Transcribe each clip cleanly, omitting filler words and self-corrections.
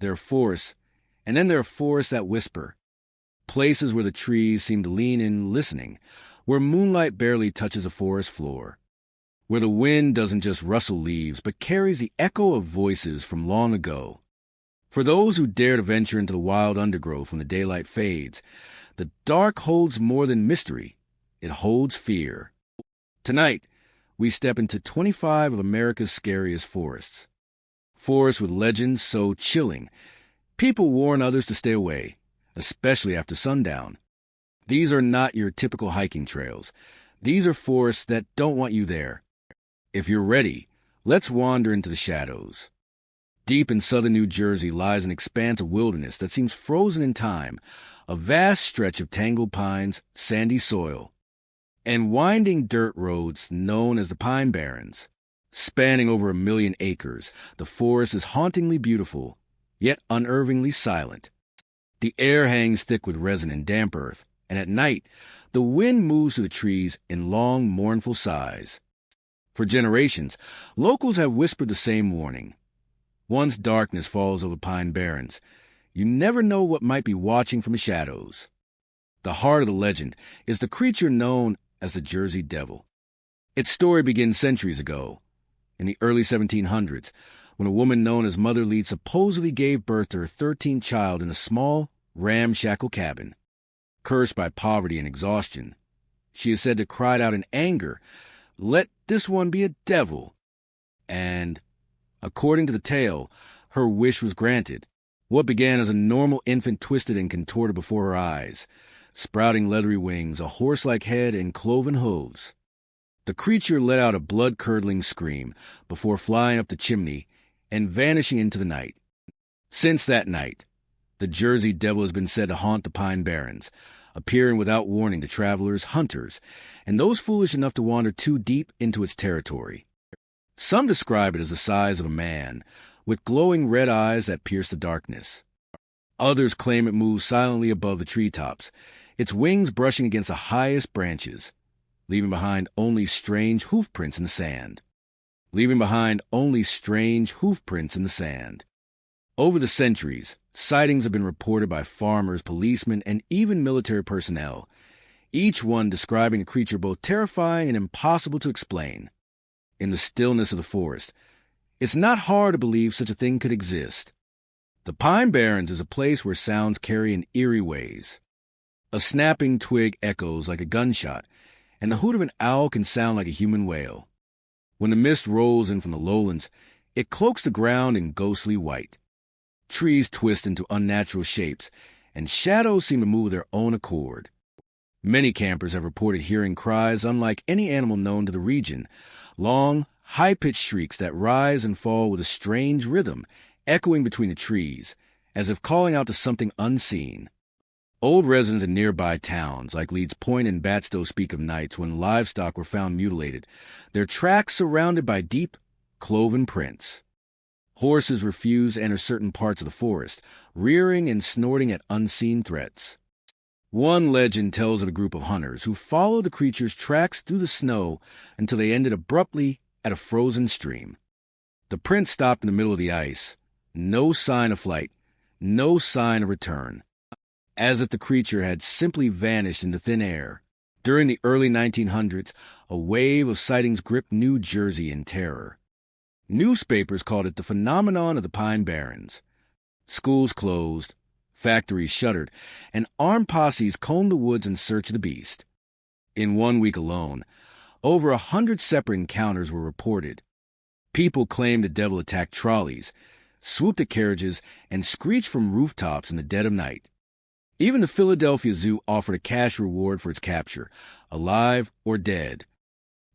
There are forests, and then there are forests that whisper. Places where the trees seem to lean in listening, where moonlight barely touches a forest floor, where the wind doesn't just rustle leaves but carries the echo of voices from long ago. For those who dare to venture into the wild undergrowth when the daylight fades, the dark holds more than mystery. It holds fear. Tonight, we step into 25 of America's scariest forests. Forests with legends so chilling, people warn others to stay away, especially after sundown. These are not your typical hiking trails. These are forests that don't want you there. If you're ready, let's wander into the shadows. Deep in southern New Jersey lies an expanse of wilderness that seems frozen in time, a vast stretch of tangled pines, sandy soil, and winding dirt roads known as the Pine Barrens. Spanning over 1 million acres, the forest is hauntingly beautiful, yet unnervingly silent. The air hangs thick with resin and damp earth, and at night, the wind moves through the trees in long, mournful sighs. For generations, locals have whispered the same warning. Once darkness falls over Pine Barrens, you never know what might be watching from the shadows. The heart of the legend is the creature known as the Jersey Devil. Its story begins centuries ago, in the early 1700s, when a woman known as Mother Leeds supposedly gave birth to her 13th child in a small, ramshackle cabin. Cursed by poverty and exhaustion, she is said to cry out in anger, "Let this one be a devil." And, according to the tale, her wish was granted. What began as a normal infant twisted and contorted before her eyes, sprouting leathery wings, a horse-like head, and cloven hooves. The creature let out a blood-curdling scream before flying up the chimney and vanishing into the night. Since that night, the Jersey Devil has been said to haunt the Pine Barrens, appearing without warning to travelers, hunters, and those foolish enough to wander too deep into its territory. Some describe it as the size of a man, with glowing red eyes that pierce the darkness. Others claim it moves silently above the treetops, its wings brushing against the highest branches, leaving behind only strange hoofprints in the sand. Over the centuries, sightings have been reported by farmers, policemen, and even military personnel, each one describing a creature both terrifying and impossible to explain. In the stillness of the forest, it's not hard to believe such a thing could exist. The Pine Barrens is a place where sounds carry in eerie ways. A snapping twig echoes like a gunshot, and the hoot of an owl can sound like a human wail. When the mist rolls in from the lowlands, it cloaks the ground in ghostly white. Trees twist into unnatural shapes, and shadows seem to move of their own accord. Many campers have reported hearing cries unlike any animal known to the region, long, high-pitched shrieks that rise and fall with a strange rhythm, echoing between the trees, as if calling out to something unseen. Old residents in nearby towns, like Leeds Point and Batstow, speak of nights when livestock were found mutilated, their tracks surrounded by deep, cloven prints. Horses refuse to enter certain parts of the forest, rearing and snorting at unseen threats. One legend tells of a group of hunters who followed the creature's tracks through the snow until they ended abruptly at a frozen stream. The prints stopped in the middle of the ice. No sign of flight, no sign of return. As if the creature had simply vanished into thin air. During the early 1900s, a wave of sightings gripped New Jersey in terror. Newspapers called it the phenomenon of the Pine Barrens. Schools closed, factories shuttered, and armed posses combed the woods in search of the beast. In 1 week alone, over 100 separate encounters were reported. People claimed the devil attacked trolleys, swooped at carriages, and screeched from rooftops in the dead of night. Even the Philadelphia Zoo offered a cash reward for its capture, alive or dead.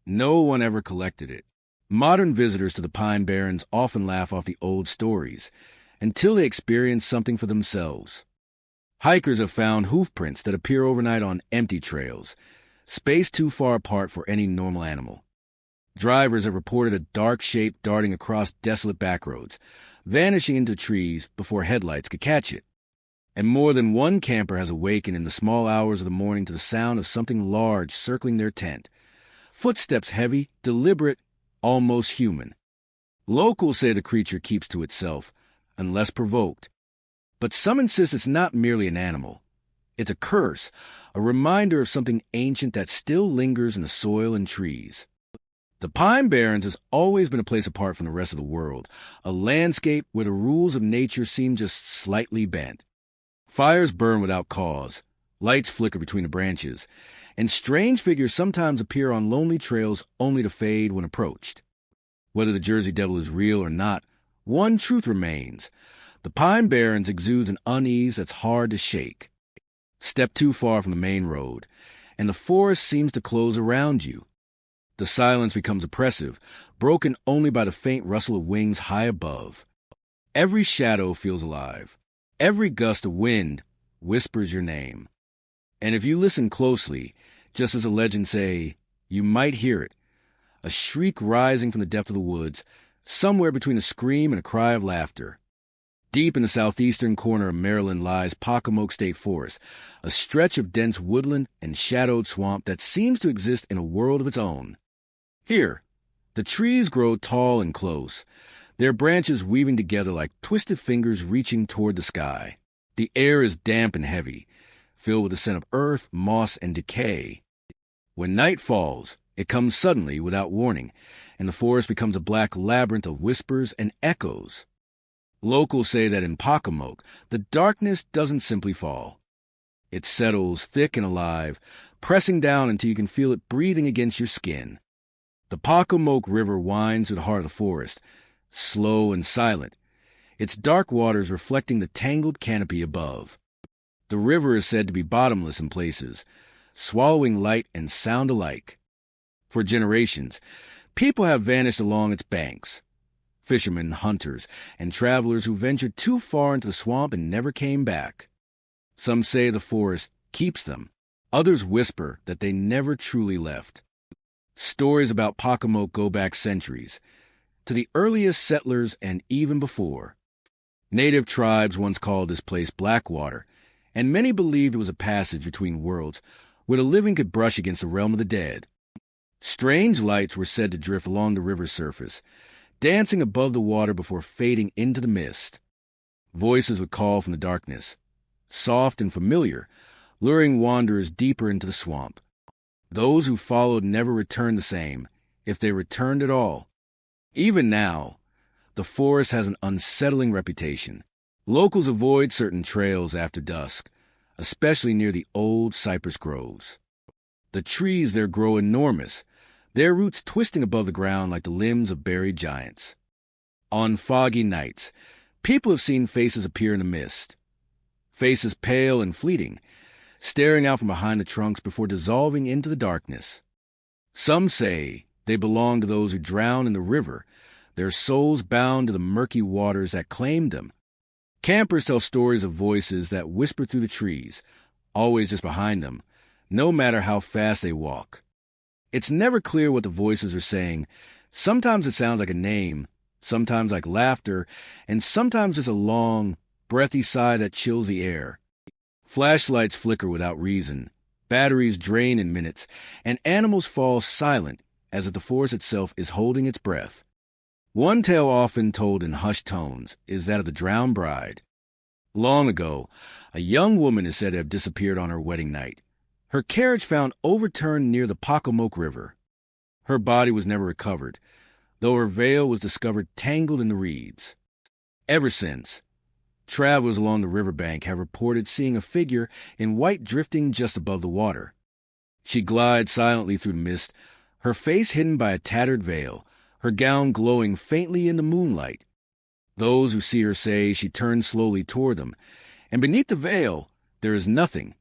No one ever collected it. Modern visitors to the Pine Barrens often laugh off the old stories, until they experience something for themselves. Hikers have found hoofprints that appear overnight on empty trails, spaced too far apart for any normal animal. Drivers have reported a dark shape darting across desolate backroads, vanishing into trees before headlights could catch it. And more than one camper has awakened in the small hours of the morning to the sound of something large circling their tent. Footsteps heavy, deliberate, almost human. Locals say the creature keeps to itself, unless provoked, But some insist it's not merely an animal. It's a curse, a reminder of something ancient that still lingers in the soil and trees. The Pine Barrens has always been a place apart from the rest of the world, a landscape where the rules of nature seem just slightly bent. Fires burn without cause, lights flicker between the branches, and strange figures sometimes appear on lonely trails only to fade when approached. Whether the Jersey Devil is real or not, one truth remains. The Pine Barrens exudes an unease that's hard to shake. Step too far from the main road, and the forest seems to close around you. The silence becomes oppressive, broken only by the faint rustle of wings high above. Every shadow feels alive. Every gust of wind whispers your name. And if you listen closely, just as the legends say, you might hear it, a shriek rising from the depth of the woods, somewhere between a scream and a cry of laughter. Deep in the southeastern corner of Maryland lies Pocomoke State Forest, a stretch of dense woodland and shadowed swamp that seems to exist in a world of its own. Here, the trees grow tall and close, their branches weaving together like twisted fingers reaching toward the sky. The air is damp and heavy, filled with the scent of earth, moss, and decay. When night falls, it comes suddenly without warning, and the forest becomes a black labyrinth of whispers and echoes. Locals say that in Pocomoke, the darkness doesn't simply fall. It settles thick and alive, pressing down until you can feel it breathing against your skin. The Pocomoke River winds through the heart of the forest, slow and silent, its dark waters reflecting the tangled canopy above. The river is said to be bottomless in places, swallowing light and sound alike. For generations, people have vanished along its banks. Fishermen, hunters, and travelers who ventured too far into the swamp and never came back. Some say the forest keeps them. Others whisper that they never truly left. Stories about Pocomoke go back centuries, to the earliest settlers and even before. Native tribes once called this place Blackwater, and many believed it was a passage between worlds where the living could brush against the realm of the dead. Strange lights were said to drift along the river's surface, dancing above the water before fading into the mist. Voices would call from the darkness, soft and familiar, luring wanderers deeper into the swamp. Those who followed never returned the same, if they returned at all. Even now, the forest has an unsettling reputation. Locals avoid certain trails after dusk, especially near the old cypress groves. The trees there grow enormous, their roots twisting above the ground like the limbs of buried giants. On foggy nights, people have seen faces appear in the mist. Faces pale and fleeting, staring out from behind the trunks before dissolving into the darkness. Some say they belong to those who drowned in the river, their souls bound to the murky waters that claimed them. Campers tell stories of voices that whisper through the trees, always just behind them, no matter how fast they walk. It's never clear what the voices are saying. Sometimes it sounds like a name, sometimes like laughter, and sometimes just a long, breathy sigh that chills the air. Flashlights flicker without reason, batteries drain in minutes, and animals fall silent as if the forest itself is holding its breath. One tale often told in hushed tones is that of the drowned bride. Long ago, a young woman is said to have disappeared on her wedding night. Her carriage found overturned near the Pocomoke River. Her body was never recovered, though her veil was discovered tangled in the reeds. Ever since, travelers along the riverbank have reported seeing a figure in white drifting just above the water. She glides silently through the mist, her face hidden by a tattered veil, her gown glowing faintly in the moonlight. Those who see her say she turns slowly toward them, and beneath the veil there is nothing,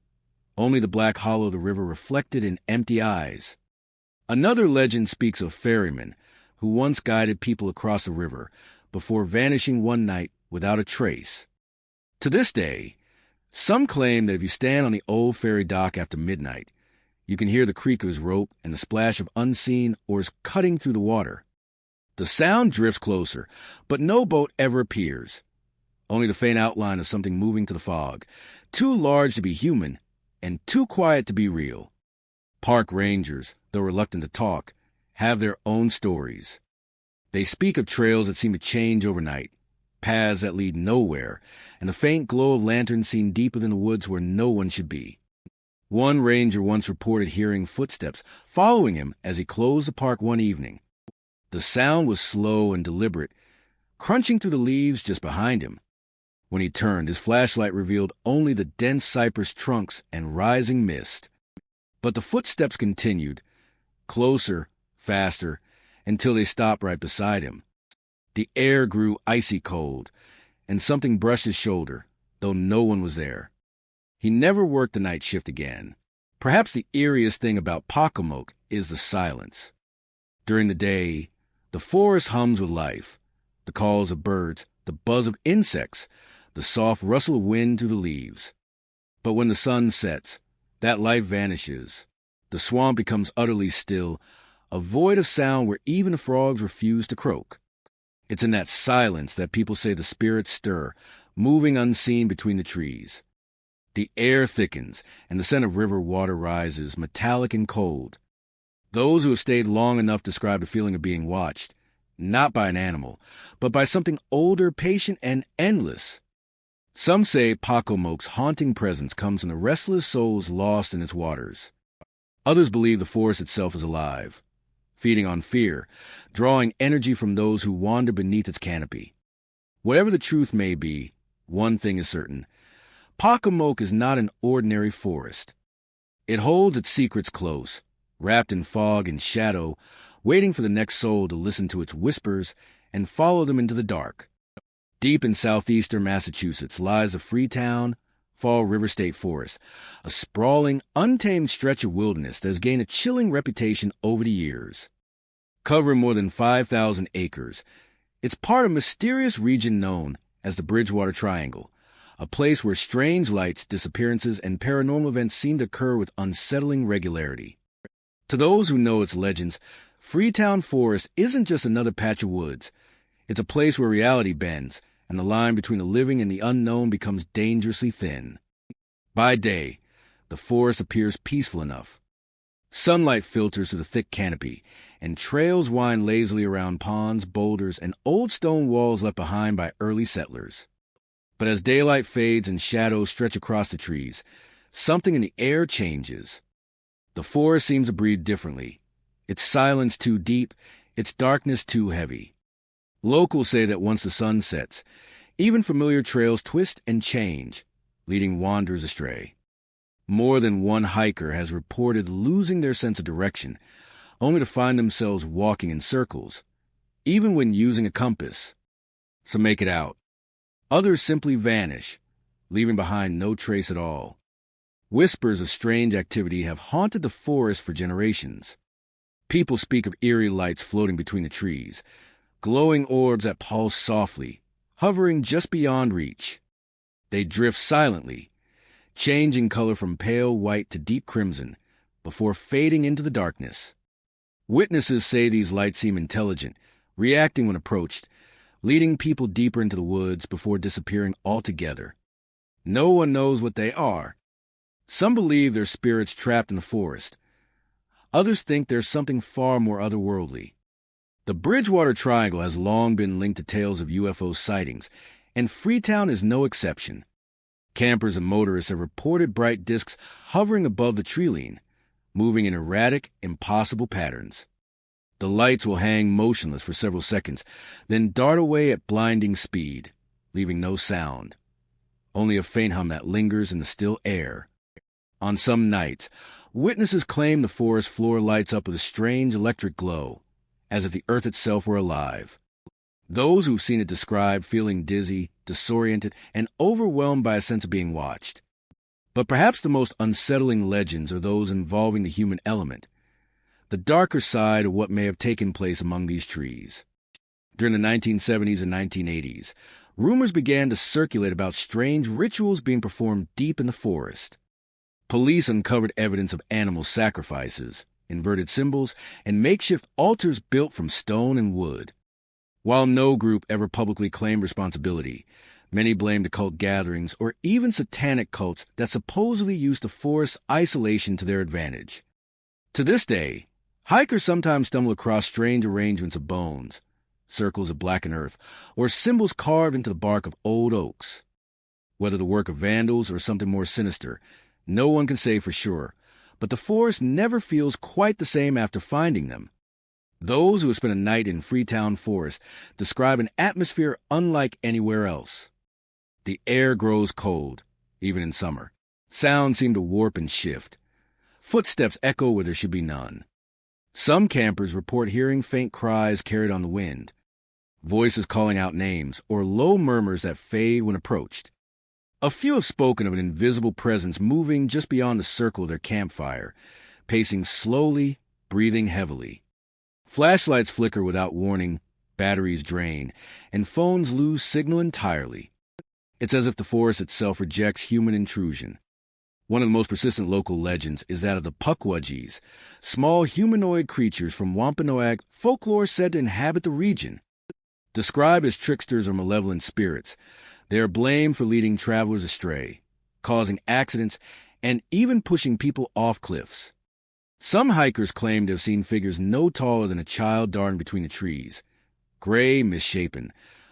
only the black hollow of the river reflected in empty eyes. Another legend speaks of ferrymen who once guided people across the river before vanishing one night without a trace. To this day, some claim that if you stand on the old ferry dock after midnight, you can hear the creak of his rope and the splash of unseen oars cutting through the water. The sound drifts closer, but no boat ever appears. Only the faint outline of something moving to the fog, too large to be human and too quiet to be real. Park rangers, though reluctant to talk, have their own stories. They speak of trails that seem to change overnight, paths that lead nowhere, and a faint glow of lanterns seen deep within the woods where no one should be. One ranger once reported hearing footsteps following him as he closed the park one evening. The sound was slow and deliberate, crunching through the leaves just behind him. When he turned, his flashlight revealed only the dense cypress trunks and rising mist. But the footsteps continued, closer, faster, until they stopped right beside him. The air grew icy cold, and something brushed his shoulder, though no one was there. He never worked the night shift again. Perhaps the eeriest thing about Pocomoke is the silence. During the day, the forest hums with life, the calls of birds, the buzz of insects, the soft rustle of wind through the leaves. But when the sun sets, that life vanishes. The swamp becomes utterly still, a void of sound where even the frogs refuse to croak. It's in that silence that people say the spirits stir, moving unseen between the trees. The air thickens, and the scent of river water rises, metallic and cold. Those who have stayed long enough describe the feeling of being watched, not by an animal, but by something older, patient, and endless. Some say Pocomoke's haunting presence comes from the restless souls lost in its waters. Others believe the forest itself is alive, feeding on fear, drawing energy from those who wander beneath its canopy. Whatever the truth may be, one thing is certain. Pocomoke is not an ordinary forest. It holds its secrets close, wrapped in fog and shadow, waiting for the next soul to listen to its whispers and follow them into the dark. Deep in southeastern Massachusetts lies the Freetown-Fall River State Forest, a sprawling, untamed stretch of wilderness that has gained a chilling reputation over the years. Covering more than 5,000 acres, it's part of a mysterious region known as the Bridgewater Triangle, a place where strange lights, disappearances, and paranormal events seem to occur with unsettling regularity. To those who know its legends, Freetown Forest isn't just another patch of woods. It's a place where reality bends, and the line between the living and the unknown becomes dangerously thin. By day, the forest appears peaceful enough. Sunlight filters through the thick canopy, and trails wind lazily around ponds, boulders, and old stone walls left behind by early settlers. But as daylight fades and shadows stretch across the trees, something in the air changes. The forest seems to breathe differently. Its silence too deep, its darkness too heavy. Locals say that once the sun sets, even familiar trails twist and change, leading wanderers astray. More than one hiker has reported losing their sense of direction, only to find themselves walking in circles, even when using a compass. Some make it out. Others simply vanish, leaving behind no trace at all. Whispers of strange activity have haunted the forest for generations. People speak of eerie lights floating between the trees, glowing orbs that pulse softly, hovering just beyond reach. They drift silently, changing color from pale white to deep crimson, before fading into the darkness. Witnesses say these lights seem intelligent, reacting when approached, leading people deeper into the woods before disappearing altogether. No one knows what they are. Some believe they're spirits trapped in the forest. Others think there's something far more otherworldly. The Bridgewater Triangle has long been linked to tales of UFO sightings, and Freetown is no exception. Campers and motorists have reported bright discs hovering above the tree-line, moving in erratic, impossible patterns. The lights will hang motionless for several seconds, then dart away at blinding speed, leaving no sound. Only a faint hum that lingers in the still air. On some nights, witnesses claim the forest floor lights up with a strange electric glow, as if the earth itself were alive. Those who've seen it describe feeling dizzy, disoriented, and overwhelmed by a sense of being watched. But perhaps the most unsettling legends are those involving the human element, the darker side of what may have taken place among these trees. During the 1970s and 1980s, rumors began to circulate about strange rituals being performed deep in the forest. Police uncovered evidence of animal sacrifices, inverted symbols, and makeshift altars built from stone and wood. While no group ever publicly claimed responsibility, many blamed occult gatherings or even satanic cults that supposedly used the forest's isolation to their advantage. To this day, hikers sometimes stumble across strange arrangements of bones, circles of blackened earth, or symbols carved into the bark of old oaks. Whether the work of vandals or something more sinister, no one can say for sure, but the forest never feels quite the same after finding them. Those who have spent a night in Freetown Forest describe an atmosphere unlike anywhere else. The air grows cold, even in summer. Sounds seem to warp and shift. Footsteps echo where there should be none. Some campers report hearing faint cries carried on the wind, voices calling out names, or low murmurs that fade when approached. A few have spoken of an invisible presence moving just beyond the circle of their campfire, pacing slowly, breathing heavily. Flashlights flicker without warning, batteries drain, and phones lose signal entirely. It's as if the forest itself rejects human intrusion. One of the most persistent local legends is that of the Pukwudgies, small humanoid creatures from Wampanoag folklore said to inhabit the region. Described as tricksters or malevolent spirits, they are blamed for leading travelers astray, causing accidents, and even pushing people off cliffs. Some hikers claim to have seen figures no taller than a child darting between the trees, gray, misshapen,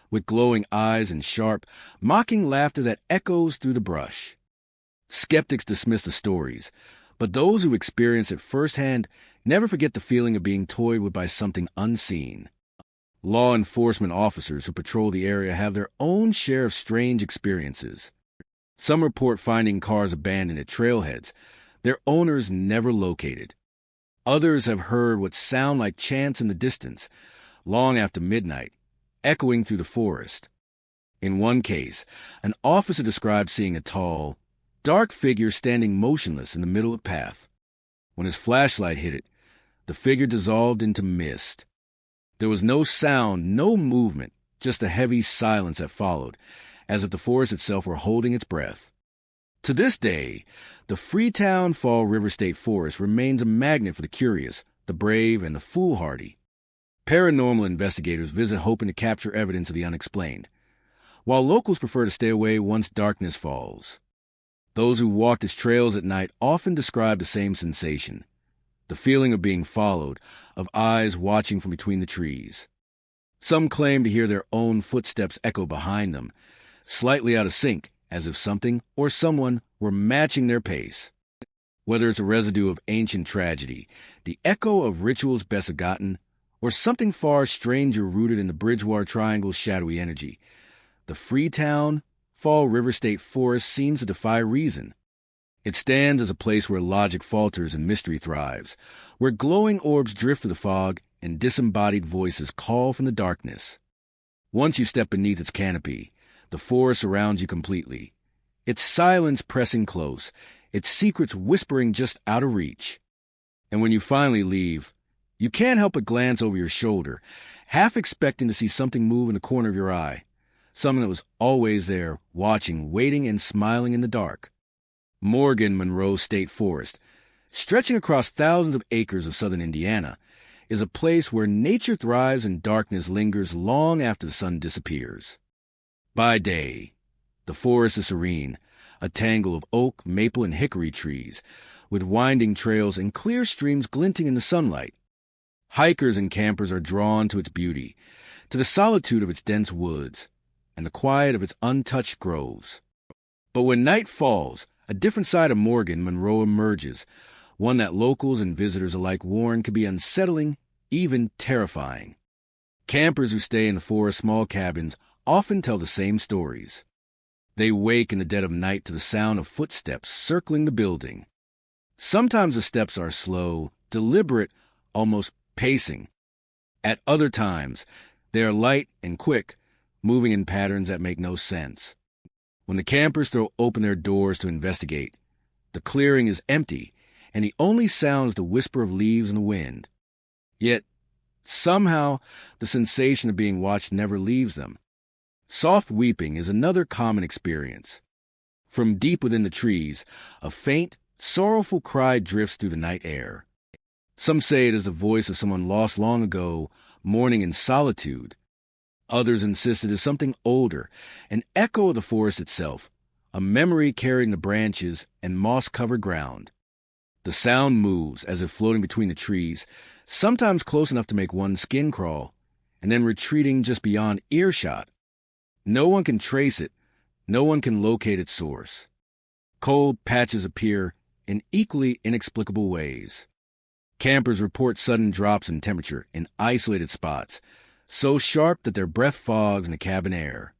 with glowing eyes and sharp, mocking laughter that echoes through the brush. Skeptics dismiss the stories, but those who experience it firsthand never forget the feeling of being toyed with by something unseen. Law enforcement officers who patrol the area have their own share of strange experiences. Some report finding cars abandoned at trailheads, their owners never located. Others have heard what sound like chants in the distance, long after midnight, echoing through the forest. In one case, an officer described seeing a tall, dark figure standing motionless in the middle of the path. When his flashlight hit it, the figure dissolved into mist. There was no sound, no movement, just a heavy silence that followed, as if the forest itself were holding its breath. To this day, the Freetown-Fall River State Forest remains a magnet for the curious, the brave, and the foolhardy. Paranormal investigators visit hoping to capture evidence of the unexplained, while locals prefer to stay away once darkness falls. Those who walked its trails at night often describe the same sensation, the feeling of being followed, of eyes watching from between the trees. Some claim to hear their own footsteps echo behind them, slightly out of sync, as if something or someone were matching their pace. Whether it's a residue of ancient tragedy, the echo of rituals best forgotten, or something far stranger rooted in the Bridgewater Triangle's shadowy energy, the Freetown-Fall River State Forest seems to defy reason. It stands as a place where logic falters and mystery thrives, where glowing orbs drift through the fog and disembodied voices call from the darkness. Once you step beneath its canopy, the forest surrounds you completely, its silence pressing close, its secrets whispering just out of reach. And when you finally leave, you can't help but glance over your shoulder, half expecting to see something move in the corner of your eye, something that was always there, watching, waiting, and smiling in the dark. Morgan Monroe State Forest, stretching across thousands of acres of southern Indiana, is a place where nature thrives and darkness lingers long after the sun disappears. By day, the forest is serene, a tangle of oak, maple, and hickory trees, with winding trails and clear streams glinting in the sunlight. Hikers and campers are drawn to its beauty, to the solitude of its dense woods, and the quiet of its untouched groves. But when night falls, a different side of Morgan Monroe emerges, one that locals and visitors alike warn can be unsettling, even terrifying. Campers who stay in the forest's small cabins often tell the same stories. They wake in the dead of night to the sound of footsteps circling the building. Sometimes the steps are slow, deliberate, almost pacing. At other times, they are light and quick, moving in patterns that make no sense. When the campers throw open their doors to investigate, the clearing is empty, and the only sound is the whisper of leaves in the wind. Yet, somehow, the sensation of being watched never leaves them. Soft weeping is another common experience. From deep within the trees, a faint, sorrowful cry drifts through the night air. Some say it is the voice of someone lost long ago, mourning in solitude. Others insist it is something older, an echo of the forest itself, a memory carrying the branches and moss-covered ground. The sound moves as if floating between the trees, sometimes close enough to make one's skin crawl, and then retreating just beyond earshot. No one can trace it. No one can locate its source. Cold patches appear in equally inexplicable ways. Campers report sudden drops in temperature in isolated spots, so sharp that their breath fogs in the cabin air.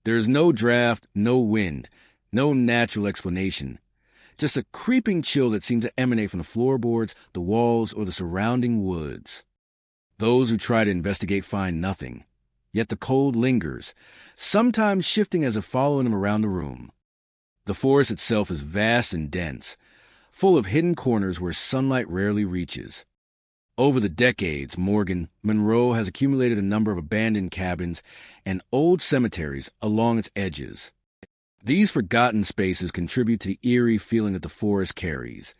There is no draft, no wind, no natural explanation, just a creeping chill that seems to emanate from the floorboards, the walls, or the surrounding woods. Those who try to investigate find nothing, yet the cold lingers, sometimes shifting as if following them around the room. The forest itself is vast and dense, full of hidden corners where sunlight rarely reaches. Over the decades, Monroe has accumulated a number of abandoned cabins and old cemeteries along its edges. These forgotten spaces contribute to the eerie feeling that the forest carries,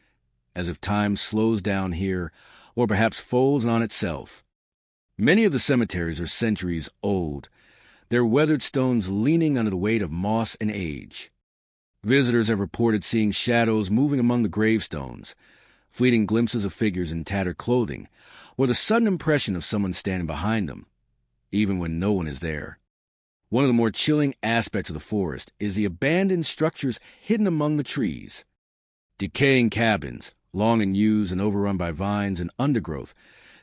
as if time slows down here, or perhaps folds on itself. Many of the cemeteries are centuries old, their weathered stones leaning under the weight of moss and age. Visitors have reported seeing shadows moving among the gravestones, fleeting glimpses of figures in tattered clothing, or the sudden impression of someone standing behind them, even when no one is there. One of the more chilling aspects of the forest is the abandoned structures hidden among the trees. Decaying cabins, long unused and overrun by vines and undergrowth,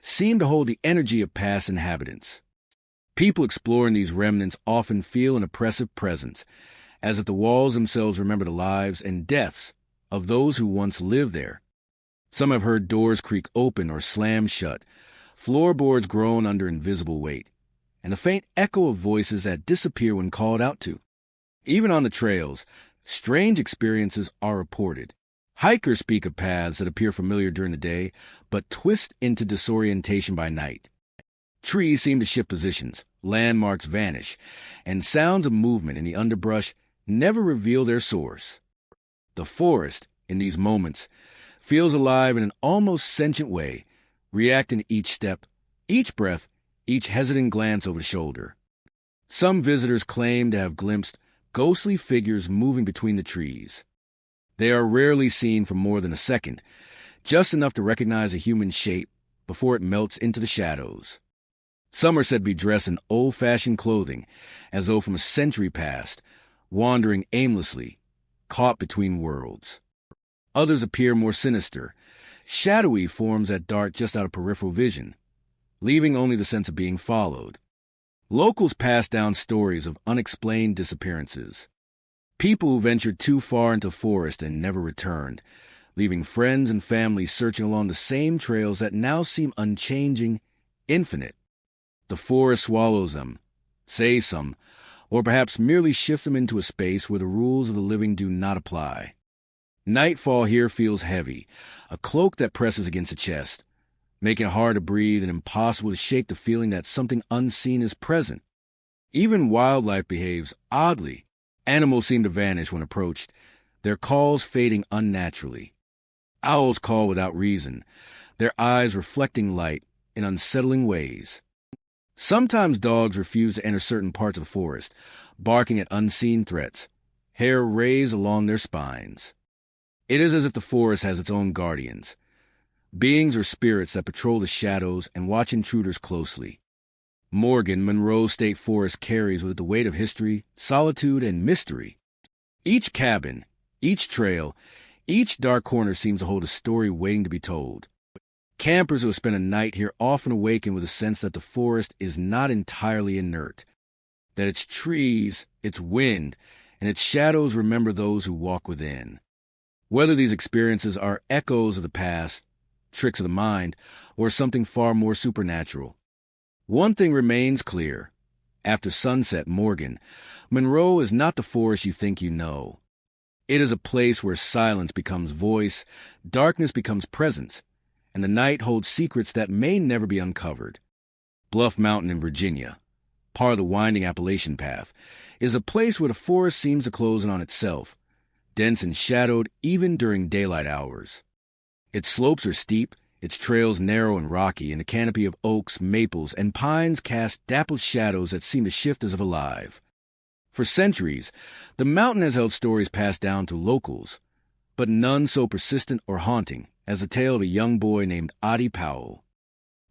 seem to hold the energy of past inhabitants. People exploring these remnants often feel an oppressive presence, as if the walls themselves remember the lives and deaths of those who once lived there. Some have heard doors creak open or slam shut, floorboards groan under invisible weight, and a faint echo of voices that disappear when called out to. Even on the trails, strange experiences are reported. Hikers speak of paths that appear familiar during the day, but twist into disorientation by night. Trees seem to shift positions, landmarks vanish, and sounds of movement in the underbrush never reveal their source. The forest, in these moments, feels alive in an almost sentient way, reacting to each step, each breath, each hesitant glance over the shoulder. Some visitors claim to have glimpsed ghostly figures moving between the trees. They are rarely seen for more than a second, just enough to recognize a human shape before it melts into the shadows. Some are said to be dressed in old-fashioned clothing, as though from a century past, wandering aimlessly, caught between worlds. Others appear more sinister, shadowy forms that dart just out of peripheral vision, leaving only the sense of being followed. Locals pass down stories of unexplained disappearances. People who ventured too far into forest and never returned, leaving friends and families searching along the same trails that now seem unchanging, infinite. The forest swallows them, saves some, or perhaps merely shifts them into a space where the rules of the living do not apply. Nightfall here feels heavy, a cloak that presses against the chest, making it hard to breathe and impossible to shake the feeling that something unseen is present. Even wildlife behaves oddly. Animals seem to vanish when approached, their calls fading unnaturally. Owls call without reason, their eyes reflecting light in unsettling ways. Sometimes dogs refuse to enter certain parts of the forest, barking at unseen threats, hair raised along their spines. It is as if the forest has its own guardians, beings or spirits that patrol the shadows and watch intruders closely. Monroe State Forest carries with it the weight of history, solitude, and mystery. Each cabin, each trail, each dark corner seems to hold a story waiting to be told. Campers who have spent a night here often awaken with a sense that the forest is not entirely inert, that its trees, its wind, and its shadows remember those who walk within. Whether these experiences are echoes of the past, tricks of the mind, or something far more supernatural, one thing remains clear. After sunset, Monroe is not the forest you think you know. It is a place where silence becomes voice, darkness becomes presence, and the night holds secrets that may never be uncovered. Bluff Mountain in Virginia, part of the winding Appalachian Path, is a place where the forest seems to close in on itself, dense and shadowed even during daylight hours. Its slopes are steep, its trails narrow and rocky, and a canopy of oaks, maples, and pines cast dappled shadows that seem to shift as if alive. For centuries, the mountain has held stories passed down to locals, but none so persistent or haunting as the tale of a young boy named Oddie Powell.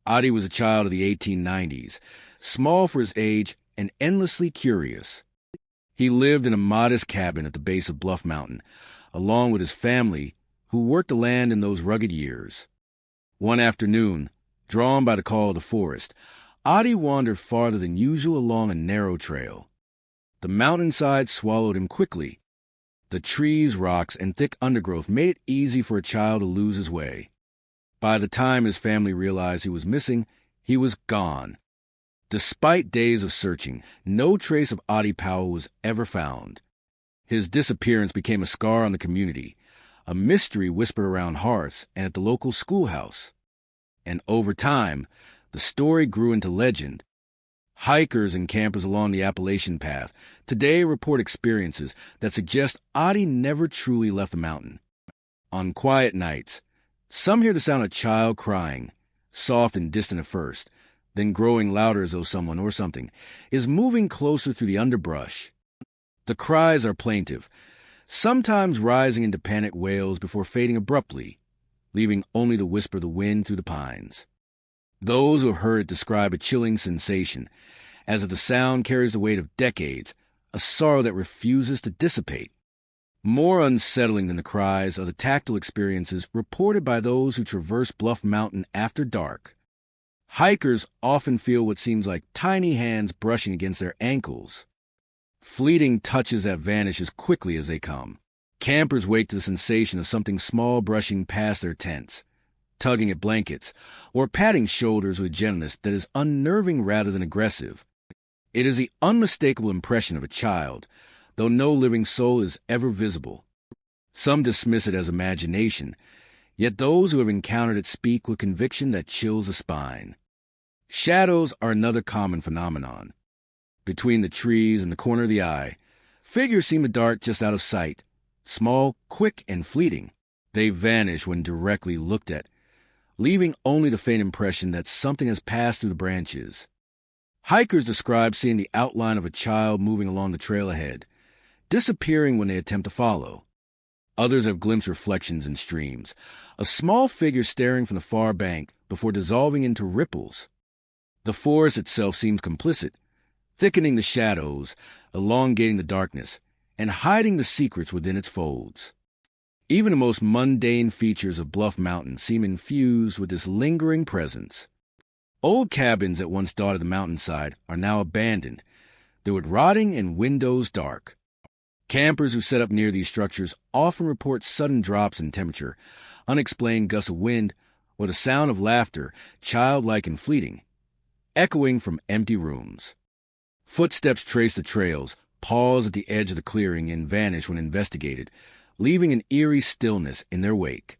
Adi was a child of the 1890s, small for his age and endlessly curious. He lived in a modest cabin at the base of Bluff Mountain, along with his family, who worked the land in those rugged years. One afternoon, drawn by the call of the forest, Adi wandered farther than usual along a narrow trail. The mountainside swallowed him quickly. The trees, rocks, and thick undergrowth made it easy for a child to lose his way. By the time his family realized he was missing, he was gone. Despite days of searching, no trace of Adi Powell was ever found. His disappearance became a scar on the community, a mystery whispered around hearths and at the local schoolhouse. And over time, the story grew into legend. Hikers and campers along the Appalachian Path today report experiences that suggest Adi never truly left the mountain. On quiet nights, some hear the sound of a child crying, soft and distant at first, then growing louder as though someone or something is moving closer through the underbrush. The cries are plaintive, sometimes rising into panic wails before fading abruptly, leaving only to whisper the wind through the pines. Those who have heard it describe a chilling sensation, as if the sound carries the weight of decades, a sorrow that refuses to dissipate. More unsettling than the cries are the tactile experiences reported by those who traverse Bluff Mountain after dark. Hikers often feel what seems like tiny hands brushing against their ankles. Fleeting touches that vanish as quickly as they come. Campers wake to the sensation of something small brushing past their tents, tugging at blankets, or patting shoulders with gentleness that is unnerving rather than aggressive. It is the unmistakable impression of a child, though no living soul is ever visible. Some dismiss it as imagination, yet those who have encountered it speak with conviction that chills the spine. Shadows are another common phenomenon. Between the trees and the corner of the eye, figures seem to dart just out of sight, small, quick, and fleeting. They vanish when directly looked at, leaving only the faint impression that something has passed through the branches. Hikers describe seeing the outline of a child moving along the trail ahead, disappearing when they attempt to follow. Others have glimpsed reflections in streams, a small figure staring from the far bank before dissolving into ripples. The forest itself seems complicit, thickening the shadows, elongating the darkness, and hiding the secrets within its folds. Even the most mundane features of Bluff Mountain seem infused with this lingering presence. Old cabins that once dotted the mountainside are now abandoned, their wood rotting and windows dark. Campers who set up near these structures often report sudden drops in temperature, unexplained gusts of wind, or the sound of laughter, childlike and fleeting, echoing from empty rooms. Footsteps trace the trails, pause at the edge of the clearing, and vanish when investigated, leaving an eerie stillness in their wake.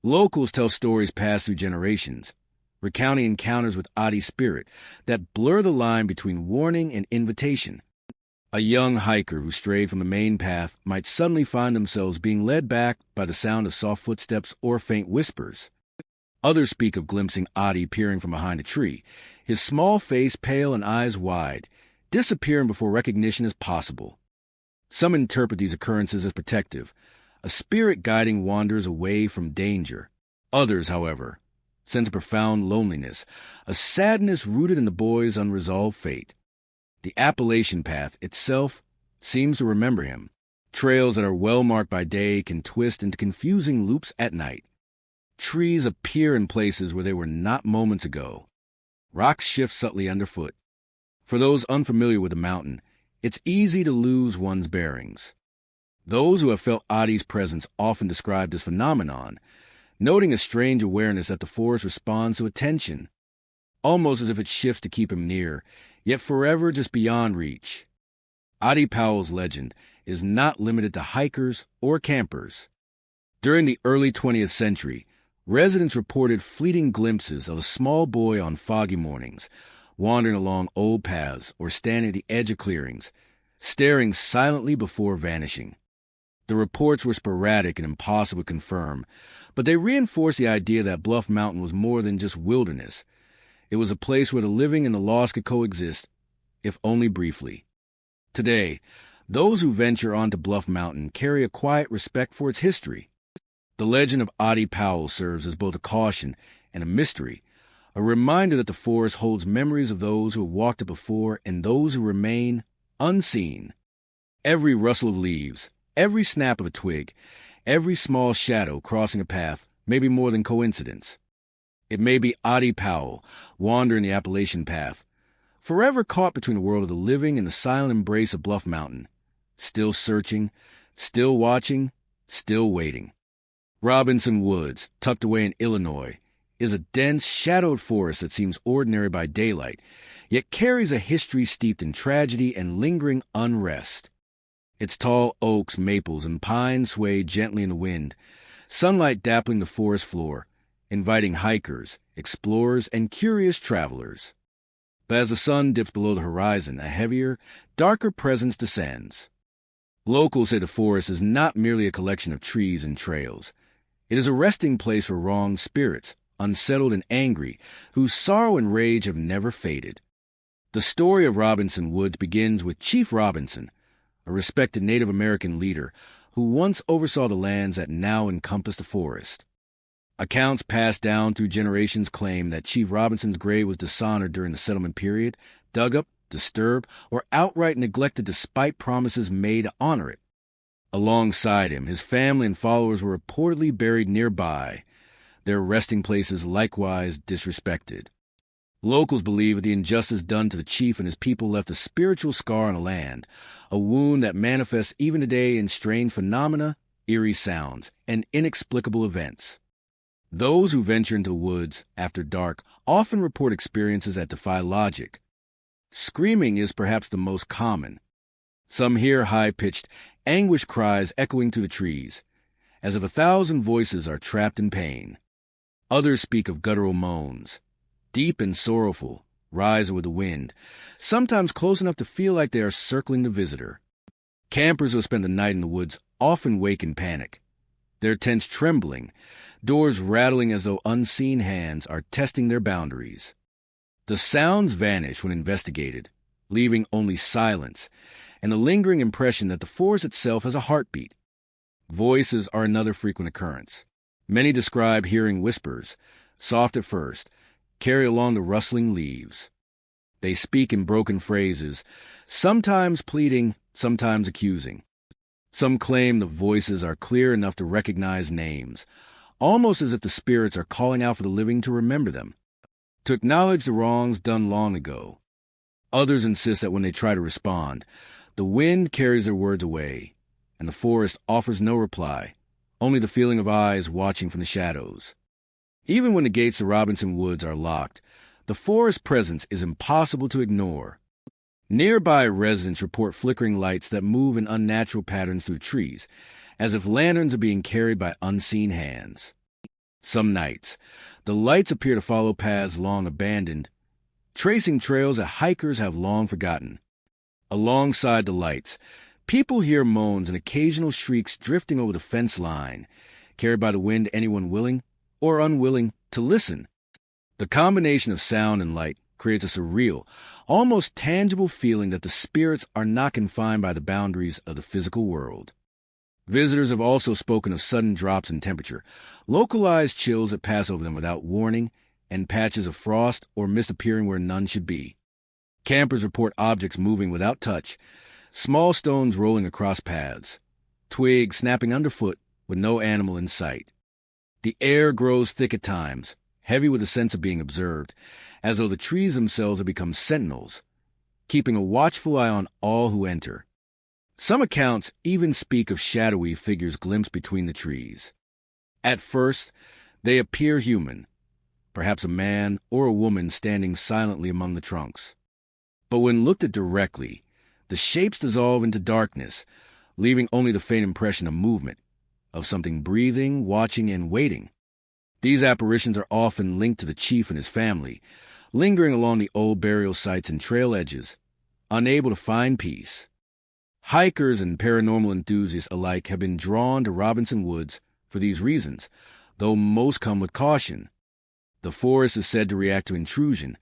Locals tell stories passed through generations, recounting encounters with Adi spirit that blur the line between warning and invitation. A young hiker who strayed from the main path might suddenly find themselves being led back by the sound of soft footsteps or faint whispers. Others speak of glimpsing Adi peering from behind a tree, his small face pale and eyes wide, disappearing before recognition is possible. Some interpret these occurrences as protective, a spirit guiding wanderers away from danger. Others, however, sense a profound loneliness, a sadness rooted in the boy's unresolved fate. The Appalachian Path itself seems to remember him. Trails that are well marked by day can twist into confusing loops at night. Trees appear in places where they were not moments ago. Rocks shift subtly underfoot. For those unfamiliar with the mountain, it's easy to lose one's bearings. Those who have felt Adi's presence often describe this phenomenon, noting a strange awareness that the forest responds to attention, almost as if it shifts to keep him near, yet forever just beyond reach. Adi Powell's legend is not limited to hikers or campers. During the early 20th century, residents reported fleeting glimpses of a small boy on foggy mornings, wandering along old paths or standing at the edge of clearings, staring silently before vanishing. The reports were sporadic and impossible to confirm, but they reinforced the idea that Bluff Mountain was more than just wilderness. It was a place where the living and the lost could coexist, if only briefly. Today, those who venture onto Bluff Mountain carry a quiet respect for its history. The legend of Adi Powell serves as both a caution and a mystery, a reminder that the forest holds memories of those who have walked it before and those who remain unseen. Every rustle of leaves, every snap of a twig, every small shadow crossing a path may be more than coincidence. It may be Oddie Powell, wandering the Appalachian Path, forever caught between the world of the living and the silent embrace of Bluff Mountain, still searching, still watching, still waiting. Robinson Woods, tucked away in Illinois, is a dense, shadowed forest that seems ordinary by daylight, yet carries a history steeped in tragedy and lingering unrest. Its tall oaks, maples, and pines sway gently in the wind, sunlight dappling the forest floor, inviting hikers, explorers, and curious travelers. But as the sun dips below the horizon, a heavier, darker presence descends. Locals say the forest is not merely a collection of trees and trails. It is a resting place for wronged spirits, unsettled and angry, whose sorrow and rage have never faded. The story of Robinson Woods begins with Chief Robinson, a respected Native American leader who once oversaw the lands that now encompass the forest. Accounts passed down through generations claim that Chief Robinson's grave was dishonored during the settlement period, dug up, disturbed, or outright neglected despite promises made to honor it. Alongside him, his family and followers were reportedly buried nearby, their resting places likewise disrespected. Locals believe that the injustice done to the chief and his people left a spiritual scar on the land, a wound that manifests even today in strange phenomena, eerie sounds, and inexplicable events. Those who venture into the woods after dark often report experiences that defy logic. Screaming is perhaps the most common. Some hear high-pitched, anguished cries echoing through the trees, as if 1,000 voices are trapped in pain. Others speak of guttural moans, deep and sorrowful, rising with the wind, sometimes close enough to feel like they are circling the visitor. Campers who spend the night in the woods often wake in panic, their tents trembling, doors rattling as though unseen hands are testing their boundaries. The sounds vanish when investigated, leaving only silence and a lingering impression that the forest itself has a heartbeat. Voices are another frequent occurrence. Many describe hearing whispers, soft at first, carry along the rustling leaves. They speak in broken phrases, sometimes pleading, sometimes accusing. Some claim the voices are clear enough to recognize names, almost as if the spirits are calling out for the living to remember them, to acknowledge the wrongs done long ago. Others insist that when they try to respond, the wind carries their words away, and the forest offers no reply, only the feeling of eyes watching from the shadows. Even when the gates of Robinson Woods are locked, the forest presence is impossible to ignore. Nearby residents report flickering lights that move in unnatural patterns through trees, as if lanterns are being carried by unseen hands. Some nights, the lights appear to follow paths long abandoned, tracing trails that hikers have long forgotten. Alongside the lights, people hear moans and occasional shrieks drifting over the fence line, carried by the wind anyone willing or unwilling to listen. The combination of sound and light creates a surreal, almost tangible feeling that the spirits are not confined by the boundaries of the physical world. Visitors have also spoken of sudden drops in temperature, localized chills that pass over them without warning, and patches of frost or mist appearing where none should be. Campers report objects moving without touch, small stones rolling across paths, twigs snapping underfoot with no animal in sight. The air grows thick at times, heavy with a sense of being observed, as though the trees themselves have become sentinels, keeping a watchful eye on all who enter. Some accounts even speak of shadowy figures glimpsed between the trees. At first, they appear human, perhaps a man or a woman standing silently among the trunks. But when looked at directly, the shapes dissolve into darkness, leaving only the faint impression of movement, of something breathing, watching, and waiting. These apparitions are often linked to the chief and his family, lingering along the old burial sites and trail edges, unable to find peace. Hikers and paranormal enthusiasts alike have been drawn to Robinson Woods for these reasons, though most come with caution. The forest is said to react to intrusion,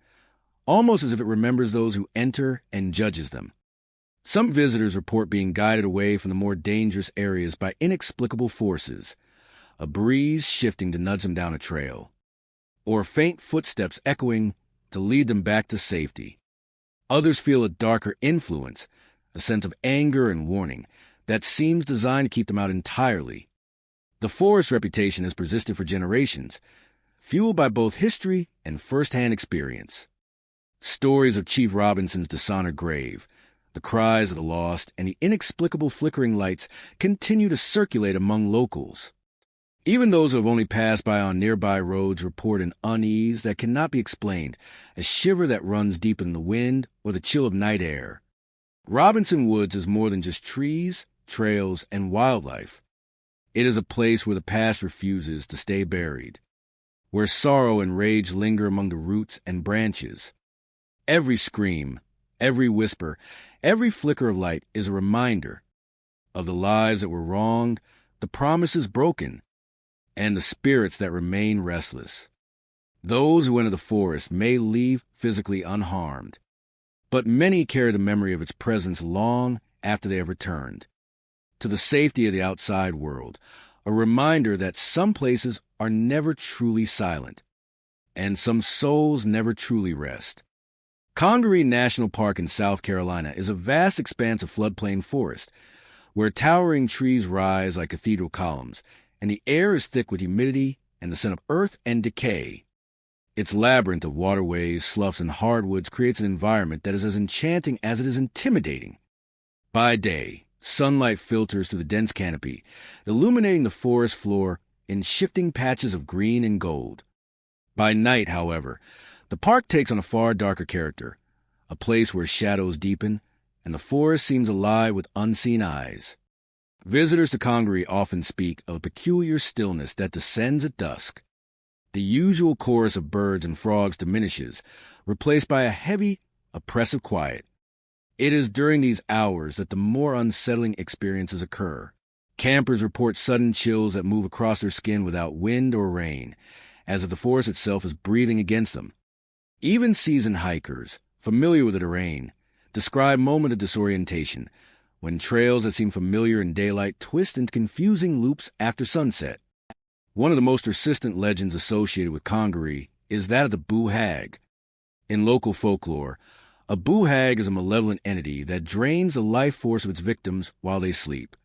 almost as if it remembers those who enter and judges them. Some visitors report being guided away from the more dangerous areas by inexplicable forces, a breeze shifting to nudge them down a trail. or faint footsteps echoing to lead them back to safety. Others feel a darker influence, a sense of anger and warning, that seems designed to keep them out entirely. The forest's reputation has persisted for generations, fueled by both history and first-hand experience. Stories of Chief Robinson's dishonored grave, the cries of the lost, and the inexplicable flickering lights continue to circulate among locals. Even those who have only passed by on nearby roads report an unease that cannot be explained, a shiver that runs deep in the wind or the chill of night air. Robinson Woods is more than just trees, trails, and wildlife. It is a place where the past refuses to stay buried, where sorrow and rage linger among the roots and branches. Every scream, every whisper, every flicker of light is a reminder of the lives that were wronged, the promises broken, and the spirits that remain restless. Those who enter the forest may leave physically unharmed, but many carry the memory of its presence long after they have returned to the safety of the outside world, a reminder that some places are never truly silent, and some souls never truly rest. Congaree National Park in South Carolina is a vast expanse of floodplain forest, where towering trees rise like cathedral columns, and the air is thick with humidity and the scent of earth and decay. Its labyrinth of waterways, sloughs, and hardwoods creates an environment that is as enchanting as it is intimidating. By day, sunlight filters through the dense canopy, illuminating the forest floor in shifting patches of green and gold. By night, however, the park takes on a far darker character, a place where shadows deepen and the forest seems alive with unseen eyes. Visitors to Congaree often speak of a peculiar stillness that descends at dusk. The usual chorus of birds and frogs diminishes, replaced by a heavy, oppressive quiet. It is during these hours that the more unsettling experiences occur. Campers report sudden chills that move across their skin without wind or rain, as if the forest itself is breathing against them. Even seasoned hikers, familiar with the terrain, describe moments of disorientation, when trails that seem familiar in daylight twist into confusing loops after sunset. One of the most persistent legends associated with Congaree is that of the Boo Hag. In local folklore, a Boo Hag is a malevolent entity that drains the life force of its victims while they sleep.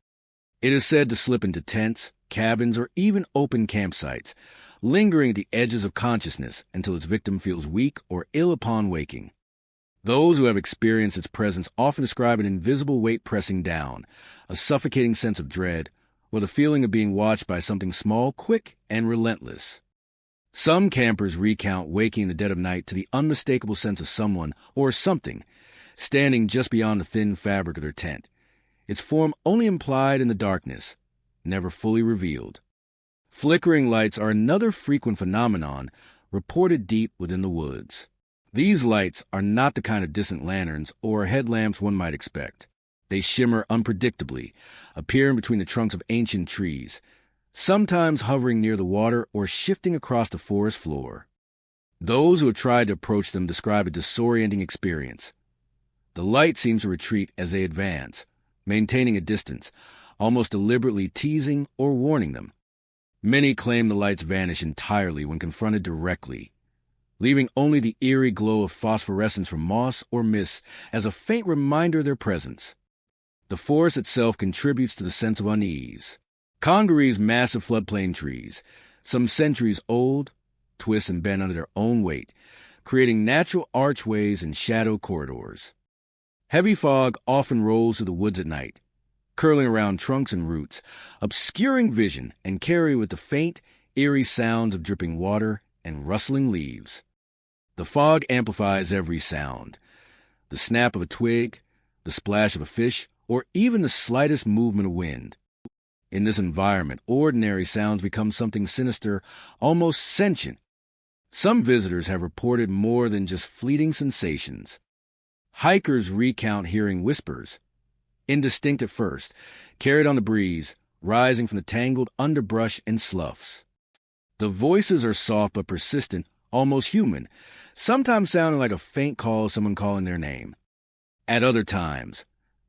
It is said to slip into tents, cabins, or even open campsites, lingering at the edges of consciousness until its victim feels weak or ill upon waking. Those who have experienced its presence often describe an invisible weight pressing down, a suffocating sense of dread, or the feeling of being watched by something small, quick, and relentless. Some campers recount waking in the dead of night to the unmistakable sense of someone or something standing just beyond the thin fabric of their tent, its form only implied in the darkness, never fully revealed. Flickering lights are another frequent phenomenon reported deep within the woods. These lights are not the kind of distant lanterns or headlamps one might expect. They shimmer unpredictably, appearing between the trunks of ancient trees, sometimes hovering near the water or shifting across the forest floor. Those who have tried to approach them describe a disorienting experience. The light seems to retreat as they advance, maintaining a distance, almost deliberately teasing or warning them. Many claim the lights vanish entirely when confronted directly, leaving only the eerie glow of phosphorescence from moss or mist as a faint reminder of their presence. The forest itself contributes to the sense of unease. Congaree's massive floodplain trees, some centuries old, twist and bend under their own weight, creating natural archways and shadow corridors. Heavy fog often rolls through the woods at night, curling around trunks and roots, obscuring vision and carry with the faint, eerie sounds of dripping water and rustling leaves. The fog amplifies every sound, the snap of a twig, the splash of a fish, or even the slightest movement of wind. In this environment, ordinary sounds become something sinister, almost sentient. Some visitors have reported more than just fleeting sensations. Hikers recount hearing whispers, indistinct at first, carried on the breeze, rising from the tangled underbrush and sloughs. The voices are soft but persistent, almost human, sometimes sounding like a faint call of someone calling their name. At other times,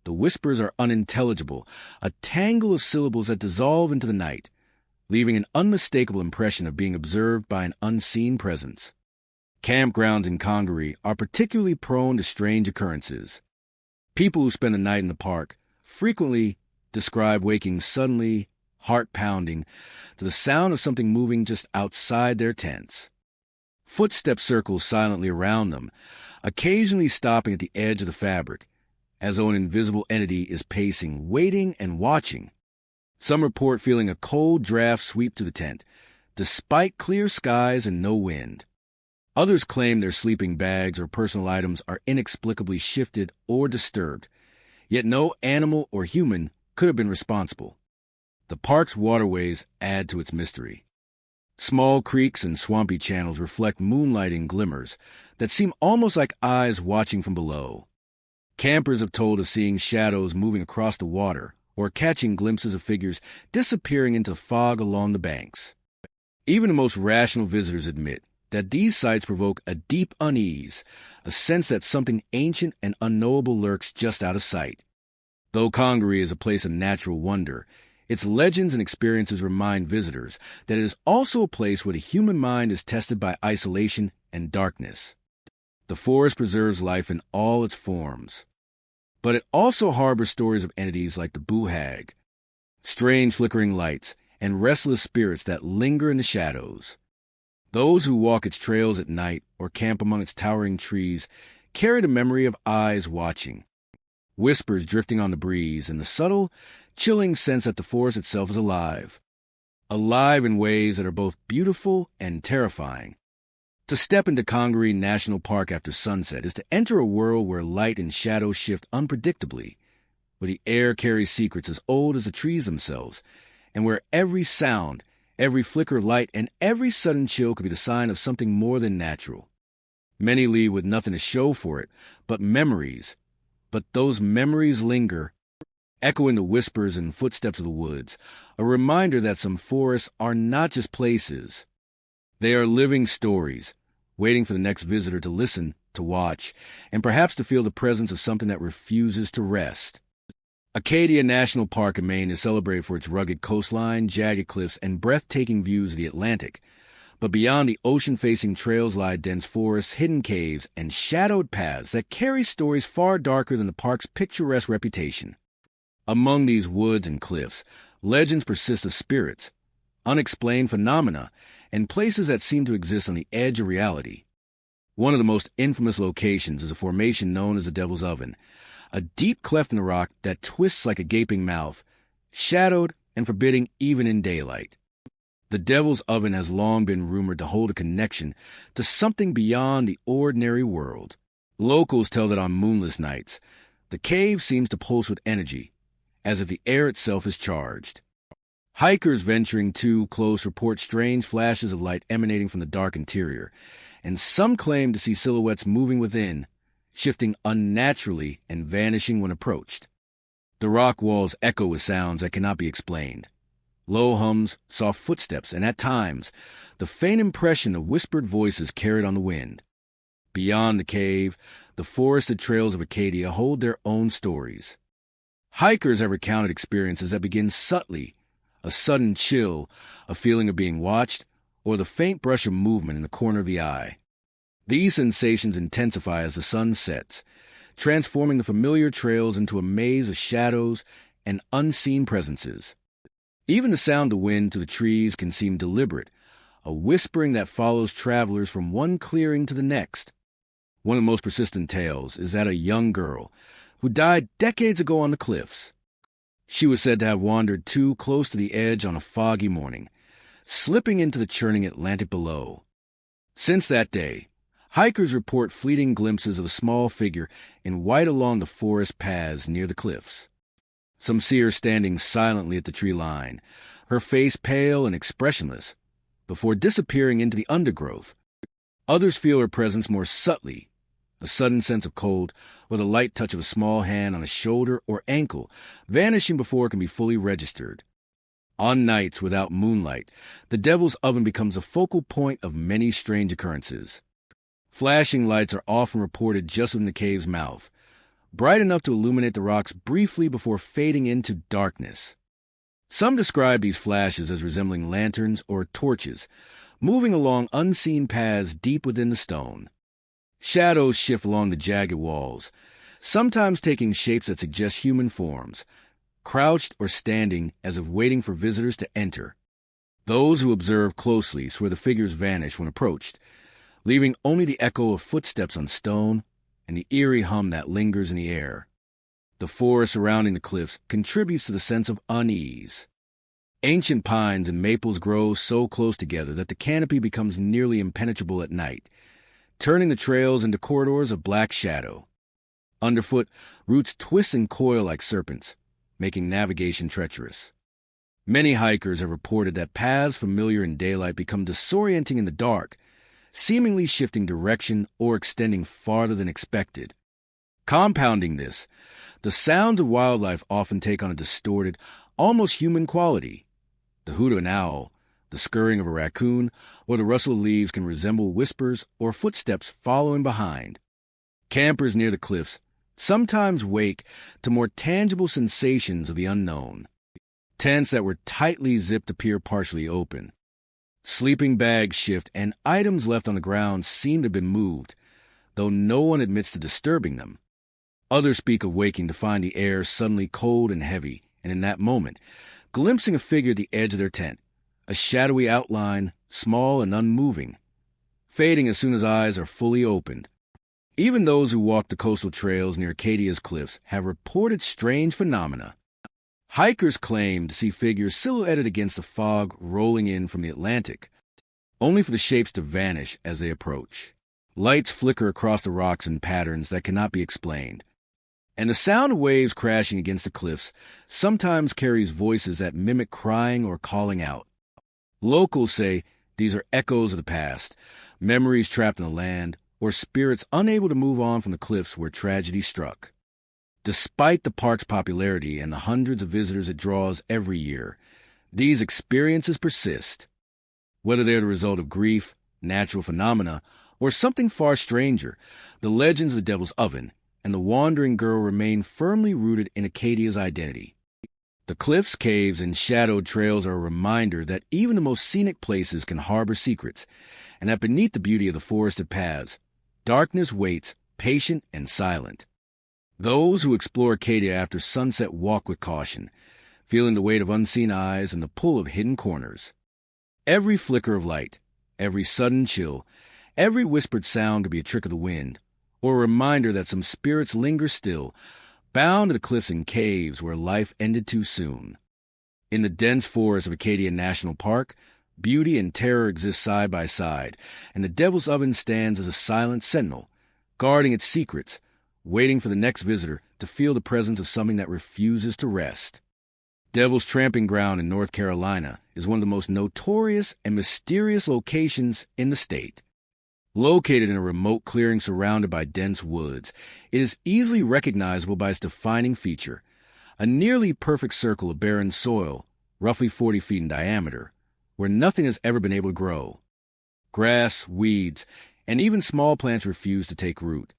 the whispers are unintelligible, a tangle of syllables that dissolve into the night, leaving an unmistakable impression of being observed by an unseen presence. Campgrounds in Congaree are particularly prone to strange occurrences. People who spend a night in the park frequently describe waking suddenly, heart-pounding, to the sound of something moving just outside their tents. Footsteps circle silently around them, occasionally stopping at the edge of the fabric, as though an invisible entity is pacing, waiting and watching. Some report feeling a cold draft sweep through the tent, despite clear skies and no wind. Others claim their sleeping bags or personal items are inexplicably shifted or disturbed, yet no animal or human could have been responsible. The park's waterways add to its mystery. Small creeks and swampy channels reflect moonlight in glimmers that seem almost like eyes watching from below. Campers have told of seeing shadows moving across the water or catching glimpses of figures disappearing into fog along the banks. Even the most rational visitors admit that these sights provoke a deep unease, a sense that something ancient and unknowable lurks just out of sight. Though Congaree is a place of natural wonder, its legends and experiences remind visitors that it is also a place where the human mind is tested by isolation and darkness. The forest preserves life in all its forms, but it also harbors stories of entities like the Boo Hag, strange flickering lights, and restless spirits that linger in the shadows. Those who walk its trails at night or camp among its towering trees carry the memory of eyes watching, whispers drifting on the breeze, and the subtle, chilling sense that the forest itself is alive in ways that are both beautiful and terrifying. To step into Congaree National Park after sunset is to enter a world where light and shadow shift unpredictably, where the air carries secrets as old as the trees themselves, and where every sound, every flicker of light, and every sudden chill could be the sign of something more than natural. Many leave with nothing to show for it but memories, but those memories linger, echoing the whispers and footsteps of the woods, a reminder that some forests are not just places. They are living stories, waiting for the next visitor to listen, to watch, and perhaps to feel the presence of something that refuses to rest. Acadia National Park in Maine is celebrated for its rugged coastline, jagged cliffs, and breathtaking views of the Atlantic. But beyond the ocean-facing trails lie dense forests, hidden caves, and shadowed paths that carry stories far darker than the park's picturesque reputation. Among these woods and cliffs, legends persist of spirits, unexplained phenomena, and places that seem to exist on the edge of reality. One of the most infamous locations is a formation known as the Devil's Oven, a deep cleft in the rock that twists like a gaping mouth, shadowed and forbidding even in daylight. The Devil's Oven has long been rumored to hold a connection to something beyond the ordinary world. Locals tell that on moonless nights, the cave seems to pulse with energy, as if the air itself is charged. Hikers venturing too close report strange flashes of light emanating from the dark interior, and some claim to see silhouettes moving within, shifting unnaturally and vanishing when approached. The rock walls echo with sounds that cannot be explained. Low hums, soft footsteps, and at times, the faint impression of whispered voices carried on the wind. Beyond the cave, the forested trails of Acadia hold their own stories. Hikers have recounted experiences that begin subtly, a sudden chill, a feeling of being watched, or the faint brush of movement in the corner of the eye. These sensations intensify as the sun sets, transforming the familiar trails into a maze of shadows and unseen presences. Even the sound of wind through the trees can seem deliberate, a whispering that follows travelers from one clearing to the next. One of the most persistent tales is that of a young girl who died decades ago on the cliffs. She was said to have wandered too close to the edge on a foggy morning, slipping into the churning Atlantic below. Since that day, hikers report fleeting glimpses of a small figure in white along the forest paths near the cliffs. Some see her standing silently at the tree line, her face pale and expressionless, before disappearing into the undergrowth. Others feel her presence more subtly, a sudden sense of cold, or the light touch of a small hand on a shoulder or ankle, vanishing before it can be fully registered. On nights without moonlight, the Devil's Oven becomes a focal point of many strange occurrences. Flashing lights are often reported just within the cave's mouth, bright enough to illuminate the rocks briefly before fading into darkness. Some describe these flashes as resembling lanterns or torches, moving along unseen paths deep within the stone. Shadows shift along the jagged walls, sometimes taking shapes that suggest human forms, crouched or standing as if waiting for visitors to enter. Those who observe closely swear the figures vanish when approached, leaving only the echo of footsteps on stone and the eerie hum that lingers in the air. The forest surrounding the cliffs contributes to the sense of unease. Ancient pines and maples grow so close together that the canopy becomes nearly impenetrable at night, turning the trails into corridors of black shadow. Underfoot, roots twist and coil like serpents, making navigation treacherous. Many hikers have reported that paths familiar in daylight become disorienting in the dark, seemingly shifting direction or extending farther than expected. Compounding this, the sounds of wildlife often take on a distorted, almost human quality. The hoot of an owl, the scurrying of a raccoon, or the rustle of leaves can resemble whispers or footsteps following behind. Campers near the cliffs sometimes wake to more tangible sensations of the unknown. Tents that were tightly zipped appear partially open. Sleeping bags shift and items left on the ground seem to have been moved, though no one admits to disturbing them. Others speak of waking to find the air suddenly cold and heavy, and in that moment, glimpsing a figure at the edge of their tent, a shadowy outline, small and unmoving, fading as soon as eyes are fully opened. Even those who walk the coastal trails near Acadia's cliffs have reported strange phenomena. Hikers claim to see figures silhouetted against the fog rolling in from the Atlantic, only for the shapes to vanish as they approach. Lights flicker across the rocks in patterns that cannot be explained, and the sound of waves crashing against the cliffs sometimes carries voices that mimic crying or calling out. Locals say these are echoes of the past, memories trapped in the land, or spirits unable to move on from the cliffs where tragedy struck. Despite the park's popularity and the hundreds of visitors it draws every year, these experiences persist. Whether they're the result of grief, natural phenomena, or something far stranger, the legends of the Devil's Oven and the Wandering Girl remain firmly rooted in Acadia's identity. The cliffs, caves, and shadowed trails are a reminder that even the most scenic places can harbor secrets, and that beneath the beauty of the forested paths, darkness waits, patient and silent. Those who explore Acadia after sunset walk with caution, feeling the weight of unseen eyes and the pull of hidden corners. Every flicker of light, every sudden chill, every whispered sound could be a trick of the wind, or a reminder that some spirits linger still, bound to the cliffs and caves where life ended too soon. In the dense forest of Acadia National Park, beauty and terror exist side by side, and the Devil's Oven stands as a silent sentinel, guarding its secrets, waiting for the next visitor to feel the presence of something that refuses to rest. Devil's Tramping Ground in North Carolina is one of the most notorious and mysterious locations in the state. Located in a remote clearing surrounded by dense woods, it is easily recognizable by its defining feature, a nearly perfect circle of barren soil, roughly 40 feet in diameter, where nothing has ever been able to grow. Grass, weeds, and even small plants refuse to take root.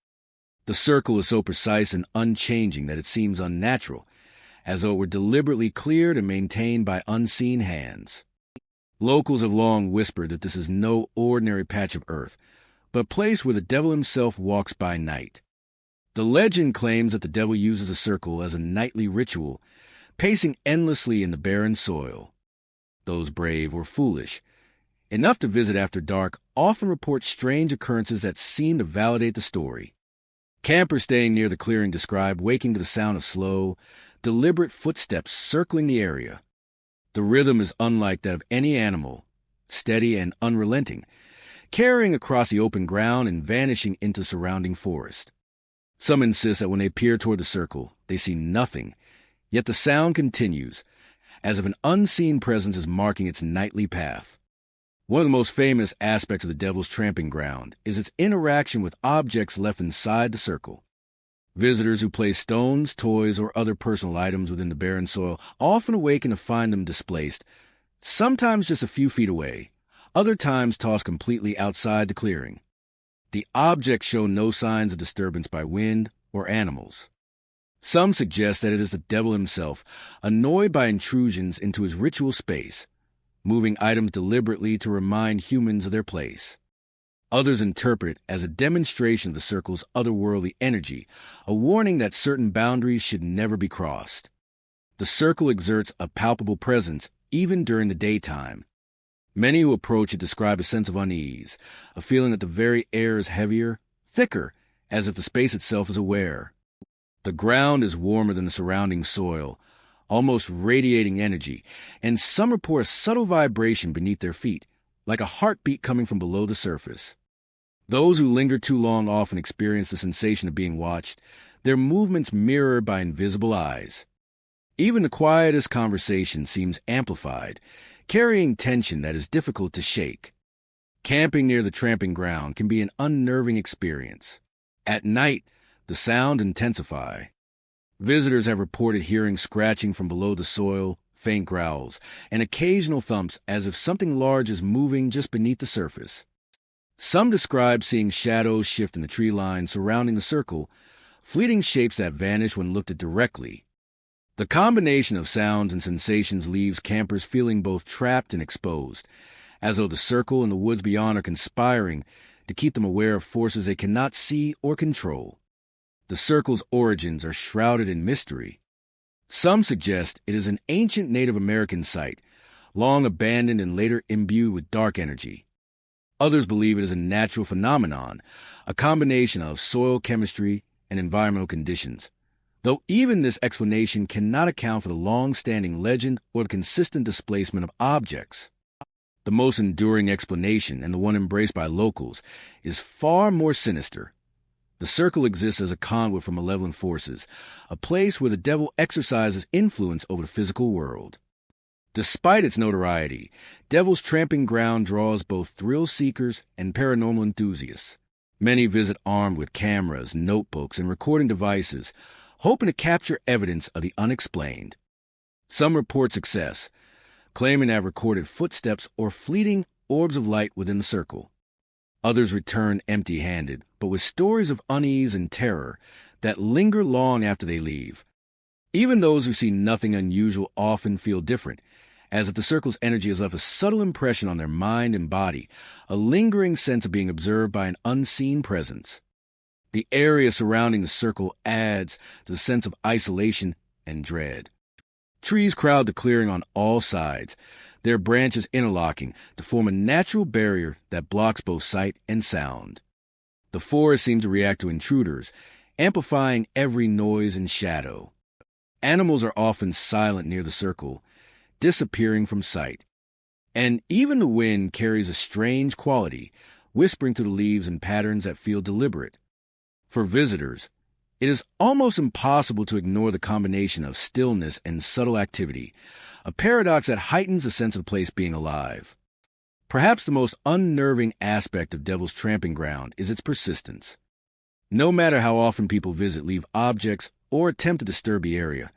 The circle is so precise and unchanging that it seems unnatural, as though it were deliberately cleared and maintained by unseen hands. Locals have long whispered that this is no ordinary patch of earth, but a place where the devil himself walks by night. The legend claims that the devil uses a circle as a nightly ritual, pacing endlessly in the barren soil. Those brave or foolish, enough to visit after dark, often report strange occurrences that seem to validate the story. Campers staying near the clearing describe waking to the sound of slow, deliberate footsteps circling the area. The rhythm is unlike that of any animal, steady and unrelenting, carrying across the open ground and vanishing into surrounding forest. Some insist that when they peer toward the circle, they see nothing, yet the sound continues, as if an unseen presence is marking its nightly path. One of the most famous aspects of the Devil's Tramping Ground is its interaction with objects left inside the circle. Visitors who place stones, toys, or other personal items within the barren soil often awaken to find them displaced, sometimes just a few feet away, other times tossed completely outside the clearing. The objects show no signs of disturbance by wind or animals. Some suggest that it is the devil himself, annoyed by intrusions into his ritual space, moving items deliberately to remind humans of their place. Others interpret as a demonstration of the circle's otherworldly energy, a warning that certain boundaries should never be crossed. The circle exerts a palpable presence even during the daytime. Many who approach it describe a sense of unease, a feeling that the very air is heavier, thicker, as if the space itself is aware. The ground is warmer than the surrounding soil, almost radiating energy, and some report a subtle vibration beneath their feet, like a heartbeat coming from below the surface. Those who linger too long often experience the sensation of being watched, their movements mirrored by invisible eyes. Even the quietest conversation seems amplified, carrying tension that is difficult to shake. Camping near the tramping ground can be an unnerving experience. At night, the sounds intensify. Visitors have reported hearing scratching from below the soil, faint growls, and occasional thumps as if something large is moving just beneath the surface. Some describe seeing shadows shift in the tree line surrounding the circle, fleeting shapes that vanish when looked at directly. The combination of sounds and sensations leaves campers feeling both trapped and exposed, as though the circle and the woods beyond are conspiring to keep them aware of forces they cannot see or control. The circle's origins are shrouded in mystery. Some suggest it is an ancient Native American site, long abandoned and later imbued with dark energy. Others believe it is a natural phenomenon, a combination of soil chemistry and environmental conditions, though even this explanation cannot account for the long-standing legend or the consistent displacement of objects. The most enduring explanation, and the one embraced by locals, is far more sinister. The circle exists as a conduit for malevolent forces, a place where the devil exercises influence over the physical world. Despite its notoriety, Devil's Tramping Ground draws both thrill-seekers and paranormal enthusiasts. Many visit armed with cameras, notebooks, and recording devices, hoping to capture evidence of the unexplained. Some report success, claiming to have recorded footsteps or fleeting orbs of light within the circle. Others return empty-handed, but with stories of unease and terror that linger long after they leave. Even those who see nothing unusual often feel different, as if the circle's energy has left a subtle impression on their mind and body, a lingering sense of being observed by an unseen presence. The area surrounding the circle adds to the sense of isolation and dread. Trees crowd the clearing on all sides, their branches interlocking to form a natural barrier that blocks both sight and sound. The forest seems to react to intruders, amplifying every noise and shadow. Animals are often silent near the circle, disappearing from sight. And even the wind carries a strange quality, whispering through the leaves in patterns that feel deliberate. For visitors, it is almost impossible to ignore the combination of stillness and subtle activity, a paradox that heightens the sense of the place being alive. Perhaps the most unnerving aspect of Devil's Tramping Ground is its persistence. No matter how often people visit, leave objects, or attempt to disturb the area,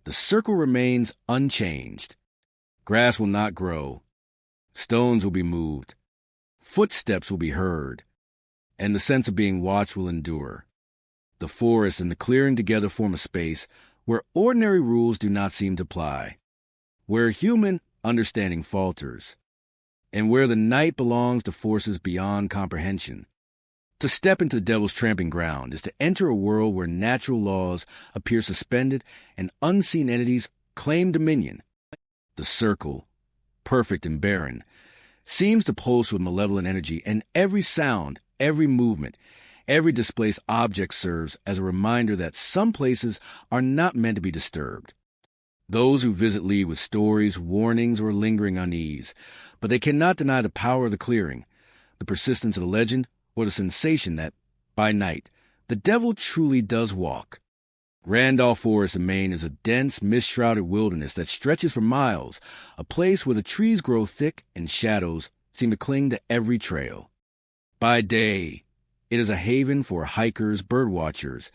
the circle remains unchanged. Grass will not grow. Stones will be moved. Footsteps will be heard. And the sense of being watched will endure. The forest and the clearing together form a space where ordinary rules do not seem to apply, where human understanding falters, and where the night belongs to forces beyond comprehension. To step into the Devil's Tramping Ground is to enter a world where natural laws appear suspended and unseen entities claim dominion. The circle, perfect and barren, seems to pulse with malevolent energy, and every sound, every movement, every displaced object serves as a reminder that some places are not meant to be disturbed. Those who visit leave with stories, warnings, or lingering unease, but they cannot deny the power of the clearing, the persistence of the legend, or the sensation that, by night, the devil truly does walk. Randolph Forest in Maine is a dense, mist-shrouded wilderness that stretches for miles, a place where the trees grow thick and shadows seem to cling to every trail. By day, it is a haven for hikers, birdwatchers,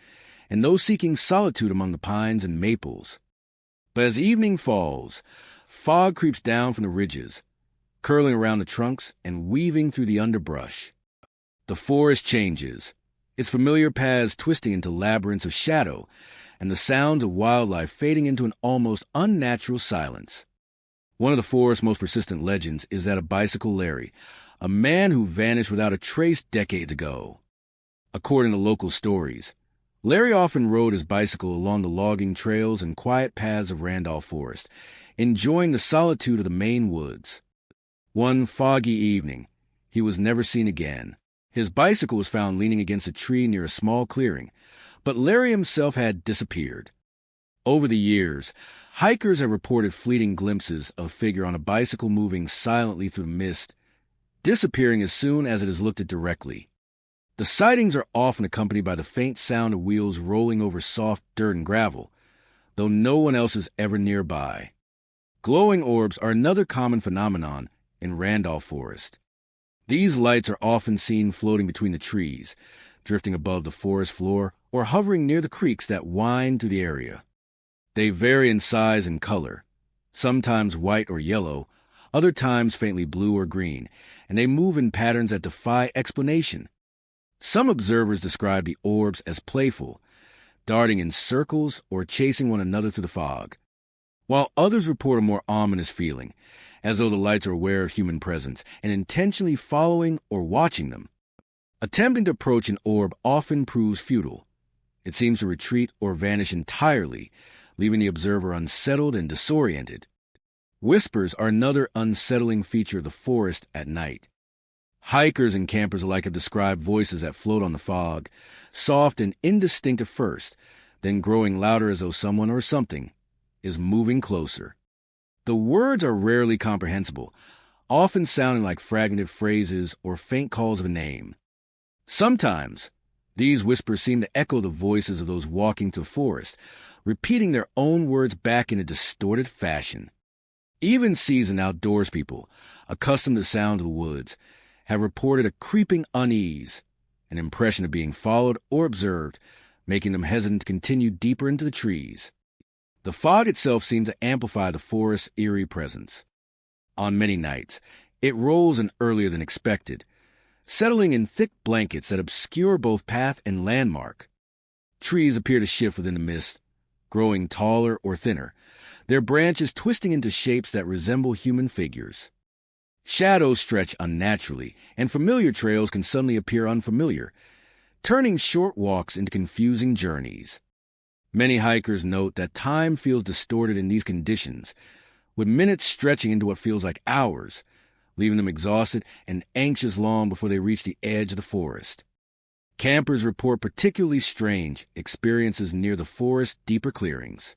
and those seeking solitude among the pines and maples. But as evening falls, fog creeps down from the ridges, curling around the trunks and weaving through the underbrush. The forest changes, its familiar paths twisting into labyrinths of shadow, and the sounds of wildlife fading into an almost unnatural silence. One of the forest's most persistent legends is that of Bicycle Larry, a man who vanished without a trace decades ago. According to local stories, Larry often rode his bicycle along the logging trails and quiet paths of Randolph Forest, enjoying the solitude of the Maine woods. One foggy evening, he was never seen again. His bicycle was found leaning against a tree near a small clearing, but Larry himself had disappeared. Over the years, hikers have reported fleeting glimpses of a figure on a bicycle moving silently through the mist, disappearing as soon as it is looked at directly. The sightings are often accompanied by the faint sound of wheels rolling over soft dirt and gravel, though no one else is ever nearby. Glowing orbs are another common phenomenon in Randolph Forest. These lights are often seen floating between the trees, drifting above the forest floor, or hovering near the creeks that wind through the area. They vary in size and color, sometimes white or yellow, other times faintly blue or green, and they move in patterns that defy explanation. Some observers describe the orbs as playful, darting in circles or chasing one another through the fog, while others report a more ominous feeling, as though the lights are aware of human presence and intentionally following or watching them. Attempting to approach an orb often proves futile. It seems to retreat or vanish entirely, leaving the observer unsettled and disoriented. Whispers are another unsettling feature of the forest at night. Hikers and campers alike have described voices that float on the fog, soft and indistinct at first, then growing louder as though someone or something is moving closer. The words are rarely comprehensible, often sounding like fragmented phrases or faint calls of a name. Sometimes, these whispers seem to echo the voices of those walking through the forest, repeating their own words back in a distorted fashion. Even seasoned outdoors people, accustomed to the sound of the woods, have reported a creeping unease, an impression of being followed or observed, making them hesitant to continue deeper into the trees. The fog itself seems to amplify the forest's eerie presence. On many nights, it rolls in earlier than expected, settling in thick blankets that obscure both path and landmark. Trees appear to shift within the mist, growing taller or thinner, their branches twisting into shapes that resemble human figures. Shadows stretch unnaturally, and familiar trails can suddenly appear unfamiliar, turning short walks into confusing journeys. Many hikers note that time feels distorted in these conditions, with minutes stretching into what feels like hours, leaving them exhausted and anxious long before they reach the edge of the forest. Campers report particularly strange experiences near the forest's deeper clearings.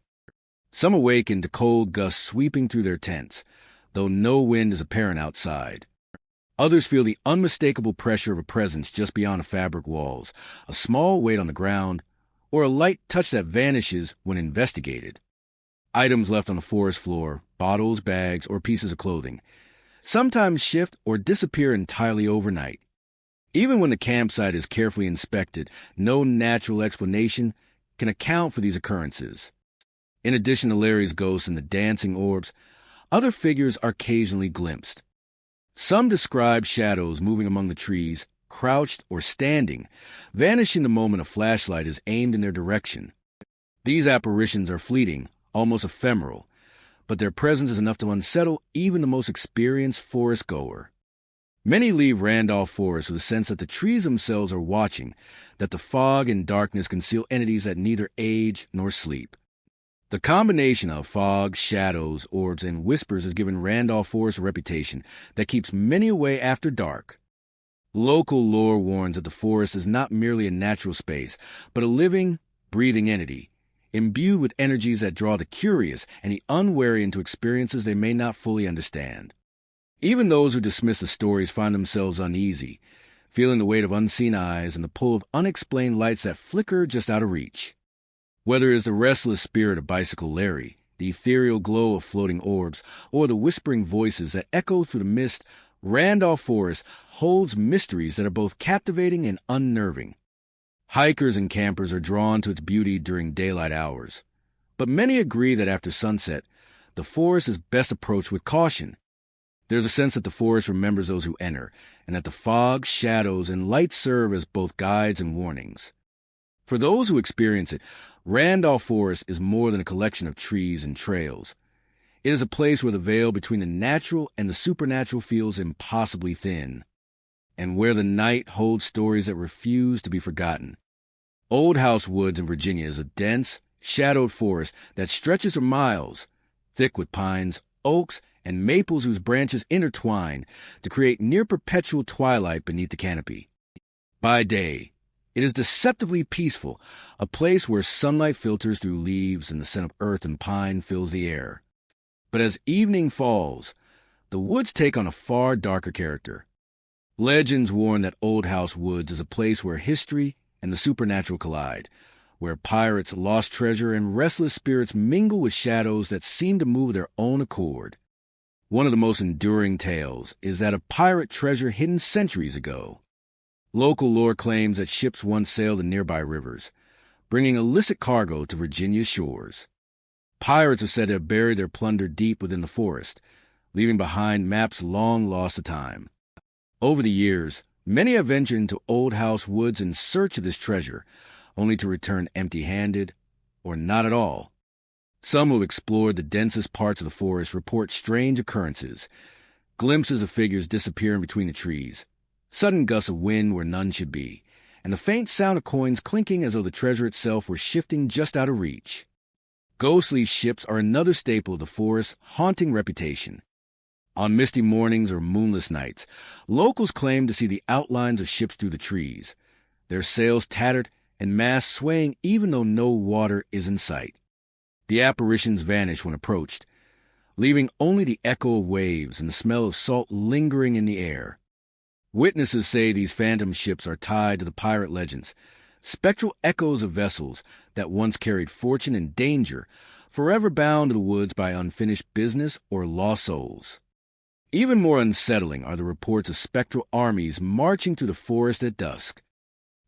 Some awaken to cold gusts sweeping through their tents, though no wind is apparent outside. Others feel the unmistakable pressure of a presence just beyond the fabric walls, a small weight on the ground, or a light touch that vanishes when investigated. Items left on the forest floor, bottles, bags, or pieces of clothing, sometimes shift or disappear entirely overnight. Even when the campsite is carefully inspected, no natural explanation can account for these occurrences. In addition to Larry's ghost and the dancing orbs, other figures are occasionally glimpsed. Some describe shadows moving among the trees, crouched or standing, vanishing the moment a flashlight is aimed in their direction. These apparitions are fleeting, almost ephemeral, but their presence is enough to unsettle even the most experienced forest goer. Many leave Randolph Forest with a sense that the trees themselves are watching, that the fog and darkness conceal entities that neither age nor sleep. The combination of fog, shadows, orbs, and whispers has given Randolph Forest a reputation that keeps many away after dark. Local lore warns that the forest is not merely a natural space, but a living, breathing entity, imbued with energies that draw the curious and the unwary into experiences they may not fully understand. Even those who dismiss the stories find themselves uneasy, feeling the weight of unseen eyes and the pull of unexplained lights that flicker just out of reach. Whether it is the restless spirit of Bicycle Larry, the ethereal glow of floating orbs, or the whispering voices that echo through the mist, Randolph Forest holds mysteries that are both captivating and unnerving. Hikers and campers are drawn to its beauty during daylight hours, but many agree that after sunset, the forest is best approached with caution. There's a sense that the forest remembers those who enter, and that the fog, shadows, and light serve as both guides and warnings. For those who experience it, Randolph Forest is more than a collection of trees and trails. It is a place where the veil between the natural and the supernatural feels impossibly thin, and where the night holds stories that refuse to be forgotten. Old House Woods in Virginia is a dense, shadowed forest that stretches for miles, thick with pines, oaks, and maples whose branches intertwine to create near-perpetual twilight beneath the canopy. By day, it is deceptively peaceful, a place where sunlight filters through leaves and the scent of earth and pine fills the air. But as evening falls, the woods take on a far darker character. Legends warn that Old House Woods is a place where history and the supernatural collide, where pirates, lost treasure, and restless spirits mingle with shadows that seem to move of their own accord. One of the most enduring tales is that of pirate treasure hidden centuries ago. Local lore claims that ships once sailed the nearby rivers, bringing illicit cargo to Virginia's shores. Pirates are said to have buried their plunder deep within the forest, leaving behind maps long lost to time. Over the years, many have ventured into Old House Woods in search of this treasure, only to return empty-handed or not at all. Some who have explored the densest parts of the forest report strange occurrences, glimpses of figures disappearing between the trees, sudden gusts of wind where none should be, and the faint sound of coins clinking as though the treasure itself were shifting just out of reach. Ghostly ships are another staple of the forest's haunting reputation. On misty mornings or moonless nights, locals claim to see the outlines of ships through the trees, their sails tattered and masts swaying even though no water is in sight. The apparitions vanish when approached, leaving only the echo of waves and the smell of salt lingering in the air. Witnesses say these phantom ships are tied to the pirate legends, spectral echoes of vessels that once carried fortune and danger, forever bound to the woods by unfinished business or lost souls. Even more unsettling are the reports of spectral armies marching through the forest at dusk.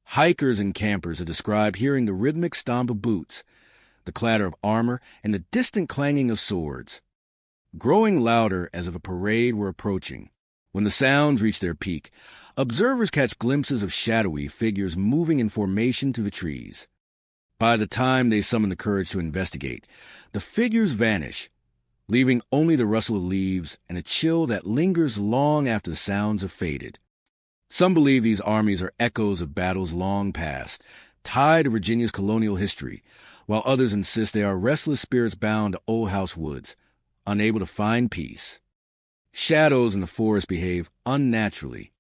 Hikers and campers are described hearing the rhythmic stomp of boots, the clatter of armor, and the distant clanging of swords, growing louder as if a parade were approaching. When the sounds reach their peak, observers catch glimpses of shadowy figures moving in formation through the trees. By the time they summon the courage to investigate, the figures vanish, leaving only the rustle of leaves and a chill that lingers long after the sounds have faded. Some believe these armies are echoes of battles long past, tied to Virginia's colonial history, while others insist they are restless spirits bound to Old House Woods, unable to find peace. Shadows in the forest behave unnaturally.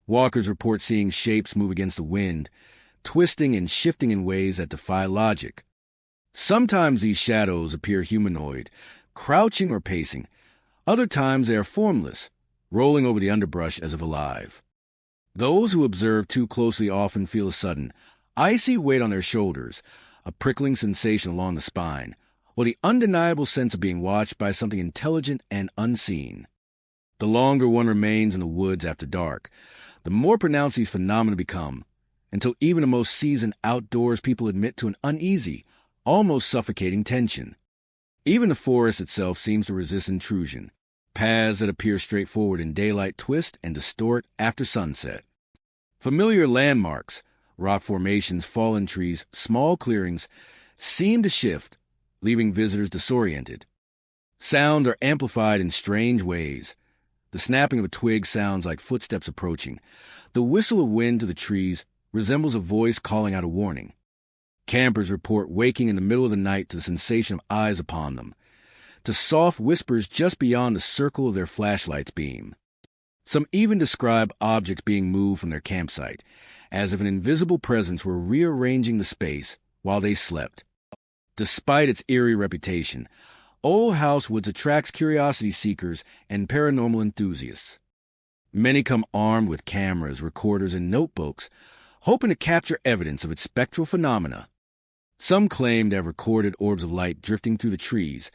Walkers report seeing shapes move against the wind, twisting and shifting in ways that defy logic. Sometimes these shadows appear humanoid, crouching or pacing. Other times they are formless, rolling over the underbrush as if alive. Those who observe too closely often feel a sudden, icy weight on their shoulders, a prickling sensation along the spine, or the undeniable sense of being watched by something intelligent and unseen. The longer one remains in the woods after dark, the more pronounced these phenomena become, until even the most seasoned outdoors people admit to an uneasy, almost suffocating tension. Even the forest itself seems to resist intrusion. Paths that appear straightforward in daylight twist and distort after sunset. Familiar landmarks, rock formations, fallen trees, small clearings, seem to shift, leaving visitors disoriented. Sounds are amplified in strange ways. The snapping of a twig sounds like footsteps approaching. The whistle of wind to the trees resembles a voice calling out a warning. Campers report waking in the middle of the night to the sensation of eyes upon them, to soft whispers just beyond the circle of their flashlight's beam. Some even describe objects being moved from their campsite, as if an invisible presence were rearranging the space while they slept. Despite its eerie reputation, Old House Woods attracts curiosity seekers and paranormal enthusiasts. Many come armed with cameras, recorders, and notebooks, hoping to capture evidence of its spectral phenomena. Some claim to have recorded orbs of light drifting through the trees,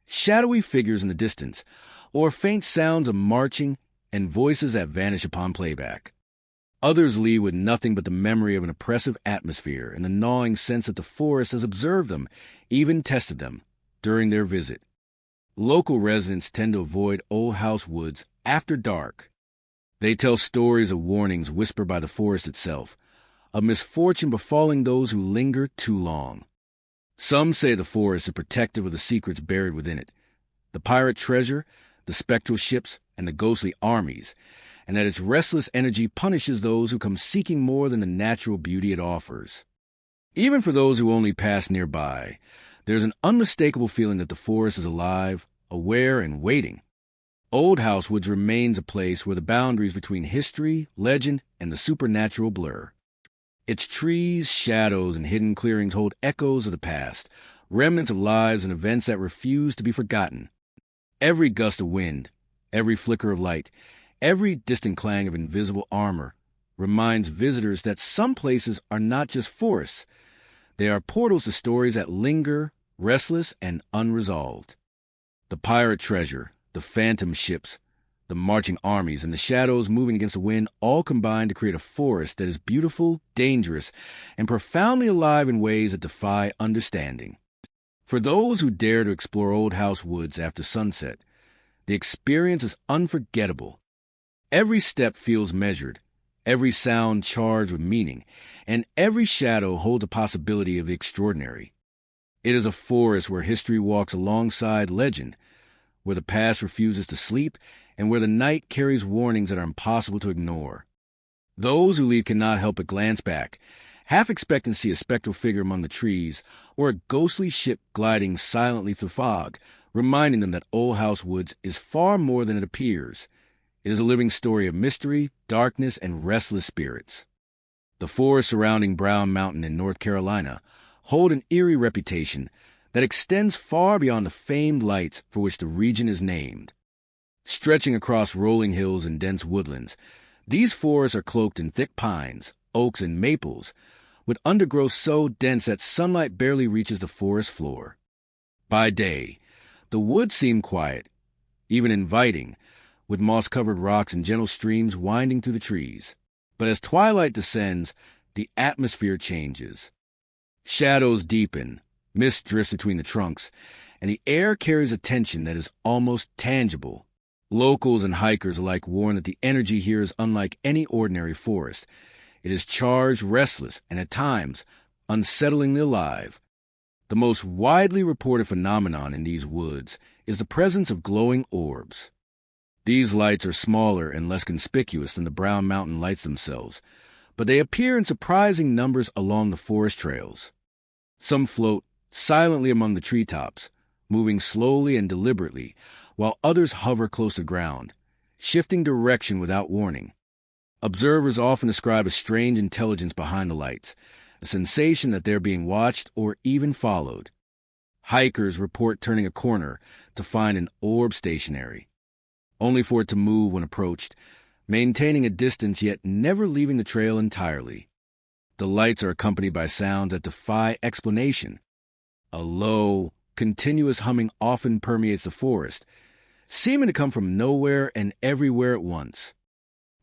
shadowy figures in the distance, or faint sounds of marching and voices that vanish upon playback. Others leave with nothing but the memory of an oppressive atmosphere and the gnawing sense that the forest has observed them, even tested them, during their visit. Local residents tend to avoid Old House Woods after dark. They tell stories of warnings whispered by the forest itself, a misfortune befalling those who linger too long. Some say the forest is protective of the secrets buried within it, the pirate treasure, the spectral ships, and the ghostly armies, and that its restless energy punishes those who come seeking more than the natural beauty it offers. Even for those who only pass nearby, there's an unmistakable feeling that the forest is alive, aware, and waiting. Old House Woods remains a place where the boundaries between history, legend, and the supernatural blur. Its trees, shadows, and hidden clearings hold echoes of the past, remnants of lives and events that refuse to be forgotten. Every gust of wind, every flicker of light, every distant clang of invisible armor reminds visitors that some places are not just forests. They are portals to stories that linger, restless, and unresolved. The pirate treasure, the phantom ships, the marching armies, and the shadows moving against the wind all combine to create a forest that is beautiful, dangerous, and profoundly alive in ways that defy understanding. For those who dare to explore Old House Woods after sunset, the experience is unforgettable. Every step feels measured, every sound charged with meaning, and every shadow holds a possibility of the extraordinary. It is a forest where history walks alongside legend, where the past refuses to sleep, and where the night carries warnings that are impossible to ignore. Those who leave cannot help but glance back, half expecting to see a spectral figure among the trees, or a ghostly ship gliding silently through fog, reminding them that Old House Woods is far more than it appears. It is a living story of mystery, darkness, and restless spirits. The forests surrounding Brown Mountain in North Carolina hold an eerie reputation that extends far beyond the famed lights for which the region is named. Stretching across rolling hills and dense woodlands, these forests are cloaked in thick pines, oaks, and maples, with undergrowth so dense that sunlight barely reaches the forest floor. By day, the woods seem quiet, even inviting, with moss-covered rocks and gentle streams winding through the trees. But as twilight descends, the atmosphere changes. Shadows deepen, mist drifts between the trunks, and the air carries a tension that is almost tangible. Locals and hikers alike warn that the energy here is unlike any ordinary forest. It is charged, restless, and at times, unsettlingly alive. The most widely reported phenomenon in these woods is the presence of glowing orbs. These lights are smaller and less conspicuous than the Brown Mountain lights themselves, but they appear in surprising numbers along the forest trails. Some float silently among the treetops, moving slowly and deliberately, while others hover close to the ground, shifting direction without warning. Observers often describe a strange intelligence behind the lights, a sensation that they're being watched or even followed. Hikers report turning a corner to find an orb stationary, only for it to move when approached, maintaining a distance yet never leaving the trail entirely. The lights are accompanied by sounds that defy explanation. A low, continuous humming often permeates the forest, seeming to come from nowhere and everywhere at once.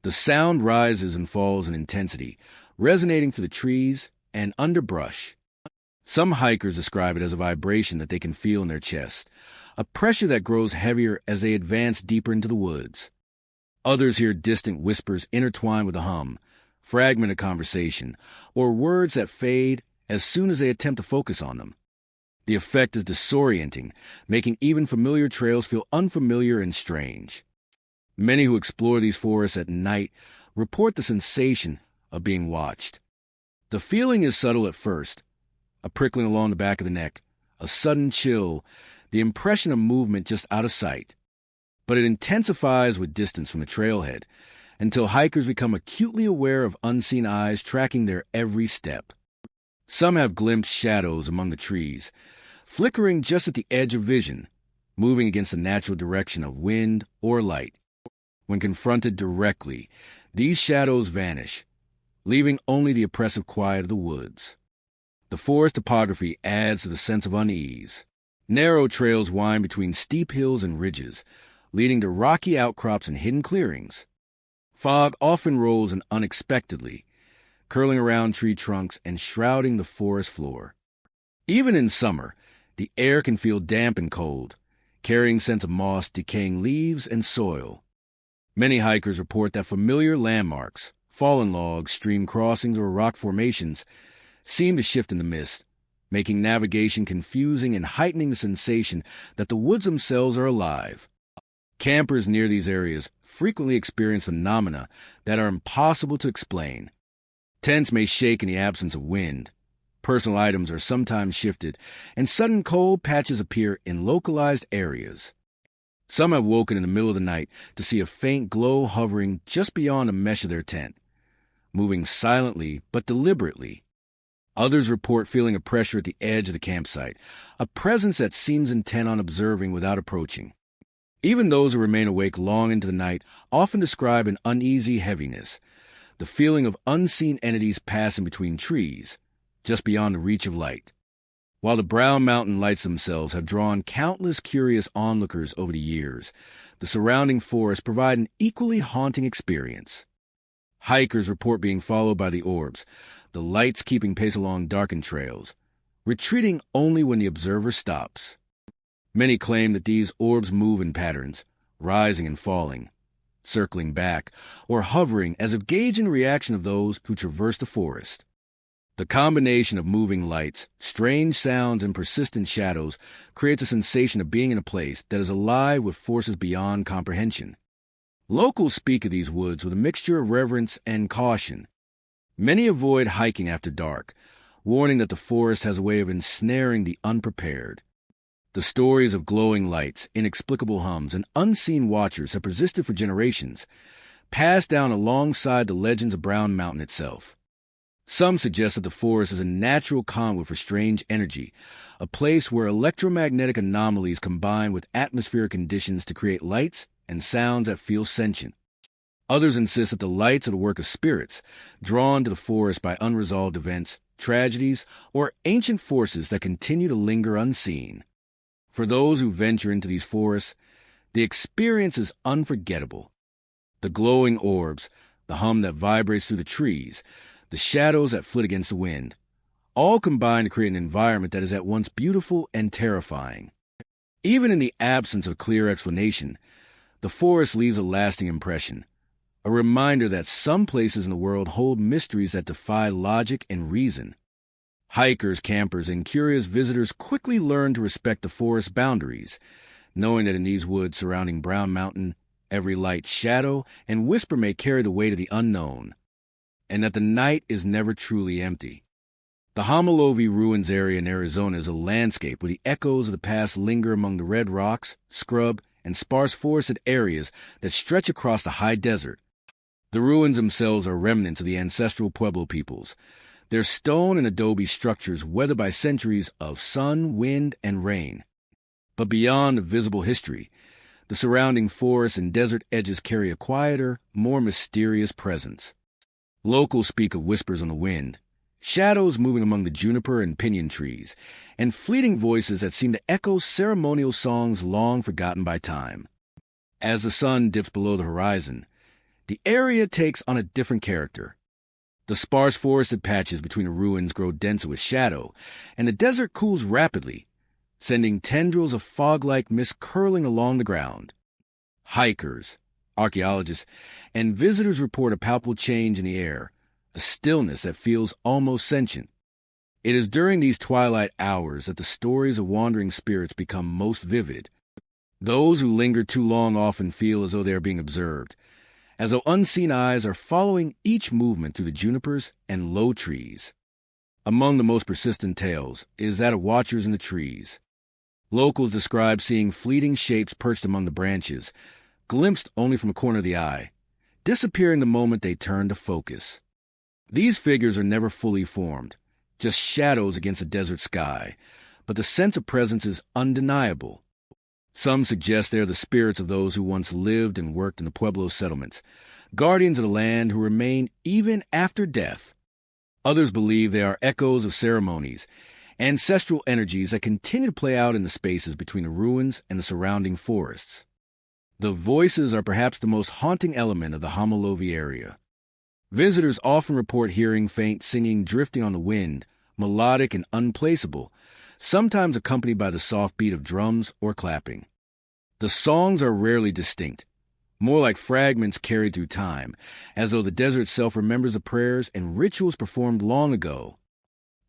The sound rises and falls in intensity, resonating through the trees and underbrush. Some hikers describe it as a vibration that they can feel in their chest, a pressure that grows heavier as they advance deeper into the woods. Others hear distant whispers intertwined with a hum, fragmented conversation, or words that fade as soon as they attempt to focus on them. The effect is disorienting, making even familiar trails feel unfamiliar and strange. Many who explore these forests at night report the sensation of being watched. The feeling is subtle at first, a prickling along the back of the neck, a sudden chill, the impression of movement just out of sight. But it intensifies with distance from the trailhead, until hikers become acutely aware of unseen eyes tracking their every step. Some have glimpsed shadows among the trees, flickering just at the edge of vision, moving against the natural direction of wind or light. When confronted directly, these shadows vanish, leaving only the oppressive quiet of the woods. The forest topography adds to the sense of unease. Narrow trails wind between steep hills and ridges, leading to rocky outcrops and hidden clearings. Fog often rolls in unexpectedly, curling around tree trunks and shrouding the forest floor. Even in summer, the air can feel damp and cold, carrying scents of moss, decaying leaves, and soil. Many hikers report that familiar landmarks, Fallen logs, stream crossings, or rock formations seem to shift in the mist, making navigation confusing and heightening the sensation that the woods themselves are alive. Campers near these areas frequently experience phenomena that are impossible to explain. Tents may shake in the absence of wind. Personal items are sometimes shifted, and sudden cold patches appear in localized areas. Some have woken in the middle of the night to see a faint glow hovering just beyond the mesh of their tent, moving silently but deliberately. Others report feeling a pressure at the edge of the campsite, a presence that seems intent on observing without approaching. Even those who remain awake long into the night often describe an uneasy heaviness, the feeling of unseen entities passing between trees, just beyond the reach of light. While the Brown Mountain lights themselves have drawn countless curious onlookers over the years, the surrounding forests provide an equally haunting experience. Hikers report being followed by the orbs, the lights keeping pace along darkened trails, retreating only when the observer stops. Many claim that these orbs move in patterns, rising and falling, circling back, or hovering as if gauging the reaction of those who traverse the forest. The combination of moving lights, strange sounds, and persistent shadows creates a sensation of being in a place that is alive with forces beyond comprehension. Locals speak of these woods with a mixture of reverence and caution. Many avoid hiking after dark, warning that the forest has a way of ensnaring the unprepared. The stories of glowing lights, inexplicable hums, and unseen watchers have persisted for generations, passed down alongside the legends of Brown Mountain itself. Some suggest that the forest is a natural conduit for strange energy, a place where electromagnetic anomalies combine with atmospheric conditions to create lights and sounds that feel sentient. Others insist that the lights are the work of spirits, drawn to the forest by unresolved events, tragedies, or ancient forces that continue to linger unseen. For those who venture into these forests, the experience is unforgettable. The glowing orbs, the hum that vibrates through the trees, the shadows that flit against the wind, all combine to create an environment that is at once beautiful and terrifying. Even in the absence of clear explanation, the forest leaves a lasting impression, a reminder that some places in the world hold mysteries that defy logic and reason. Hikers, campers, and curious visitors quickly learn to respect the forest's boundaries, knowing that in these woods surrounding Brown Mountain, every light, shadow, and whisper may carry the weight of the unknown, and that the night is never truly empty. The Homolovi Ruins area in Arizona is a landscape where the echoes of the past linger among the red rocks, scrub, and sparse forested areas that stretch across the high desert. The ruins themselves are remnants of the ancestral Pueblo peoples, their stone and adobe structures weathered by centuries of sun, wind, and rain. But beyond the visible history, the surrounding forests and desert edges carry a quieter, more mysterious presence. Locals speak of whispers on the wind, shadows moving among the juniper and pinyon trees, and fleeting voices that seem to echo ceremonial songs long forgotten by time. As the sun dips below the horizon, the area takes on a different character. The sparse forested patches between the ruins grow denser with shadow, and the desert cools rapidly, sending tendrils of fog-like mist curling along the ground. Hikers, archaeologists, and visitors report a palpable change in the air, a stillness that feels almost sentient. It is during these twilight hours that the stories of wandering spirits become most vivid. Those who linger too long often feel as though they are being observed, as though unseen eyes are following each movement through the junipers and low trees. Among the most persistent tales is that of watchers in the trees. Locals describe seeing fleeting shapes perched among the branches, glimpsed only from a corner of the eye, disappearing the moment they turn to focus. These figures are never fully formed, just shadows against the desert sky, but the sense of presence is undeniable. Some suggest they are the spirits of those who once lived and worked in the Pueblo settlements, guardians of the land who remain even after death. Others believe they are echoes of ceremonies, ancestral energies that continue to play out in the spaces between the ruins and the surrounding forests. The voices are perhaps the most haunting element of the Homolovi area. Visitors often report hearing faint singing drifting on the wind, melodic and unplaceable, sometimes accompanied by the soft beat of drums or clapping. The songs are rarely distinct, more like fragments carried through time, as though the desert itself remembers the prayers and rituals performed long ago.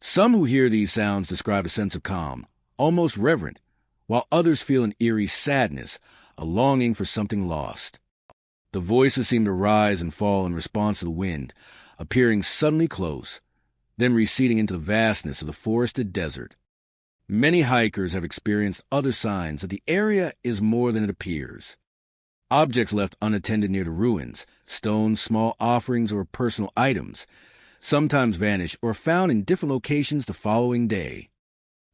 Some who hear these sounds describe a sense of calm, almost reverent, while others feel an eerie sadness, a longing for something lost. The voices seem to rise and fall in response to the wind, appearing suddenly close, then receding into the vastness of the forested desert. Many hikers have experienced other signs that the area is more than it appears. Objects left unattended near the ruins, stones, small offerings, or personal items, sometimes vanish or are found in different locations the following day.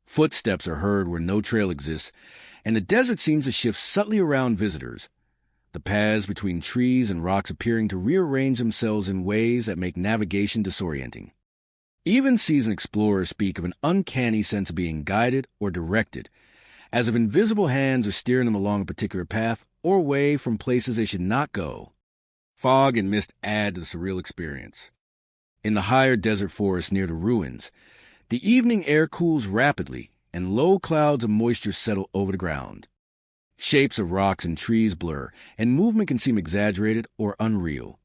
Footsteps are heard where no trail exists, and the desert seems to shift subtly around visitors, the paths between trees and rocks appearing to rearrange themselves in ways that make navigation disorienting. Even seasoned explorers speak of an uncanny sense of being guided or directed, as if invisible hands are steering them along a particular path or away from places they should not go. Fog and mist add to the surreal experience. In the higher desert forests near the ruins, the evening air cools rapidly and low clouds of moisture settle over the ground. Shapes of rocks and trees blur, and movement can seem exaggerated or unreal.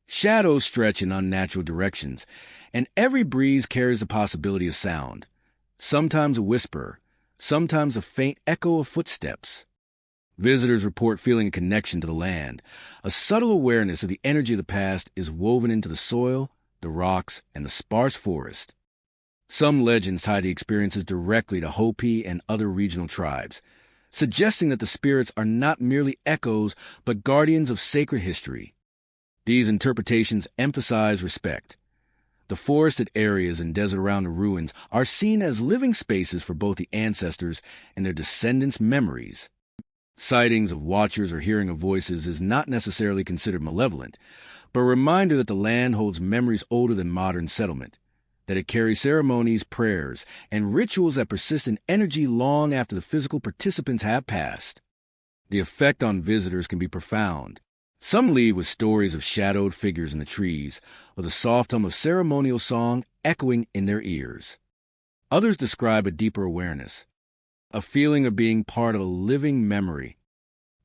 Shadows stretch in unnatural directions, and every breeze carries the possibility of sound, sometimes a whisper, sometimes a faint echo of footsteps. Visitors report feeling a connection to the land. A subtle awareness of the energy of the past is woven into the soil, the rocks, and the sparse forest. Some legends tie the experiences directly to Hopi and other regional tribes, suggesting that the spirits are not merely echoes but guardians of sacred history. These interpretations emphasize respect. The forested areas and desert around the ruins are seen as living spaces for both the ancestors and their descendants' memories. Sightings of watchers or hearing of voices is not necessarily considered malevolent, but a reminder that the land holds memories older than modern settlement, that it carries ceremonies, prayers, and rituals that persist in energy long after the physical participants have passed. The effect on visitors can be profound. Some leave with stories of shadowed figures in the trees, or the soft hum of ceremonial song echoing in their ears. Others describe a deeper awareness, a feeling of being part of a living memory,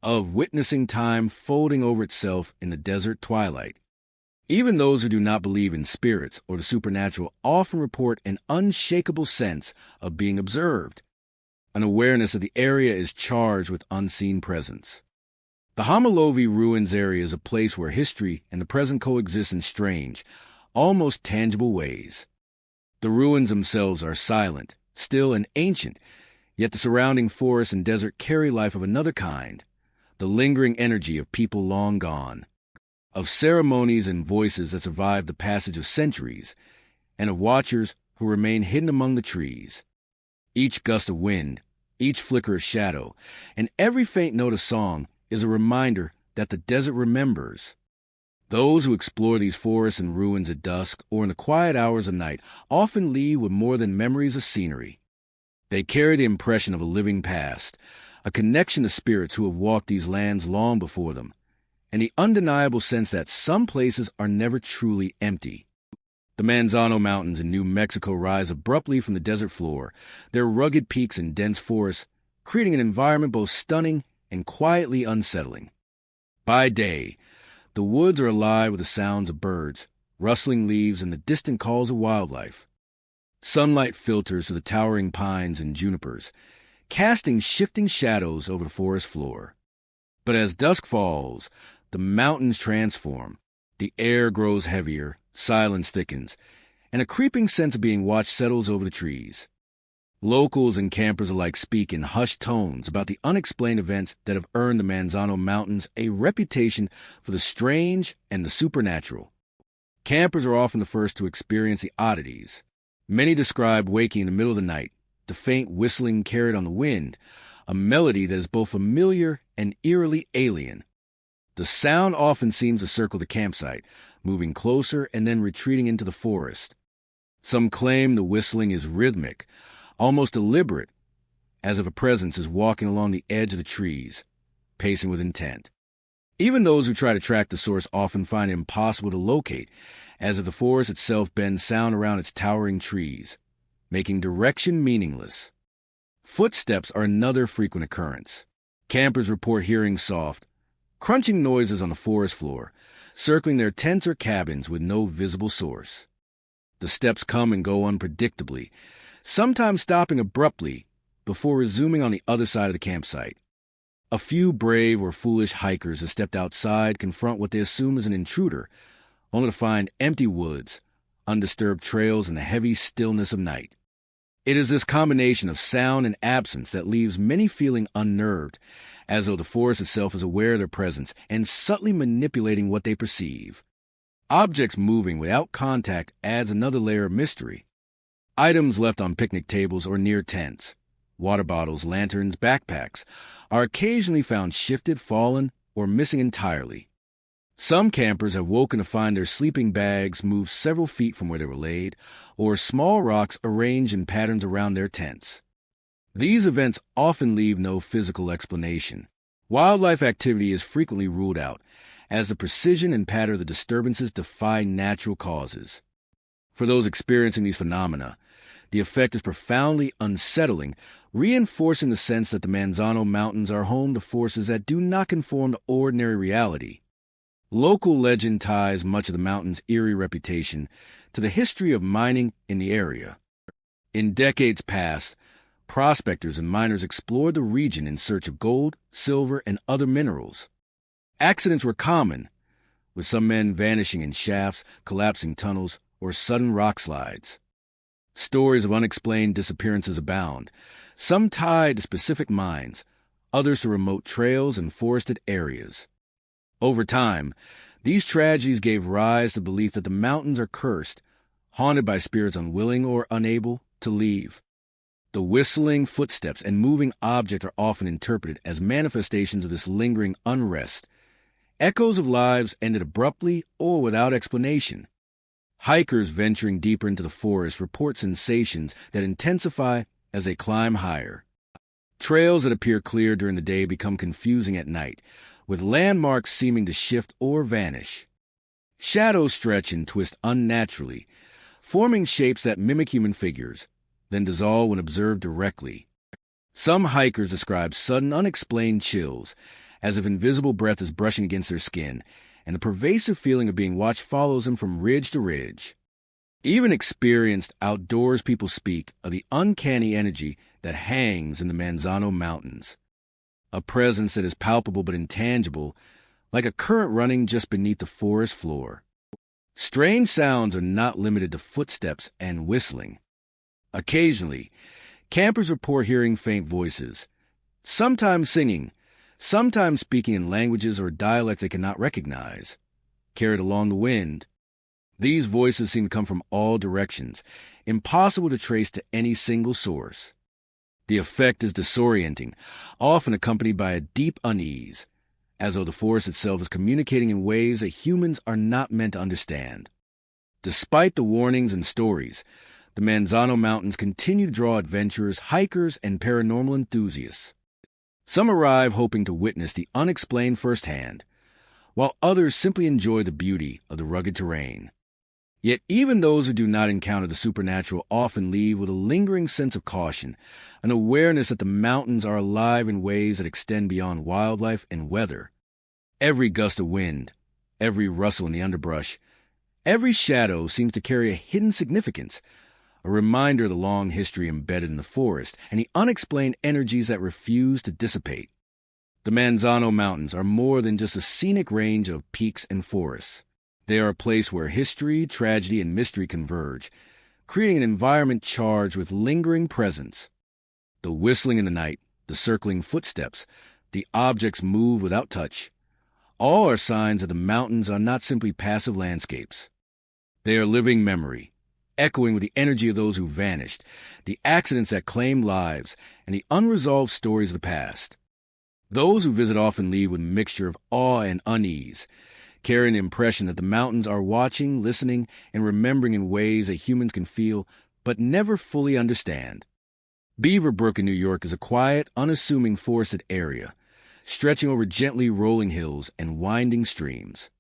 of witnessing time folding over itself in the desert twilight. Even those who do not believe in spirits or the supernatural often report an unshakable sense of being observed, an awareness that the area is charged with unseen presence. The Homolovi Ruins area is a place where history and the present coexist in strange, almost tangible ways. The ruins themselves are silent, still, and ancient, yet the surrounding forest and desert carry life of another kind, the lingering energy of people long gone, of ceremonies and voices that survive the passage of centuries, and of watchers who remain hidden among the trees. Each gust of wind, each flicker of shadow, and every faint note of song is a reminder that the desert remembers. Those who explore these forests and ruins at dusk or in the quiet hours of night often leave with more than memories of scenery. They carry the impression of a living past, a connection to spirits who have walked these lands long before them, and the undeniable sense that some places are never truly empty. The Manzano Mountains in New Mexico rise abruptly from the desert floor, their rugged peaks and dense forests creating an environment both stunning and quietly unsettling. By day, the woods are alive with the sounds of birds, rustling leaves, and the distant calls of wildlife. Sunlight filters through the towering pines and junipers, casting shifting shadows over the forest floor. But as dusk falls, the mountains transform. The air grows heavier, silence thickens, and a creeping sense of being watched settles over the trees. Locals and campers alike speak in hushed tones about the unexplained events that have earned the Manzano Mountains a reputation for the strange and the supernatural. Campers are often the first to experience the oddities. Many describe waking in the middle of the night, the faint whistling carried on the wind, a melody that is both familiar and eerily alien. The sound often seems to circle the campsite, moving closer and then retreating into the forest. Some claim the whistling is rhythmic, almost deliberate, as if a presence is walking along the edge of the trees, pacing with intent. Even those who try to track the source often find it impossible to locate, as if the forest itself bends sound around its towering trees, making direction meaningless. Footsteps are another frequent occurrence. Campers report hearing soft, crunching noises on the forest floor, circling their tents or cabins with no visible source. The steps come and go unpredictably, sometimes stopping abruptly before resuming on the other side of the campsite. A few brave or foolish hikers have stepped outside confront what they assume is an intruder, only to find empty woods, undisturbed trails, and the heavy stillness of night. It is this combination of sound and absence that leaves many feeling unnerved, as though the forest itself is aware of their presence and subtly manipulating what they perceive. Objects moving without contact adds another layer of mystery. Items left on picnic tables or near tents, water bottles, lanterns, backpacks, are occasionally found shifted, fallen, or missing entirely. Some campers have woken to find their sleeping bags moved several feet from where they were laid, or small rocks arranged in patterns around their tents. These events often leave no physical explanation. Wildlife activity is frequently ruled out, as the precision and pattern of the disturbances defy natural causes. For those experiencing these phenomena, the effect is profoundly unsettling, reinforcing the sense that the Manzano Mountains are home to forces that do not conform to ordinary reality. Local legend ties much of the mountain's eerie reputation to the history of mining in the area. In decades past, prospectors and miners explored the region in search of gold, silver, and other minerals. Accidents were common, with some men vanishing in shafts, collapsing tunnels, or sudden rock slides. Stories of unexplained disappearances abound, some tied to specific mines, others to remote trails and forested areas. Over time, these tragedies gave rise to the belief that the mountains are cursed, haunted by spirits unwilling or unable to leave. The whistling footsteps and moving objects are often interpreted as manifestations of this lingering unrest, echoes of lives ended abruptly or without explanation. Hikers venturing deeper into the forest report sensations that intensify as they climb higher. Trails that appear clear during the day become confusing at night, with landmarks seeming to shift or vanish. Shadows stretch and twist unnaturally, forming shapes that mimic human figures, then dissolve when observed directly. Some hikers describe sudden, unexplained chills, as if invisible breath is brushing against their skin, and the pervasive feeling of being watched follows them from ridge to ridge. Even experienced outdoors people speak of the uncanny energy that hangs in the Manzano Mountains, a presence that is palpable but intangible, like a current running just beneath the forest floor. Strange sounds are not limited to footsteps and whistling. Occasionally, campers report hearing faint voices, sometimes singing, sometimes speaking in languages or dialects they cannot recognize, carried along the wind. These voices seem to come from all directions, impossible to trace to any single source. The effect is disorienting, often accompanied by a deep unease, as though the forest itself is communicating in ways that humans are not meant to understand. Despite the warnings and stories, the Manzano Mountains continue to draw adventurers, hikers, and paranormal enthusiasts. Some arrive hoping to witness the unexplained firsthand, while others simply enjoy the beauty of the rugged terrain. Yet even those who do not encounter the supernatural often leave with a lingering sense of caution, an awareness that the mountains are alive in ways that extend beyond wildlife and weather. Every gust of wind, every rustle in the underbrush, every shadow seems to carry a hidden significance, a reminder of the long history embedded in the forest and the unexplained energies that refuse to dissipate. The Manzano Mountains are more than just a scenic range of peaks and forests. They are a place where history, tragedy, and mystery converge, creating an environment charged with lingering presence. The whistling in the night, the circling footsteps, the objects move without touch, all are signs that the mountains are not simply passive landscapes. They are living memory, echoing with the energy of those who vanished, the accidents that claimed lives, and the unresolved stories of the past. Those who visit often leave with a mixture of awe and unease, carrying the impression that the mountains are watching, listening, and remembering in ways that humans can feel but never fully understand. Beaver Brook in New York is a quiet, unassuming forested area, stretching over gently rolling hills and winding streams.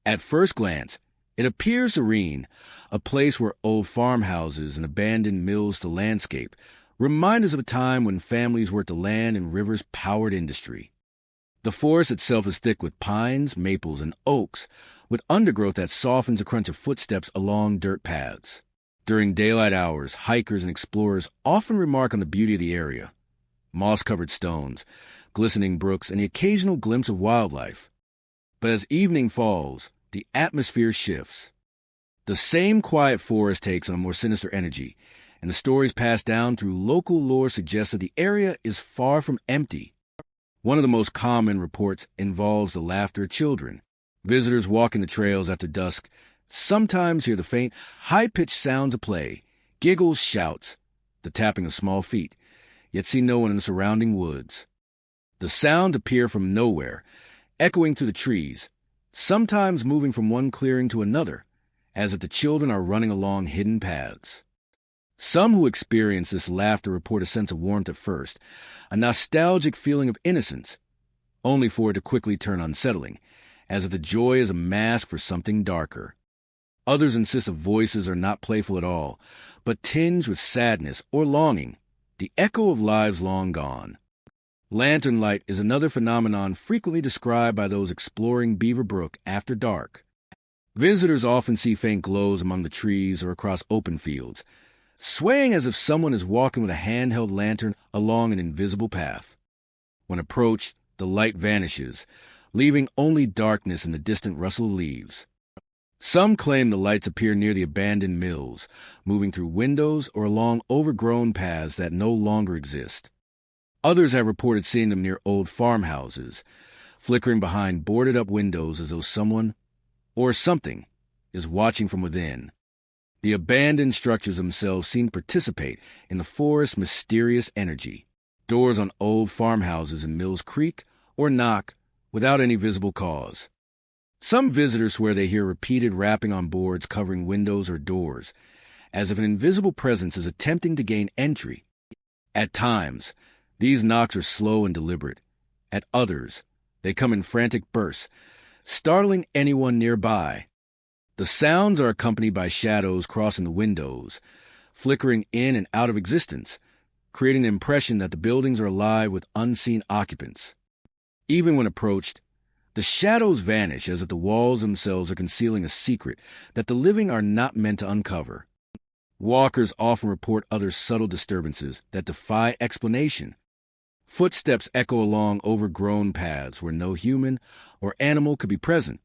At first glance, it appears serene, a place where old farmhouses and abandoned mills to landscape remind us of a time when families worked the land and rivers powered industry. The forest itself is thick with pines, maples, and oaks, with undergrowth that softens the crunch of footsteps along dirt paths. During daylight hours, hikers and explorers often remark on the beauty of the area. Moss-covered stones, glistening brooks, and the occasional glimpse of wildlife. But as evening falls, the atmosphere shifts. The same quiet forest takes on a more sinister energy, and the stories passed down through local lore suggest that the area is far from empty. One of the most common reports involves the laughter of children. Visitors walking the trails after dusk sometimes hear the faint, high-pitched sounds of play, giggles, shouts, the tapping of small feet, yet see no one in the surrounding woods. The sounds appear from nowhere, echoing through the trees, sometimes moving from one clearing to another, as if the children are running along hidden paths. Some who experience this laughter report a sense of warmth at first, a nostalgic feeling of innocence, only for it to quickly turn unsettling, as if the joy is a mask for something darker. Others insist the voices are not playful at all, but tinged with sadness or longing, the echo of lives long gone. Lantern light is another phenomenon frequently described by those exploring Beaver Brook after dark. Visitors often see faint glows among the trees or across open fields, swaying as if someone is walking with a handheld lantern along an invisible path. When approached, the light vanishes, leaving only darkness and the distant rustle of leaves. Some claim the lights appear near the abandoned mills, moving through windows or along overgrown paths that no longer exist. Others have reported seeing them near old farmhouses, flickering behind boarded-up windows as though someone, or something, is watching from within. The abandoned structures themselves seem to participate in the forest's mysterious energy. Doors on old farmhouses and mills creak or knock without any visible cause. Some visitors swear they hear repeated rapping on boards covering windows or doors, as if an invisible presence is attempting to gain entry. At times, these knocks are slow and deliberate. At others, they come in frantic bursts, startling anyone nearby. The sounds are accompanied by shadows crossing the windows, flickering in and out of existence, creating the impression that the buildings are alive with unseen occupants. Even when approached, the shadows vanish as if the walls themselves are concealing a secret that the living are not meant to uncover. Walkers often report other subtle disturbances that defy explanation. Footsteps echo along overgrown paths where no human or animal could be present.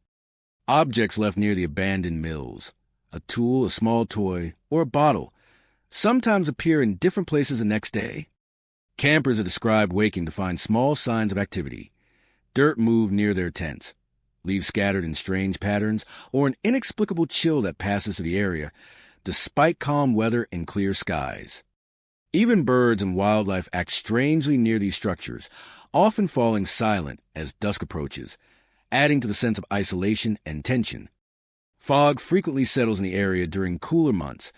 Objects left near the abandoned mills, a tool, a small toy, or a bottle, sometimes appear in different places the next day. Campers are described waking to find small signs of activity. Dirt moved near their tents, leaves scattered in strange patterns, or an inexplicable chill that passes through the area, despite calm weather and clear skies. Even birds and wildlife act strangely near these structures, often falling silent as dusk approaches, adding to the sense of isolation and tension. Fog frequently settles in the area during cooler months,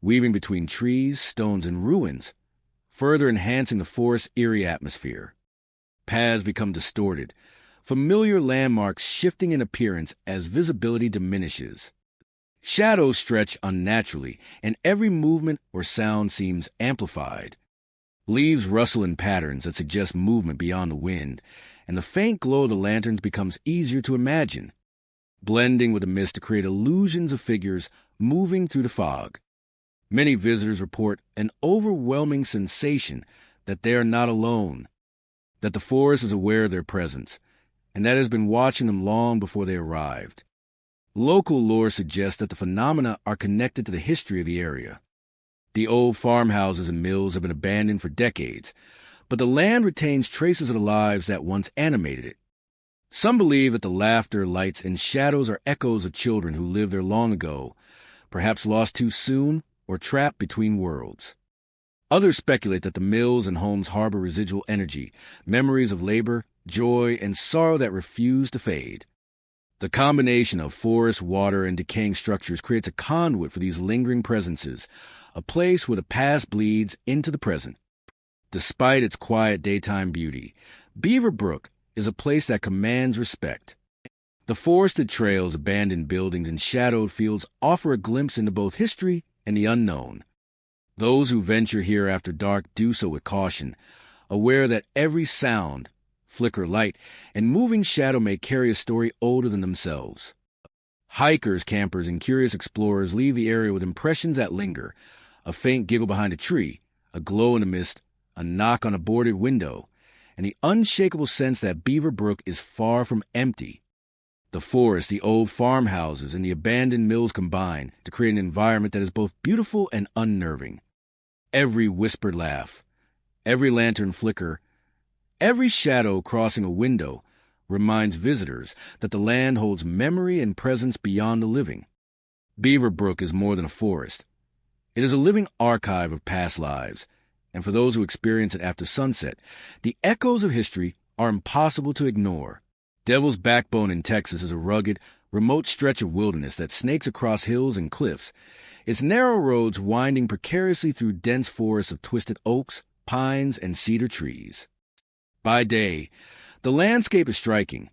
weaving between trees, stones, and ruins, further enhancing the forest's eerie atmosphere. Paths become distorted, familiar landmarks shifting in appearance as visibility diminishes. Shadows stretch unnaturally, and every movement or sound seems amplified. Leaves rustle in patterns that suggest movement beyond the wind, and the faint glow of the lanterns becomes easier to imagine, blending with the mist to create illusions of figures moving through the fog. Many visitors report an overwhelming sensation that they are not alone, that the forest is aware of their presence, and that it has been watching them long before they arrived. Local lore suggests that the phenomena are connected to the history of the area. The old farmhouses and mills have been abandoned for decades, but the land retains traces of the lives that once animated it. Some believe that the laughter, lights, and shadows are echoes of children who lived there long ago, perhaps lost too soon or trapped between worlds. Others speculate that the mills and homes harbor residual energy, memories of labor, joy, and sorrow that refuse to fade. The combination of forest, water, and decaying structures creates a conduit for these lingering presences, a place where the past bleeds into the present. Despite its quiet daytime beauty, Beaver Brook is a place that commands respect. The forested trails, abandoned buildings, and shadowed fields offer a glimpse into both history and the unknown. Those who venture here after dark do so with caution, aware that every sound, flicker of light, and moving shadow may carry a story older than themselves. Hikers, campers, and curious explorers leave the area with impressions that linger: a faint giggle behind a tree, a glow in the mist, a knock on a boarded window, and the unshakable sense that Beaver Brook is far from empty. The forest, the old farmhouses, and the abandoned mills combine to create an environment that is both beautiful and unnerving. Every whispered laugh, every lantern flicker, every shadow crossing a window reminds visitors that the land holds memory and presence beyond the living. Beaver Brook is more than a forest. It is a living archive of past lives, and for those who experience it after sunset, the echoes of history are impossible to ignore. Devil's Backbone in Texas is a rugged, remote stretch of wilderness that snakes across hills and cliffs, its narrow roads winding precariously through dense forests of twisted oaks, pines, and cedar trees. By day, the landscape is striking,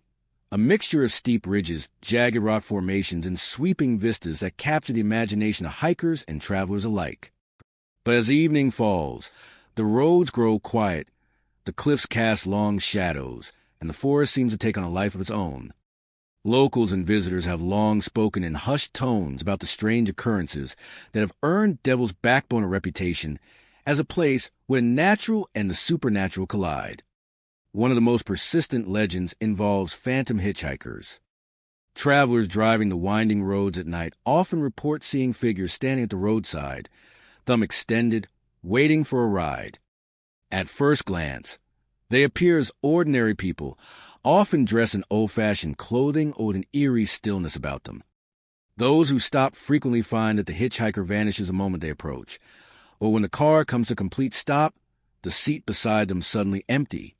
a mixture of steep ridges, jagged rock formations, and sweeping vistas that capture the imagination of hikers and travelers alike. But as evening falls, the roads grow quiet, the cliffs cast long shadows, and the forest seems to take on a life of its own. Locals and visitors have long spoken in hushed tones about the strange occurrences that have earned Devil's Backbone a reputation as a place where natural and the supernatural collide. One of the most persistent legends involves phantom hitchhikers. Travelers driving the winding roads at night often report seeing figures standing at the roadside, thumb extended, waiting for a ride. At first glance, they appear as ordinary people, often dressed in old-fashioned clothing or with an eerie stillness about them. Those who stop frequently find that the hitchhiker vanishes the moment they approach, or when the car comes to a complete stop, the seat beside them suddenly empty.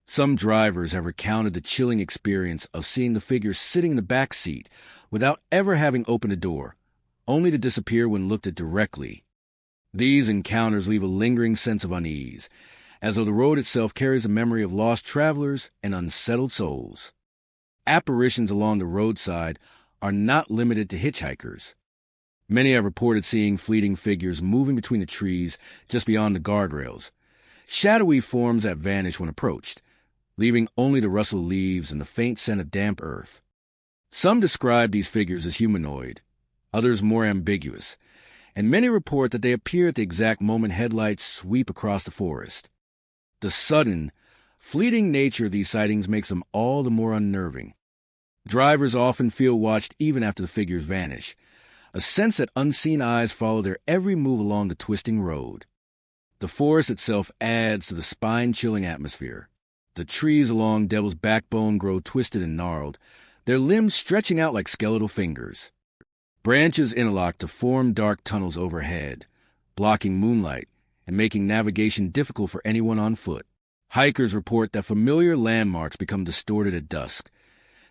Some drivers have recounted the chilling experience of seeing the figure sitting in the back seat without ever having opened a door, only to disappear when looked at directly. These encounters leave a lingering sense of unease, as though the road itself carries a memory of lost travelers and unsettled souls. Apparitions along the roadside are not limited to hitchhikers. Many have reported seeing fleeting figures moving between the trees just beyond the guardrails, shadowy forms that vanish when approached, leaving only the rustle of leaves and the faint scent of damp earth. Some describe these figures as humanoid, others more ambiguous, and many report that they appear at the exact moment headlights sweep across the forest. The sudden, fleeting nature of these sightings makes them all the more unnerving. Drivers often feel watched even after the figures vanish, a sense that unseen eyes follow their every move along the twisting road. The forest itself adds to the spine-chilling atmosphere. The trees along Devil's Backbone grow twisted and gnarled, their limbs stretching out like skeletal fingers. Branches interlock to form dark tunnels overhead, blocking moonlight and making navigation difficult for anyone on foot. Hikers report that familiar landmarks become distorted at dusk,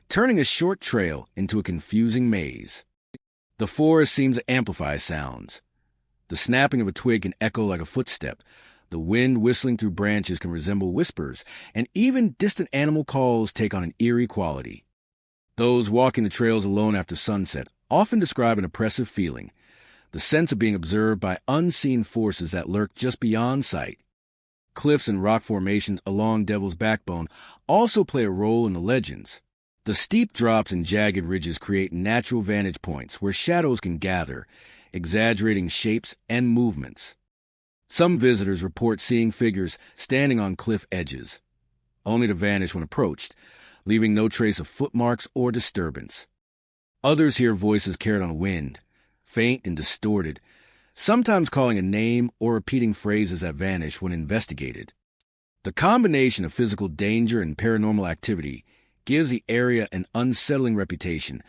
turning a short trail into a confusing maze. The forest seems to amplify sounds. The snapping of a twig can echo like a footstep, the wind whistling through branches can resemble whispers, and even distant animal calls take on an eerie quality. Those walking the trails alone after sunset often describe an oppressive feeling, the sense of being observed by unseen forces that lurk just beyond sight. Cliffs and rock formations along Devil's Backbone also play a role in the legends. The steep drops and jagged ridges create natural vantage points where shadows can gather, exaggerating shapes and movements. Some visitors report seeing figures standing on cliff edges, only to vanish when approached, leaving no trace of footmarks or disturbance. Others hear voices carried on the wind, faint and distorted, sometimes calling a name or repeating phrases that vanish when investigated. The combination of physical danger and paranormal activity gives the area an unsettling reputation,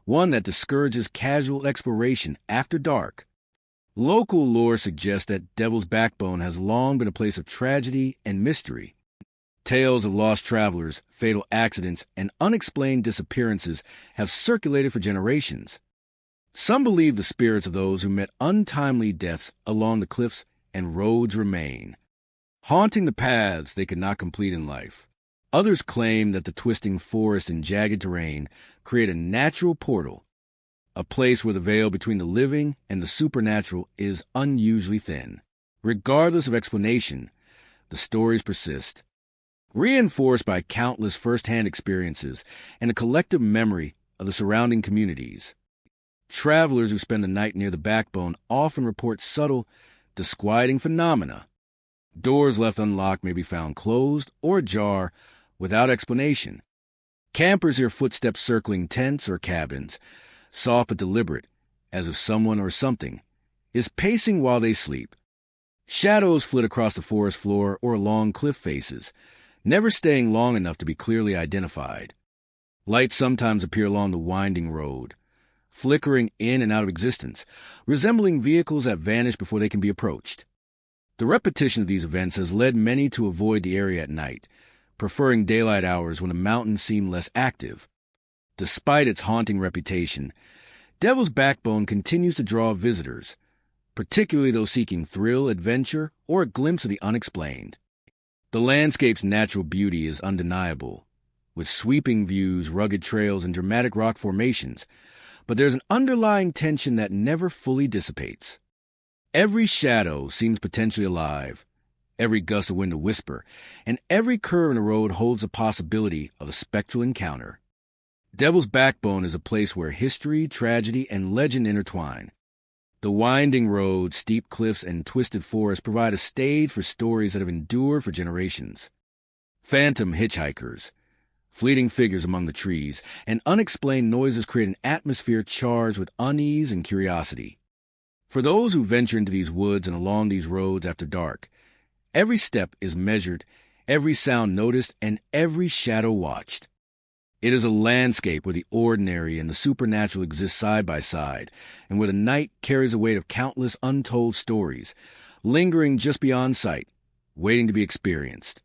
one that discourages casual exploration after dark. Local lore suggests that Devil's Backbone has long been a place of tragedy and mystery. Tales of lost travelers, fatal accidents, and unexplained disappearances have circulated for generations. Some believe the spirits of those who met untimely deaths along the cliffs and roads remain, haunting the paths they could not complete in life. Others claim that the twisting forest and jagged terrain create a natural portal, a place where the veil between the living and the supernatural is unusually thin. Regardless of explanation, the stories persist. reinforced by countless first-hand experiences and a collective memory of the surrounding communities. Travelers who spend the night near the backbone often report subtle, disquieting phenomena. Doors left unlocked may be found closed or ajar without explanation. Campers hear footsteps circling tents or cabins, soft but deliberate, as if someone or something is pacing while they sleep. Shadows flit across the forest floor or along cliff faces, never staying long enough to be clearly identified. Lights sometimes appear along the winding road, flickering in and out of existence, resembling vehicles that vanish before they can be approached. The repetition of these events has led many to avoid the area at night, preferring daylight hours when the mountains seem less active. Despite its haunting reputation, Devil's Backbone continues to draw visitors, particularly those seeking thrill, adventure, or a glimpse of the unexplained. The landscape's natural beauty is undeniable, with sweeping views, rugged trails, and dramatic rock formations, but there's an underlying tension that never fully dissipates. Every shadow seems potentially alive, every gust of wind a whisper, and every curve in the road holds the possibility of a spectral encounter. Devil's Backbone is a place where history, tragedy, and legend intertwine. The winding road, steep cliffs, and twisted forests provide a stage for stories that have endured for generations. Phantom hitchhikers, fleeting figures among the trees, and unexplained noises create an atmosphere charged with unease and curiosity. For those who venture into these woods and along these roads after dark, every step is measured, every sound noticed, and every shadow watched. It is a landscape where the ordinary and the supernatural exist side by side, and where the night carries the weight of countless untold stories, lingering just beyond sight, waiting to be experienced.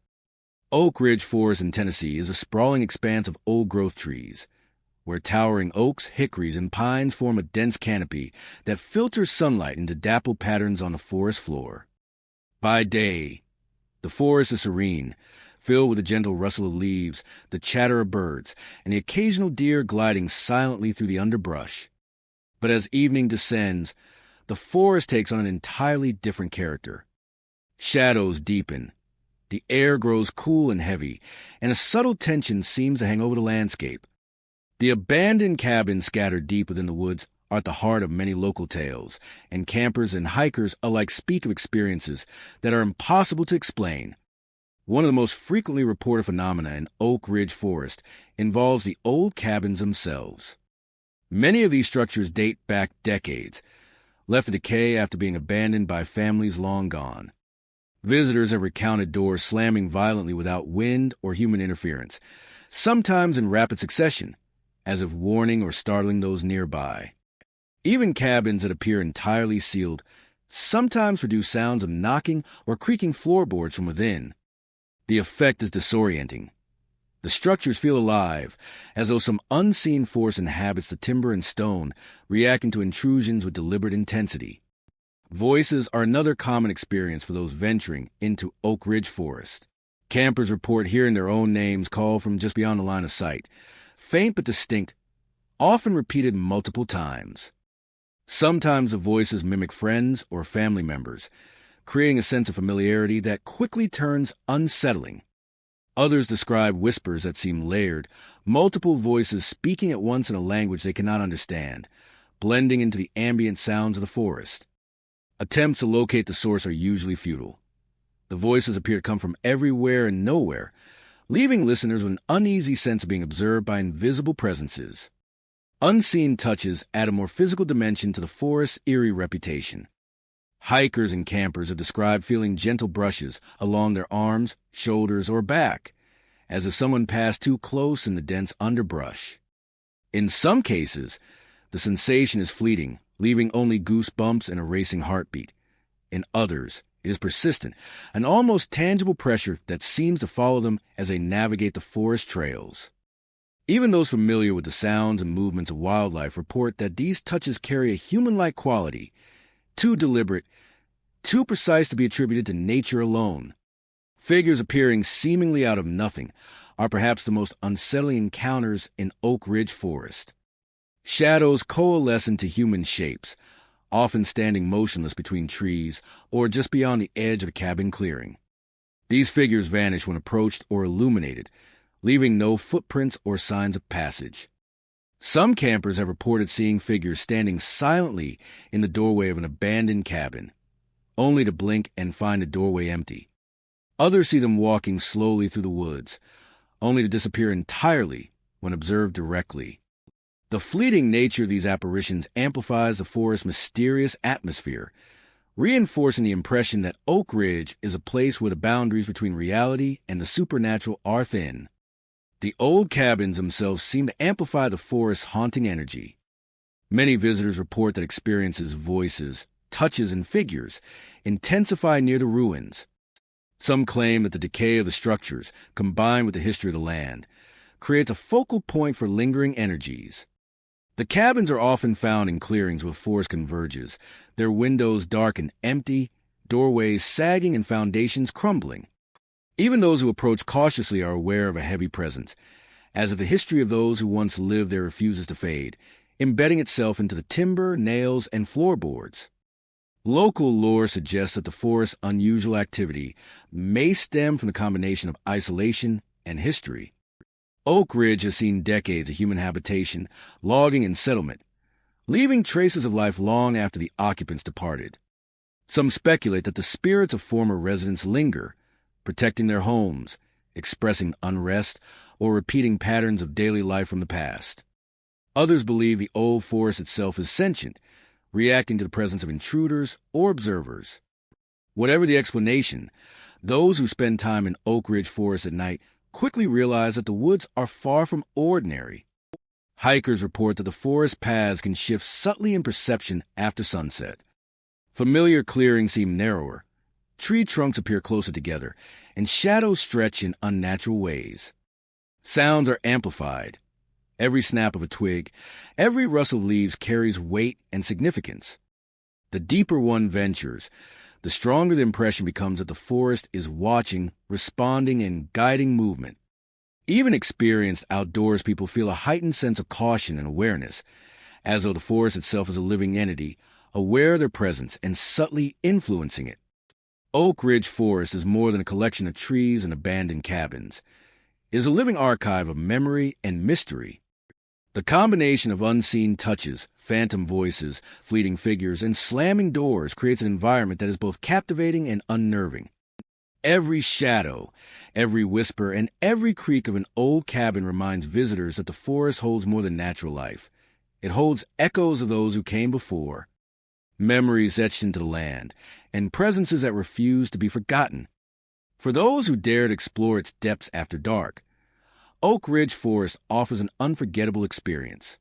Oak Ridge Forest in Tennessee is a sprawling expanse of old-growth trees, where towering oaks, hickories, and pines form a dense canopy that filters sunlight into dappled patterns on the forest floor. By day, the forest is serene, filled with the gentle rustle of leaves, the chatter of birds, and the occasional deer gliding silently through the underbrush. But as evening descends, the forest takes on an entirely different character. Shadows deepen, the air grows cool and heavy, and a subtle tension seems to hang over the landscape. The abandoned cabins scattered deep within the woods are at the heart of many local tales, and campers and hikers alike speak of experiences that are impossible to explain. One of the most frequently reported phenomena in Oak Ridge Forest involves the old cabins themselves. Many of these structures date back decades, left to decay after being abandoned by families long gone. Visitors have recounted doors slamming violently without wind or human interference, sometimes in rapid succession, as if warning or startling those nearby. Even cabins that appear entirely sealed sometimes produce sounds of knocking or creaking floorboards from within. The effect is disorienting. The structures feel alive, as though some unseen force inhabits the timber and stone, reacting to intrusions with deliberate intensity. Voices are another common experience for those venturing into Oak Ridge Forest. Campers report hearing their own names called from just beyond the line of sight, faint but distinct, often repeated multiple times. Sometimes the voices mimic friends or family members, creating a sense of familiarity that quickly turns unsettling. Others describe whispers that seem layered, multiple voices speaking at once in a language they cannot understand, blending into the ambient sounds of the forest. Attempts to locate the source are usually futile. The voices appear to come from everywhere and nowhere, leaving listeners with an uneasy sense of being observed by invisible presences. Unseen touches add a more physical dimension to the forest's eerie reputation. Hikers and campers have described feeling gentle brushes along their arms, shoulders, or back, as if someone passed too close in the dense underbrush. In some cases, the sensation is fleeting, leaving only goosebumps and a racing heartbeat. In others, it is persistent, an almost tangible pressure that seems to follow them as they navigate the forest trails. Even those familiar with the sounds and movements of wildlife report that these touches carry a human-like quality, too deliberate, too precise to be attributed to nature alone. Figures appearing seemingly out of nothing are perhaps the most unsettling encounters in Oak Ridge Forest. Shadows coalesce into human shapes, often standing motionless between trees or just beyond the edge of a cabin clearing. These figures vanish when approached or illuminated, leaving no footprints or signs of passage. Some campers have reported seeing figures standing silently in the doorway of an abandoned cabin, only to blink and find the doorway empty. Others see them walking slowly through the woods, only to disappear entirely when observed directly. The fleeting nature of these apparitions amplifies the forest's mysterious atmosphere, reinforcing the impression that Oak Ridge is a place where the boundaries between reality and the supernatural are thin. The old cabins themselves seem to amplify the forest's haunting energy. Many visitors report that experiences, voices, touches, and figures intensify near the ruins. Some claim that the decay of the structures, combined with the history of the land, creates a focal point for lingering energies. The cabins are often found in clearings where forest converges, their windows dark and empty, doorways sagging and foundations crumbling. Even those who approach cautiously are aware of a heavy presence, as if the history of those who once lived there refuses to fade, embedding itself into the timber, nails, and floorboards. Local lore suggests that the forest's unusual activity may stem from the combination of isolation and history. Oak Ridge has seen decades of human habitation, logging, and settlement, leaving traces of life long after the occupants departed. Some speculate that the spirits of former residents linger, protecting their homes, expressing unrest, or repeating patterns of daily life from the past. Others believe the old forest itself is sentient, reacting to the presence of intruders or observers. Whatever the explanation, those who spend time in Oak Ridge Forest at night quickly realize that the woods are far from ordinary. Hikers report that the forest paths can shift subtly in perception after sunset. Familiar clearings seem narrower, tree trunks appear closer together, and shadows stretch in unnatural ways. Sounds are amplified. Every snap of a twig, every rustle of leaves carries weight and significance. The deeper one ventures, the stronger the impression becomes that the forest is watching, responding, and guiding movement. Even experienced outdoors people feel a heightened sense of caution and awareness, as though the forest itself is a living entity, aware of their presence and subtly influencing it. Oak Ridge Forest is more than a collection of trees and abandoned cabins. It is a living archive of memory and mystery. The combination of unseen touches, phantom voices, fleeting figures, and slamming doors creates an environment that is both captivating and unnerving. Every shadow, every whisper, and every creak of an old cabin reminds visitors that the forest holds more than natural life. It holds echoes of those who came before, memories etched into the land, and presences that refuse to be forgotten. For those who dare to explore its depths after dark, Oak Ridge Forest offers an unforgettable experience.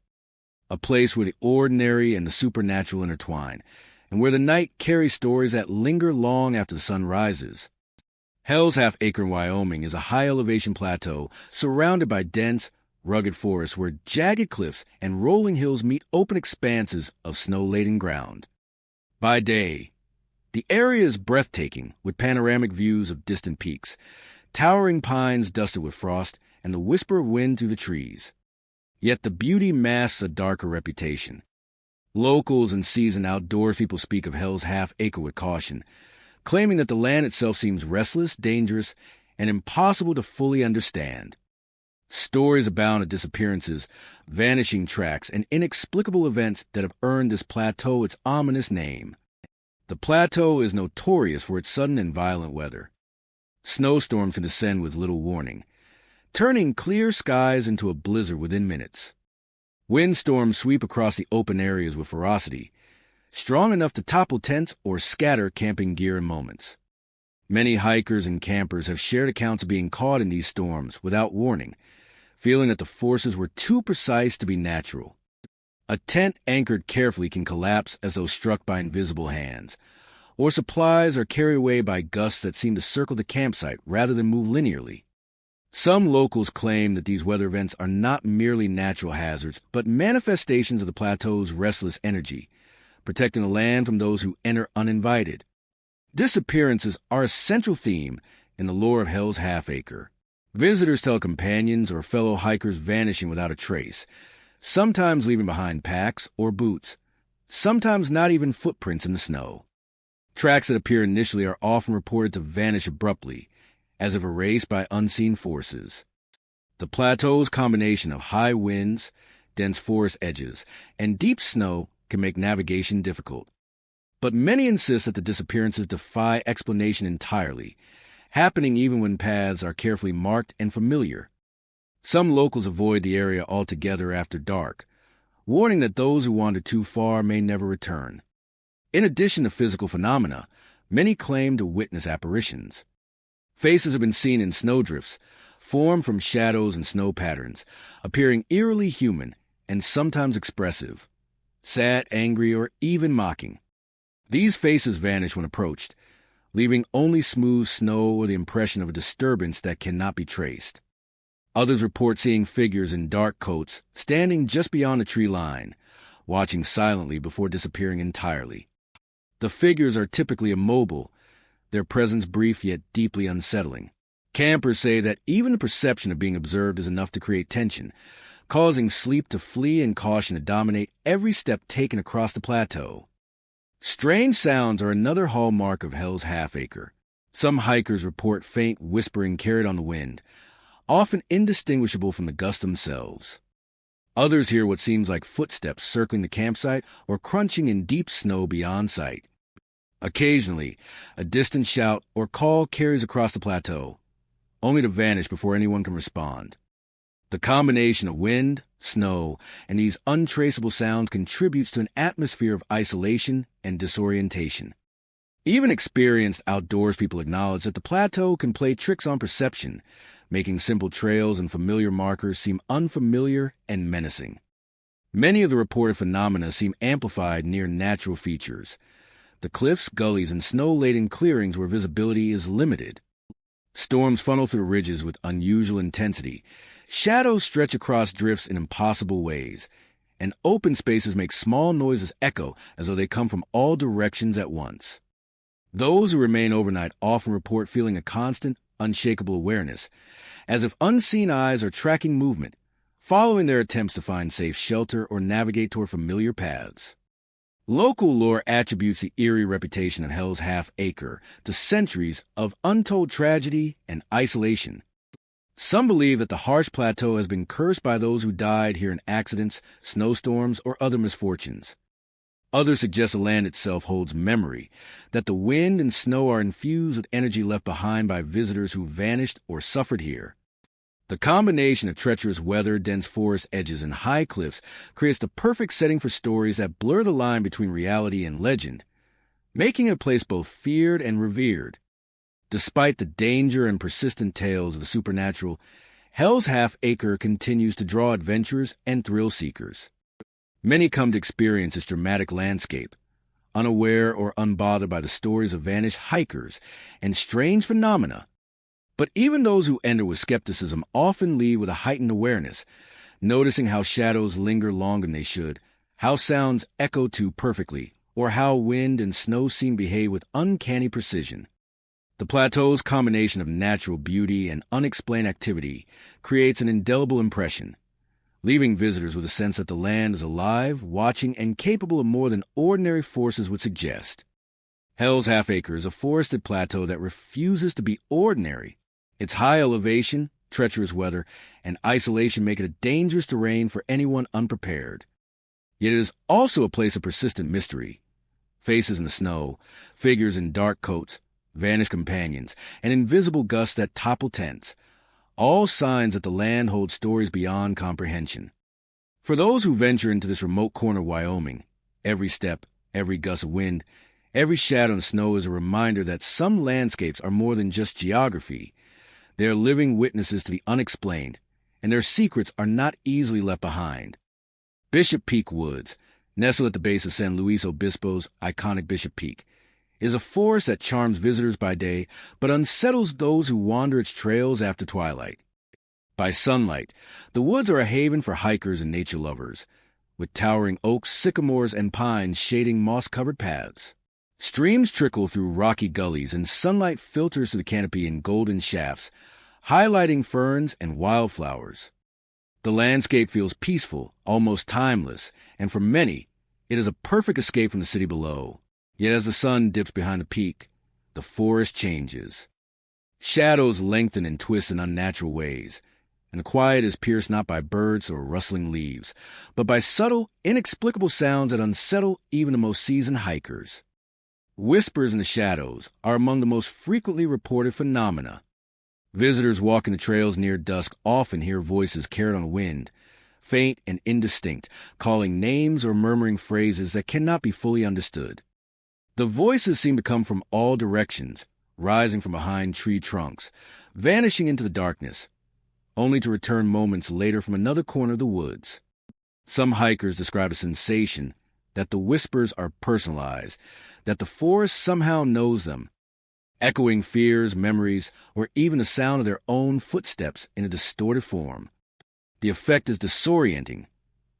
A place where the ordinary and the supernatural intertwine, and where the night carries stories that linger long after the sun rises. Hell's Half Acre in Wyoming is a high-elevation plateau surrounded by dense, rugged forests where jagged cliffs and rolling hills meet open expanses of snow-laden ground. By day, the area is breathtaking with panoramic views of distant peaks, towering pines dusted with frost, and the whisper of wind through the trees. Yet the beauty masks a darker reputation. Locals and seasoned outdoors people speak of Hell's Half Acre with caution, claiming that the land itself seems restless, dangerous, and impossible to fully understand. Stories abound of disappearances, vanishing tracks, and inexplicable events that have earned this plateau its ominous name. The plateau is notorious for its sudden and violent weather. Snowstorms can descend with little warning, turning clear skies into a blizzard within minutes. Windstorms sweep across the open areas with ferocity, strong enough to topple tents or scatter camping gear in moments. Many hikers and campers have shared accounts of being caught in these storms without warning, feeling that the forces were too precise to be natural. A tent anchored carefully can collapse as though struck by invisible hands, or supplies are carried away by gusts that seem to circle the campsite rather than move linearly. Some locals claim that these weather events are not merely natural hazards, but manifestations of the plateau's restless energy, protecting the land from those who enter uninvited. Disappearances are a central theme in the lore of Hell's Half Acre. Visitors tell companions or fellow hikers vanishing without a trace, sometimes leaving behind packs or boots, sometimes not even footprints in the snow. Tracks that appear initially are often reported to vanish abruptly, as if erased by unseen forces. The plateau's combination of high winds, dense forest edges, and deep snow can make navigation difficult. But many insist that the disappearances defy explanation entirely, happening even when paths are carefully marked and familiar. Some locals avoid the area altogether after dark, warning that those who wander too far may never return. In addition to physical phenomena, many claim to witness apparitions. Faces have been seen in snowdrifts, formed from shadows and snow patterns, appearing eerily human and sometimes expressive, sad, angry, or even mocking. These faces vanish when approached, leaving only smooth snow or the impression of a disturbance that cannot be traced. Others report seeing figures in dark coats standing just beyond the tree line, watching silently before disappearing entirely. The figures are typically immobile, their presence brief yet deeply unsettling. Campers say that even the perception of being observed is enough to create tension, causing sleep to flee and caution to dominate every step taken across the plateau. Strange sounds are another hallmark of Hell's Half-Acre. Some hikers report faint whispering carried on the wind, often indistinguishable from the gusts themselves. Others hear what seems like footsteps circling the campsite or crunching in deep snow beyond sight. Occasionally, a distant shout or call carries across the plateau, only to vanish before anyone can respond. The combination of wind, snow, and these untraceable sounds contributes to an atmosphere of isolation and disorientation. Even experienced outdoors people acknowledge that the plateau can play tricks on perception, making simple trails and familiar markers seem unfamiliar and menacing. Many of the reported phenomena seem amplified near natural features, the cliffs, gullies, and snow-laden clearings where visibility is limited. Storms funnel through ridges with unusual intensity, shadows stretch across drifts in impossible ways, and open spaces make small noises echo as though they come from all directions at once. Those who remain overnight often report feeling a constant, unshakable awareness, as if unseen eyes are tracking movement, following their attempts to find safe shelter or navigate toward familiar paths. Local lore attributes the eerie reputation of Hell's Half-Acre to centuries of untold tragedy and isolation. Some believe that the harsh plateau has been cursed by those who died here in accidents, snowstorms, or other misfortunes. Others suggest the land itself holds memory, that the wind and snow are infused with energy left behind by visitors who vanished or suffered here. The combination of treacherous weather, dense forest edges, and high cliffs creates the perfect setting for stories that blur the line between reality and legend, making a place both feared and revered. Despite the danger and persistent tales of the supernatural, Hell's Half-Acre continues to draw adventurers and thrill-seekers. Many come to experience its dramatic landscape, unaware or unbothered by the stories of vanished hikers and strange phenomena. But even those who enter with skepticism often leave with a heightened awareness, noticing how shadows linger longer than they should, how sounds echo too perfectly, or how wind and snow seem to behave with uncanny precision. The plateau's combination of natural beauty and unexplained activity creates an indelible impression, leaving visitors with a sense that the land is alive, watching, and capable of more than ordinary forces would suggest. Hell's Half-Acre is a forested plateau that refuses to be ordinary. Its high elevation, treacherous weather, and isolation make it a dangerous terrain for anyone unprepared. Yet it is also a place of persistent mystery. Faces in the snow, figures in dark coats, vanished companions, and invisible gusts that topple tents, all signs that the land holds stories beyond comprehension. For those who venture into this remote corner of Wyoming, every step, every gust of wind, every shadow in snow is a reminder that some landscapes are more than just geography. They are living witnesses to the unexplained, and their secrets are not easily left behind. Bishop Peak Woods, nestled at the base of San Luis Obispo's iconic Bishop Peak, is a forest that charms visitors by day but unsettles those who wander its trails after twilight. By sunlight, the woods are a haven for hikers and nature lovers, with towering oaks, sycamores, and pines shading moss-covered paths. Streams trickle through rocky gullies and sunlight filters through the canopy in golden shafts, highlighting ferns and wildflowers. The landscape feels peaceful, almost timeless, and for many, it is a perfect escape from the city below. Yet as the sun dips behind the peak, the forest changes. Shadows lengthen and twist in unnatural ways, and the quiet is pierced not by birds or rustling leaves, but by subtle, inexplicable sounds that unsettle even the most seasoned hikers. Whispers in the shadows are among the most frequently reported phenomena. Visitors walking the trails near dusk often hear voices carried on the wind, faint and indistinct, calling names or murmuring phrases that cannot be fully understood. The voices seem to come from all directions, rising from behind tree trunks, vanishing into the darkness, only to return moments later from another corner of the woods. Some hikers describe a sensation that the whispers are personalized, that the forest somehow knows them, echoing fears, memories, or even the sound of their own footsteps in a distorted form. The effect is disorienting,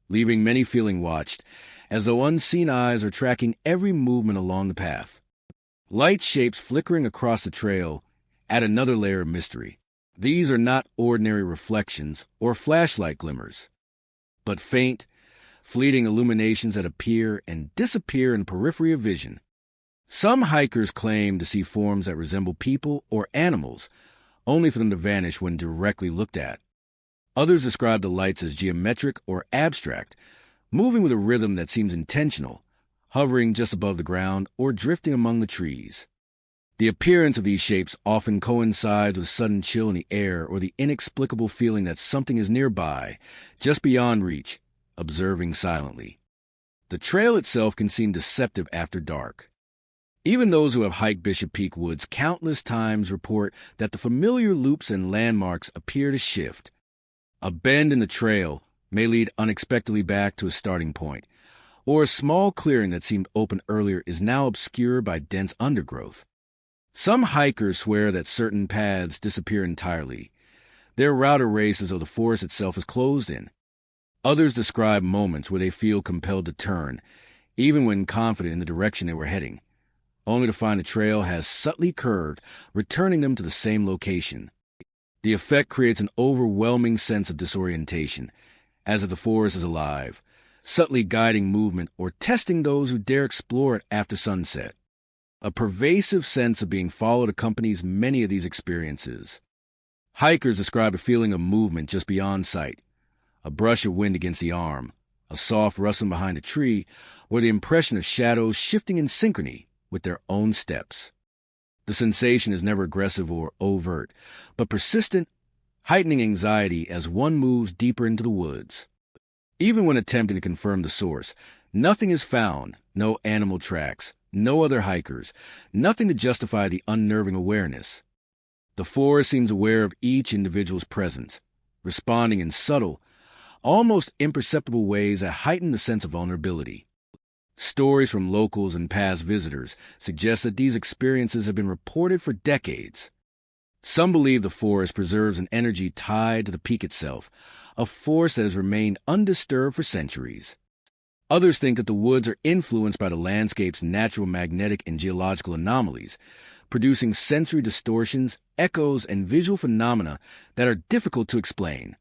leaving many feeling watched, as though unseen eyes are tracking every movement along the path. Light shapes flickering across the trail add another layer of mystery. These are not ordinary reflections or flashlight glimmers, but faint, fleeting illuminations that appear and disappear in the periphery of vision. Some hikers claim to see forms that resemble people or animals, only for them to vanish when directly looked at. Others describe the lights as geometric or abstract, moving with a rhythm that seems intentional, hovering just above the ground or drifting among the trees. The appearance of these shapes often coincides with a sudden chill in the air or the inexplicable feeling that something is nearby, just beyond reach, observing silently. The trail itself can seem deceptive after dark. Even those who have hiked Bishop Peak Woods countless times report that the familiar loops and landmarks appear to shift. A bend in the trail may lead unexpectedly back to a starting point, or a small clearing that seemed open earlier is now obscured by dense undergrowth. Some hikers swear that certain paths disappear entirely. Their route erased as though the forest itself is closed in. Others describe moments where they feel compelled to turn, even when confident in the direction they were heading, only to find the trail has subtly curved, returning them to the same location. The effect creates an overwhelming sense of disorientation, as if the forest is alive, subtly guiding movement or testing those who dare explore it after sunset. A pervasive sense of being followed accompanies many of these experiences. Hikers describe a feeling of movement just beyond sight, a brush of wind against the arm, a soft rustling behind a tree, or the impression of shadows shifting in synchrony with their own steps. The sensation is never aggressive or overt, but persistent, heightening anxiety as one moves deeper into the woods. Even when attempting to confirm the source, nothing is found, no animal tracks, no other hikers, nothing to justify the unnerving awareness. The forest seems aware of each individual's presence, responding in subtle, almost imperceptible ways that heighten the sense of vulnerability. Stories from locals and past visitors suggest that these experiences have been reported for decades. Some believe the forest preserves an energy tied to the peak itself, a force that has remained undisturbed for centuries. Others think that the woods are influenced by the landscape's natural magnetic and geological anomalies, producing sensory distortions, echoes, and visual phenomena that are difficult to explain.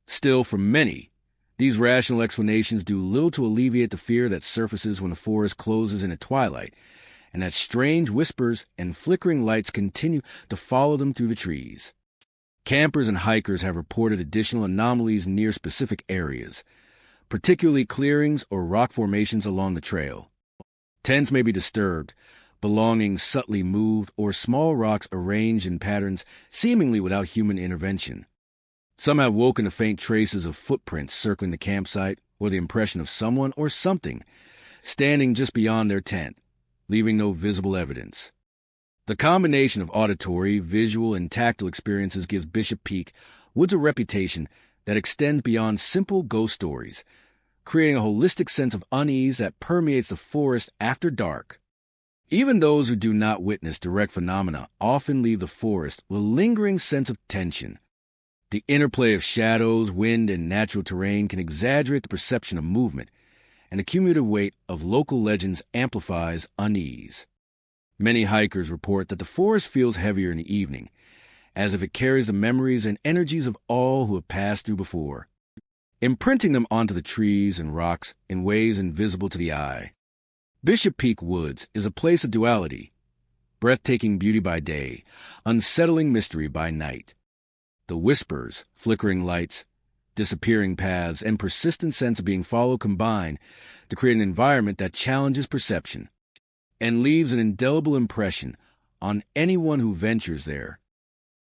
Still, for many, these rational explanations do little to alleviate the fear that surfaces when the forest closes in at twilight, and that strange whispers and flickering lights continue to follow them through the trees. Campers and hikers have reported additional anomalies near specific areas, particularly clearings or rock formations along the trail. Tents may be disturbed, belongings subtly moved, or small rocks arranged in patterns seemingly without human intervention. Some have woken to faint traces of footprints circling the campsite or the impression of someone or something standing just beyond their tent, leaving no visible evidence. The combination of auditory, visual, and tactile experiences gives Bishop Peak Woods a reputation that extends beyond simple ghost stories, creating a holistic sense of unease that permeates the forest after dark. Even those who do not witness direct phenomena often leave the forest with a lingering sense of tension. The interplay of shadows, wind, and natural terrain can exaggerate the perception of movement, and the cumulative weight of local legends amplifies unease. Many hikers report that the forest feels heavier in the evening, as if it carries the memories and energies of all who have passed through before, imprinting them onto the trees and rocks in ways invisible to the eye. Bishop Peak Woods is a place of duality. breathtaking beauty by day, unsettling mystery by night. The whispers, flickering lights, disappearing paths, and persistent sense of being followed combine to create an environment that challenges perception and leaves an indelible impression on anyone who ventures there.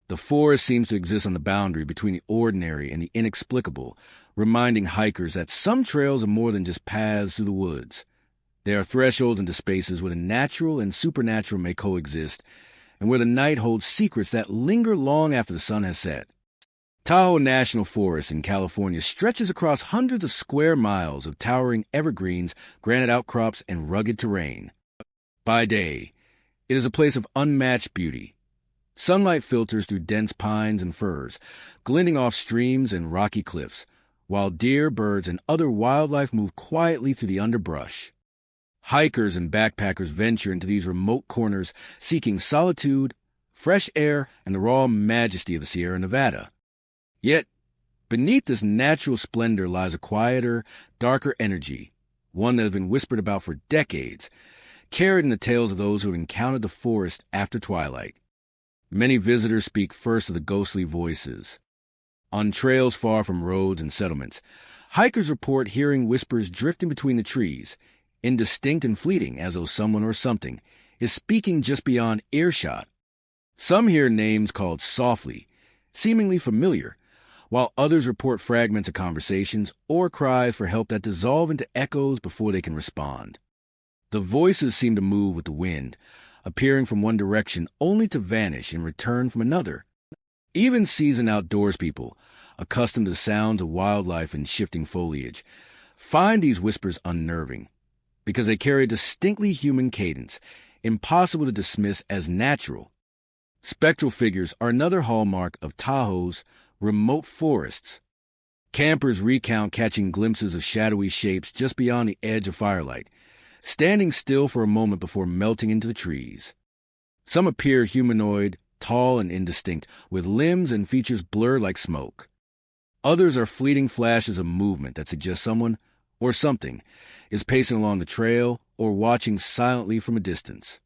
The forest seems to exist on the boundary between the ordinary and the inexplicable, reminding hikers that some trails are more than just paths through the woods. They are thresholds into spaces where the natural and supernatural may coexist, and where the night holds secrets that linger long after the sun has set. Tahoe National Forest in California stretches across hundreds of square miles of towering evergreens, granite outcrops, and rugged terrain. By day, it is a place of unmatched beauty. Sunlight filters through dense pines and firs, glinting off streams and rocky cliffs, while deer, birds, and other wildlife move quietly through the underbrush. Hikers and backpackers venture into these remote corners, seeking solitude, fresh air, and the raw majesty of the Sierra Nevada. Yet, beneath this natural splendor lies a quieter, darker energy, one that has been whispered about for decades, carried in the tales of those who have encountered the forest after twilight. Many visitors speak first of the ghostly voices. On trails far from roads and settlements, hikers report hearing whispers drifting between the trees, indistinct and fleeting, as though someone or something is speaking just beyond earshot. Some hear names called softly, seemingly familiar, while others report fragments of conversations or cries for help that dissolve into echoes before they can respond. The voices seem to move with the wind, appearing from one direction only to vanish and return from another. Even seasoned outdoors people, accustomed to the sounds of wildlife and shifting foliage, find these whispers unnerving, because they carry a distinctly human cadence, impossible to dismiss as natural. Spectral figures are another hallmark of Tahoe's remote forests. Campers recount catching glimpses of shadowy shapes just beyond the edge of firelight, standing still for a moment before melting into the trees. Some appear humanoid, tall and indistinct, with limbs and features blurred like smoke. Others are fleeting flashes of movement that suggest someone, or something, is pacing along the trail or watching silently from a distance.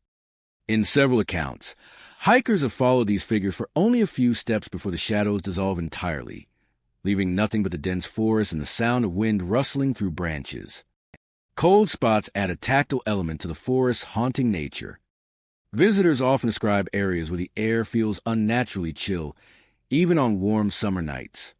In several accounts, hikers have followed these figures for only a few steps before the shadows dissolve entirely, leaving nothing but the dense forest and the sound of wind rustling through branches. Cold spots add a tactile element to the forest's haunting nature. Visitors often describe areas where the air feels unnaturally chill, even on warm summer nights.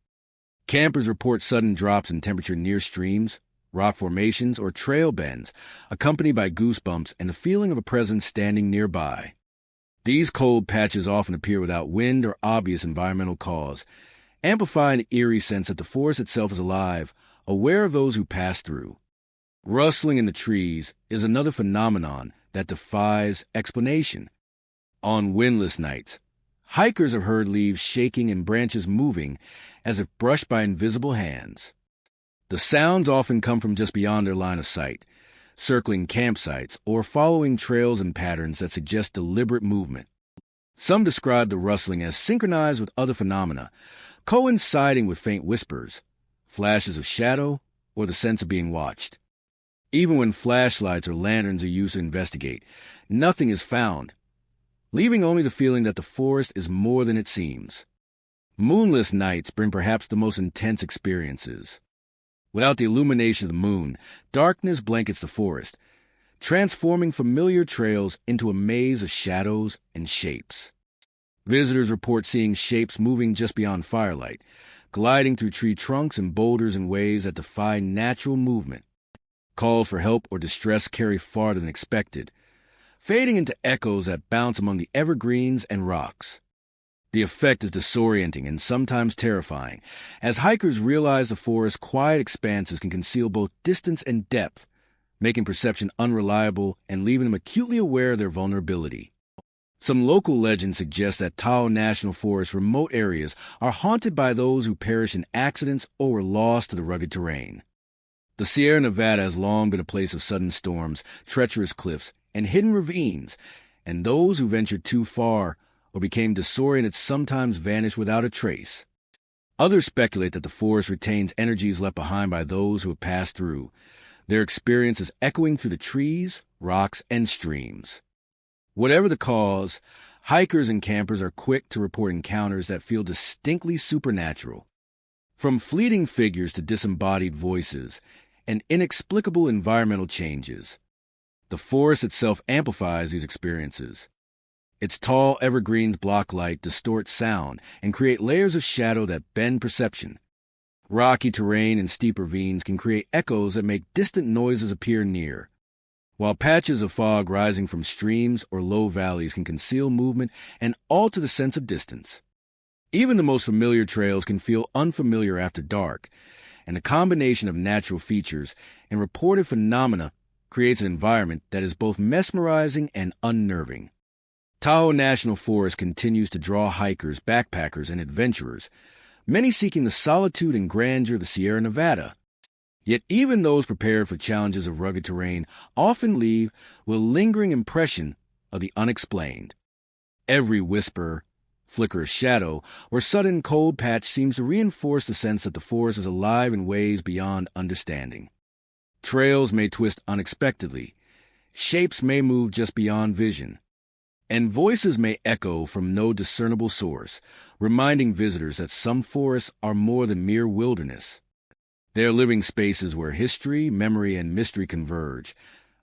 Campers report sudden drops in temperature near streams, rock formations, or trail bends, accompanied by goosebumps and the feeling of a presence standing nearby. These cold patches often appear without wind or obvious environmental cause, amplifying an eerie sense that the forest itself is alive, aware of those who pass through. Rustling in the trees is another phenomenon that defies explanation. On windless nights, hikers have heard leaves shaking and branches moving as if brushed by invisible hands. The sounds often come from just beyond their line of sight, circling campsites or following trails and patterns that suggest deliberate movement. Some describe the rustling as synchronized with other phenomena, coinciding with faint whispers, flashes of shadow, or the sense of being watched. Even when flashlights or lanterns are used to investigate, nothing is found, leaving only the feeling that the forest is more than it seems. Moonless nights bring perhaps the most intense experiences. Without the illumination of the moon, darkness blankets the forest, transforming familiar trails into a maze of shadows and shapes. Visitors report seeing shapes moving just beyond firelight, gliding through tree trunks and boulders in ways that defy natural movement. Calls for help or distress carry farther than expected, fading into echoes that bounce among the evergreens and rocks. The effect is disorienting and sometimes terrifying, as hikers realize the forest's quiet expanses can conceal both distance and depth, making perception unreliable and leaving them acutely aware of their vulnerability. Some local legends suggest that Tahoe National Forest's remote areas are haunted by those who perish in accidents or were lost to the rugged terrain. The Sierra Nevada has long been a place of sudden storms, treacherous cliffs, and hidden ravines, and those who ventured too far or became disoriented sometimes vanish without a trace. Others speculate that the forest retains energies left behind by those who have passed through, their experiences echoing through the trees, rocks, and streams. Whatever the cause, hikers and campers are quick to report encounters that feel distinctly supernatural. From fleeting figures to disembodied voices and inexplicable environmental changes, the forest itself amplifies these experiences. Its tall evergreens block light, distort sound, and create layers of shadow that bend perception. Rocky terrain and steep ravines can create echoes that make distant noises appear near, while patches of fog rising from streams or low valleys can conceal movement and alter the sense of distance. Even the most familiar trails can feel unfamiliar after dark, and a combination of natural features and reported phenomena creates an environment that is both mesmerizing and unnerving. Tahoe National Forest continues to draw hikers, backpackers, and adventurers, many seeking the solitude and grandeur of the Sierra Nevada. Yet even those prepared for challenges of rugged terrain often leave with a lingering impression of the unexplained. Every whisper, flicker of shadow, or sudden cold patch seems to reinforce the sense that the forest is alive in ways beyond understanding. Trails may twist unexpectedly, shapes may move just beyond vision, and voices may echo from no discernible source, reminding visitors that some forests are more than mere wilderness. They are living spaces where history, memory, and mystery converge,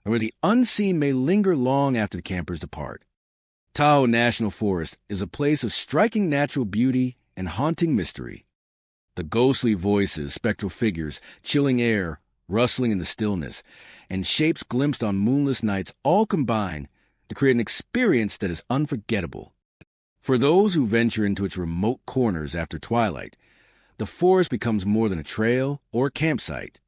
and where the unseen may linger long after the campers depart. Tahoe National Forest is a place of striking natural beauty and haunting mystery. The ghostly voices, spectral figures, chilling air, rustling in the stillness, and shapes glimpsed on moonless nights all combine to create an experience that is unforgettable. For those who venture into its remote corners after twilight, the forest becomes more than a trail or a campsite.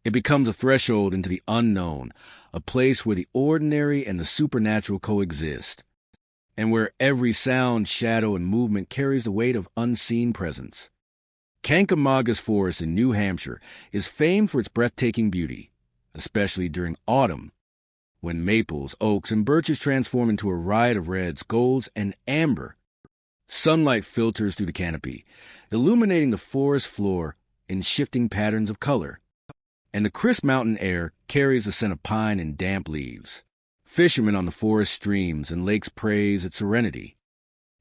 It becomes a threshold into the unknown, a place where the ordinary and the supernatural coexist, and where every sound, shadow, and movement carries the weight of unseen presence. Kancamagus Forest in New Hampshire is famed for its breathtaking beauty, especially during autumn, when maples, oaks, and birches transform into a riot of reds, golds, and amber. Sunlight filters through the canopy, illuminating the forest floor in shifting patterns of color, and the crisp mountain air carries the scent of pine and damp leaves. Fishermen on the forest streams and lakes praise its serenity,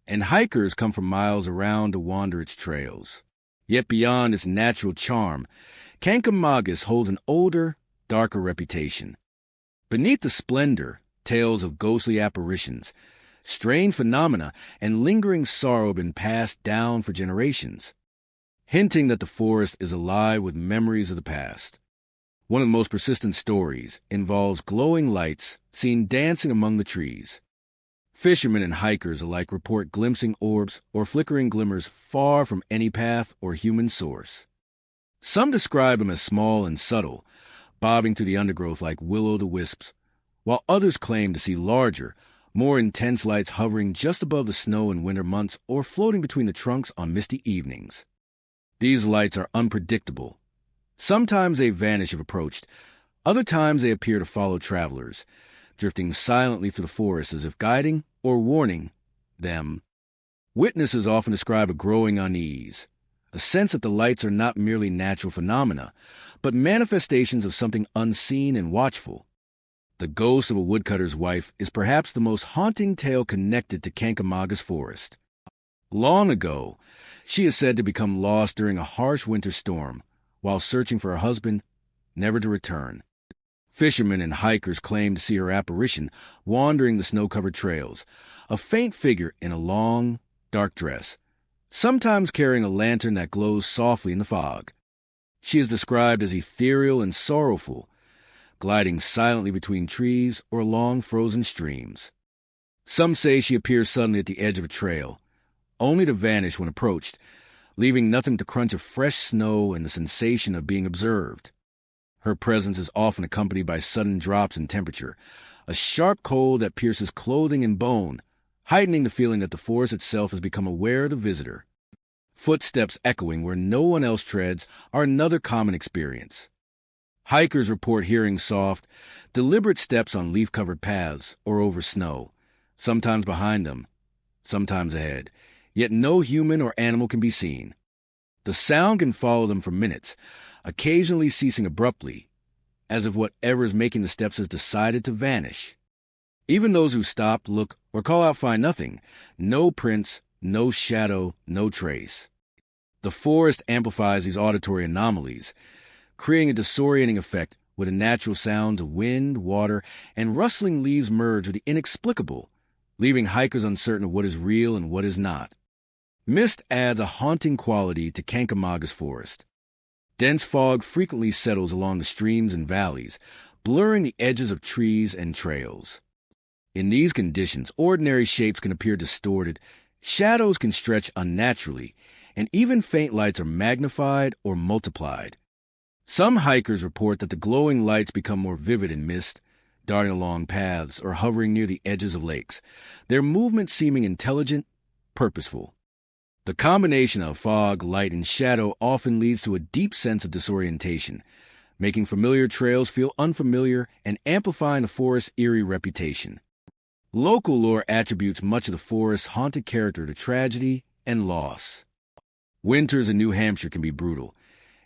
and hikers come from miles around to wander its trails. Yet beyond its natural charm, Kancamagus holds an older, darker reputation. Beneath the splendor, tales of ghostly apparitions, strange phenomena, and lingering sorrow have been passed down for generations, hinting that the forest is alive with memories of the past. One of the most persistent stories involves glowing lights seen dancing among the trees. Fishermen and hikers alike report glimpsing orbs or flickering glimmers far from any path or human source. Some describe them as small and subtle, bobbing through the undergrowth like will-o'-the-wisps, while others claim to see larger, more intense lights hovering just above the snow in winter months or floating between the trunks on misty evenings. These lights are unpredictable. Sometimes they vanish if approached, other times they appear to follow travelers, drifting silently through the forest as if guiding or warning them. Witnesses often describe a growing unease, a sense that the lights are not merely natural phenomena, but manifestations of something unseen and watchful. The ghost of a woodcutter's wife is perhaps the most haunting tale connected to Kancamagus Forest. Long ago, she is said to become lost during a harsh winter storm, while searching for her husband, never to return. Fishermen and hikers claim to see her apparition wandering the snow-covered trails, a faint figure in a long, dark dress, sometimes carrying a lantern that glows softly in the fog. She is described as ethereal and sorrowful, gliding silently between trees or along frozen streams. Some say she appears suddenly at the edge of a trail, only to vanish when approached, leaving nothing to crunch of fresh snow and the sensation of being observed. Her presence is often accompanied by sudden drops in temperature, a sharp cold that pierces clothing and bone, heightening the feeling that the forest itself has become aware of the visitor. Footsteps echoing where no one else treads are another common experience. Hikers report hearing soft, deliberate steps on leaf-covered paths or over snow, sometimes behind them, sometimes ahead, yet no human or animal can be seen. The sound can follow them for minutes, occasionally ceasing abruptly, as if whatever is making the steps has decided to vanish. Even those who stop, look, or call out find nothing. No prints, no shadow, no trace. The forest amplifies these auditory anomalies, creating a disorienting effect where the natural sounds of wind, water, and rustling leaves merge with the inexplicable, leaving hikers uncertain of what is real and what is not. Mist adds a haunting quality to Kankamaga's forest. Dense fog frequently settles along the streams and valleys, blurring the edges of trees and trails. In these conditions, ordinary shapes can appear distorted, shadows can stretch unnaturally, and even faint lights are magnified or multiplied. Some hikers report that the glowing lights become more vivid in mist, darting along paths or hovering near the edges of lakes, their movements seeming intelligent, purposeful. The combination of fog, light, and shadow often leads to a deep sense of disorientation, making familiar trails feel unfamiliar and amplifying the forest's eerie reputation. Local lore attributes much of the forest's haunted character to tragedy and loss. Winters in New Hampshire can be brutal,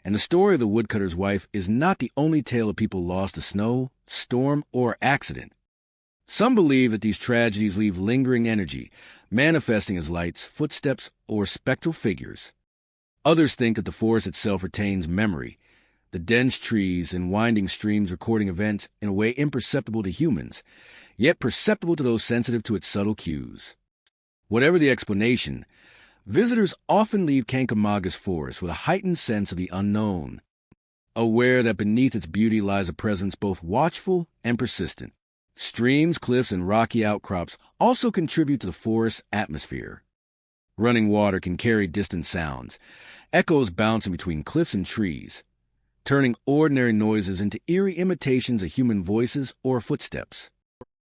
and the story of the woodcutter's wife is not the only tale of people lost to snow, storm, or accident. Some believe that these tragedies leave lingering energy, manifesting as lights, footsteps, or spectral figures. Others think that the forest itself retains memory, the dense trees and winding streams recording events in a way imperceptible to humans, yet perceptible to those sensitive to its subtle cues. Whatever the explanation, visitors often leave Kankamaga's forest with a heightened sense of the unknown, aware that beneath its beauty lies a presence both watchful and persistent. Streams, cliffs, and rocky outcrops also contribute to the forest's atmosphere. Running water can carry distant sounds, echoes bouncing between cliffs and trees, turning ordinary noises into eerie imitations of human voices or footsteps.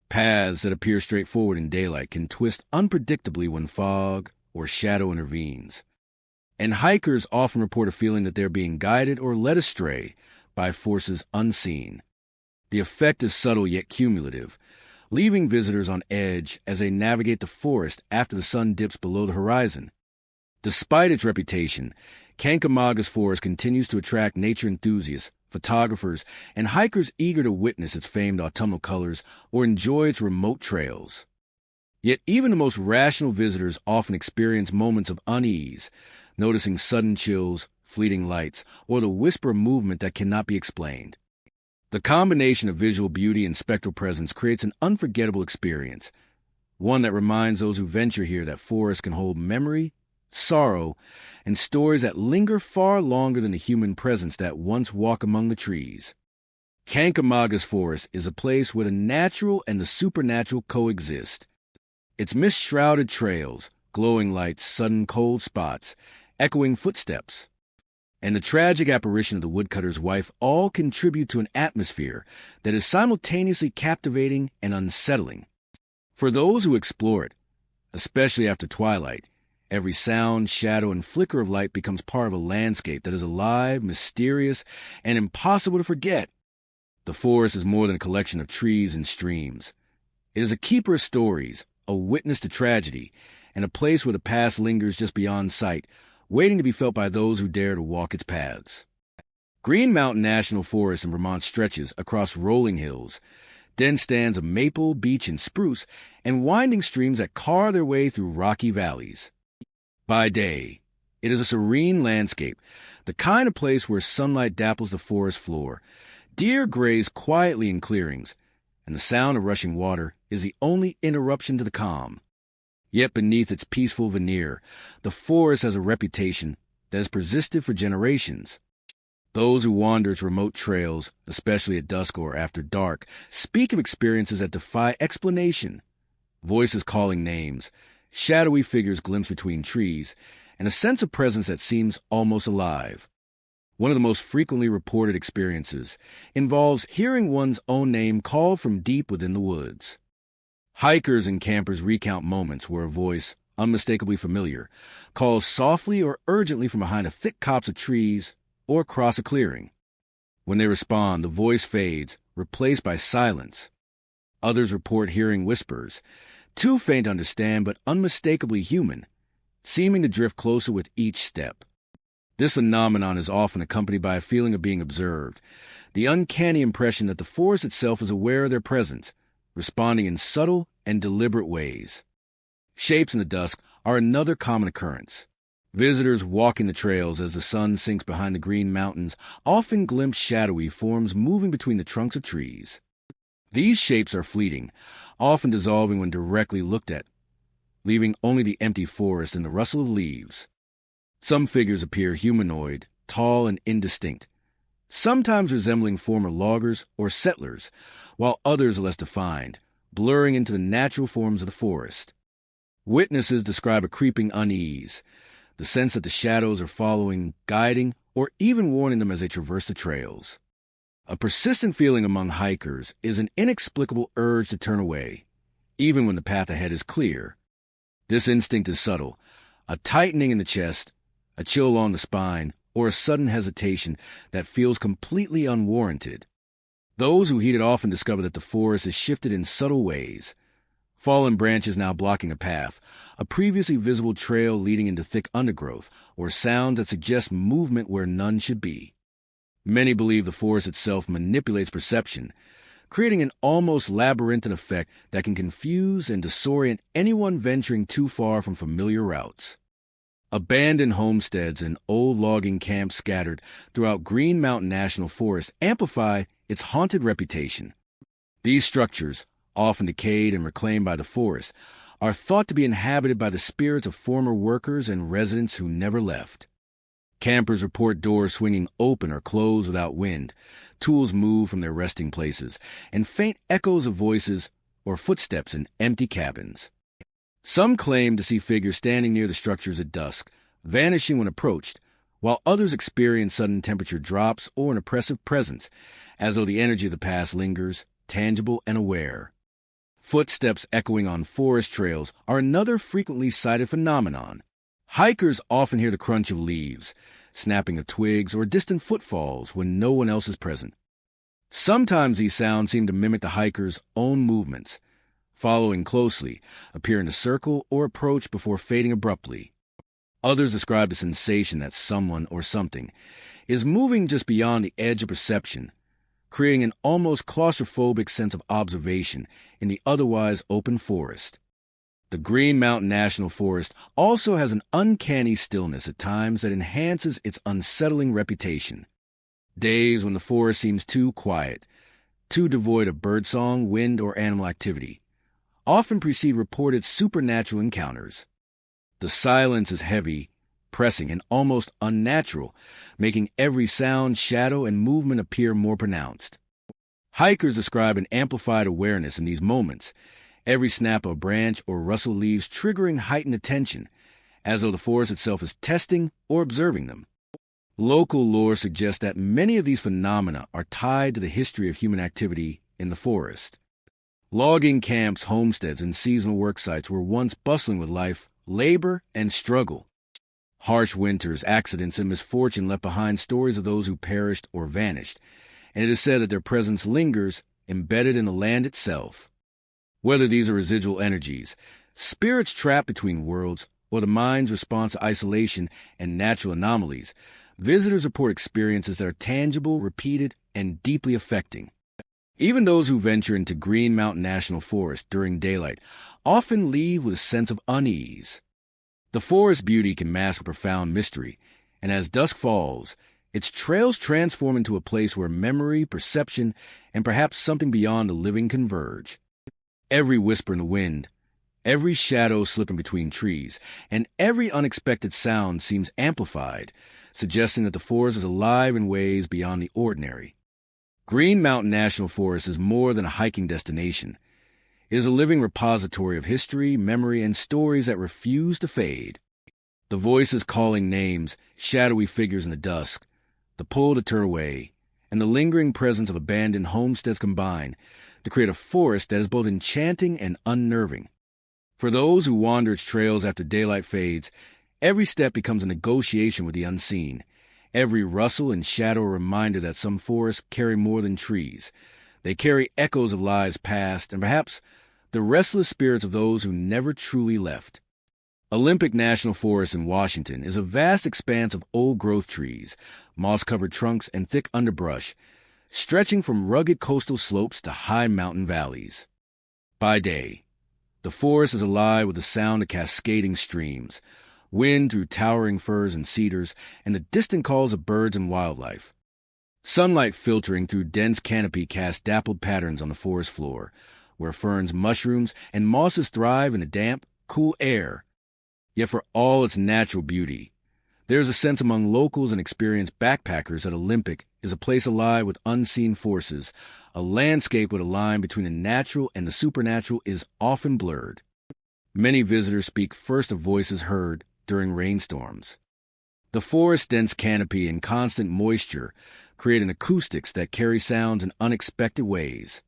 Paths that appear straightforward in daylight can twist unpredictably when fog or shadow intervenes. And hikers often report a feeling that they're being guided or led astray by forces unseen. The effect is subtle yet cumulative, leaving visitors on edge as they navigate the forest after the sun dips below the horizon. Despite its reputation, Kankamaga's forest continues to attract nature enthusiasts, photographers, and hikers eager to witness its famed autumnal colors or enjoy its remote trails. Yet even the most rational visitors often experience moments of unease, noticing sudden chills, fleeting lights, or the whisper of movement that cannot be explained. The combination of visual beauty and spectral presence creates an unforgettable experience, one that reminds those who venture here that forests can hold memory, sorrow, and stories that linger far longer than the human presence that once walked among the trees. Kankamaga's forest is a place where the natural and the supernatural coexist. Its mist-shrouded trails, glowing lights, sudden cold spots, echoing footsteps, and the tragic apparition of the woodcutter's wife all contribute to an atmosphere that is simultaneously captivating and unsettling. For those who explore it, especially after twilight, every sound, shadow, and flicker of light becomes part of a landscape that is alive, mysterious, and impossible to forget. The forest is more than a collection of trees and streams. It is a keeper of stories, a witness to tragedy, and a place where the past lingers just beyond sight, waiting to be felt by those who dare to walk its paths. Green Mountain National Forest in Vermont stretches across rolling hills, dense stands of maple, beech, and spruce, and winding streams that carve their way through rocky valleys. By day, it is a serene landscape, the kind of place where sunlight dapples the forest floor. Deer graze quietly in clearings, and the sound of rushing water is the only interruption to the calm. Yet beneath its peaceful veneer, the forest has a reputation that has persisted for generations. Those who wander its remote trails, especially at dusk or after dark, speak of experiences that defy explanation. Voices calling names, shadowy figures glimpsed between trees, and a sense of presence that seems almost alive. One of the most frequently reported experiences involves hearing one's own name called from deep within the woods. Hikers and campers recount moments where a voice, unmistakably familiar, calls softly or urgently from behind a thick copse of trees or across a clearing. When they respond, the voice fades, replaced by silence. Others report hearing whispers, too faint to understand but unmistakably human, seeming to drift closer with each step. This phenomenon is often accompanied by a feeling of being observed, the uncanny impression that the forest itself is aware of their presence, responding in subtle and deliberate ways. Shapes in the dusk are another common occurrence. Visitors walking the trails as the sun sinks behind the green mountains often glimpse shadowy forms moving between the trunks of trees. These shapes are fleeting, often dissolving when directly looked at, leaving only the empty forest and the rustle of leaves. Some figures appear humanoid, tall and indistinct, sometimes resembling former loggers or settlers, while others are less defined, blurring into the natural forms of the forest. Witnesses describe a creeping unease, the sense that the shadows are following, guiding, or even warning them as they traverse the trails. A persistent feeling among hikers is an inexplicable urge to turn away, even when the path ahead is clear. This instinct is subtle, a tightening in the chest, a chill along the spine, or a sudden hesitation that feels completely unwarranted. Those who heed it often discover that the forest is shifted in subtle ways. Fallen branches now blocking a path, a previously visible trail leading into thick undergrowth, or sounds that suggest movement where none should be. Many believe the forest itself manipulates perception, creating an almost labyrinthine effect that can confuse and disorient anyone venturing too far from familiar routes. Abandoned homesteads and old logging camps scattered throughout Green Mountain National Forest amplify its haunted reputation. These structures, often decayed and reclaimed by the forest, are thought to be inhabited by the spirits of former workers and residents who never left. Campers report doors swinging open or closed without wind, tools moved from their resting places, and faint echoes of voices or footsteps in empty cabins. Some claim to see figures standing near the structures at dusk, vanishing when approached, while others experience sudden temperature drops or an oppressive presence, as though the energy of the past lingers, tangible and aware. Footsteps echoing on forest trails are another frequently cited phenomenon. Hikers often hear the crunch of leaves, snapping of twigs, or distant footfalls when no one else is present. Sometimes these sounds seem to mimic the hiker's own movements, following closely, appear in a circle, or approach before fading abruptly. Others describe the sensation that someone or something is moving just beyond the edge of perception, creating an almost claustrophobic sense of observation in the otherwise open forest. The Green Mountain National Forest also has an uncanny stillness at times that enhances its unsettling reputation. Days when the forest seems too quiet, too devoid of birdsong, wind, or animal activity, often precede reported supernatural encounters. The silence is heavy, pressing, and almost unnatural, making every sound, shadow, and movement appear more pronounced. Hikers describe an amplified awareness in these moments, every snap of a branch or rustle of leaves triggering heightened attention, as though the forest itself is testing or observing them. Local lore suggests that many of these phenomena are tied to the history of human activity in the forest. Logging camps, homesteads, and seasonal work sites were once bustling with life, labor, and struggle. Harsh winters, accidents, and misfortune left behind stories of those who perished or vanished, and it is said that their presence lingers embedded in the land itself. Whether these are residual energies, spirits trapped between worlds, or the mind's response to isolation and natural anomalies, visitors report experiences that are tangible, repeated, and deeply affecting. Even those who venture into Green Mountain National Forest during daylight often leave with a sense of unease. The forest beauty can mask a profound mystery, and as dusk falls, its trails transform into a place where memory, perception, and perhaps something beyond the living converge. Every whisper in the wind, every shadow slipping between trees, and every unexpected sound seems amplified, suggesting that the forest is alive in ways beyond the ordinary. Green Mountain National Forest is more than a hiking destination. It is a living repository of history, memory, and stories that refuse to fade. The voices calling names, shadowy figures in the dusk, the pull to turn away, and the lingering presence of abandoned homesteads combine to create a forest that is both enchanting and unnerving. For those who wander its trails after daylight fades, every step becomes a negotiation with the unseen. Every rustle and shadow a reminder that some forests carry more than trees. They carry echoes of lives past, and perhaps the restless spirits of those who never truly left. Olympic National Forest in Washington is a vast expanse of old-growth trees, moss-covered trunks, and thick underbrush, stretching from rugged coastal slopes to high mountain valleys. By day, the forest is alive with the sound of cascading streams, wind through towering firs and cedars, and the distant calls of birds and wildlife. Sunlight filtering through dense canopy casts dappled patterns on the forest floor, where ferns, mushrooms, and mosses thrive in the damp, cool air. Yet for all its natural beauty, there is a sense among locals and experienced backpackers that Olympic is a place alive with unseen forces, a landscape where the line between the natural and the supernatural is often blurred. Many visitors speak first of voices heard during rainstorms. The forest's dense canopy and constant moisture create an acoustics that carry sounds in unexpected ways.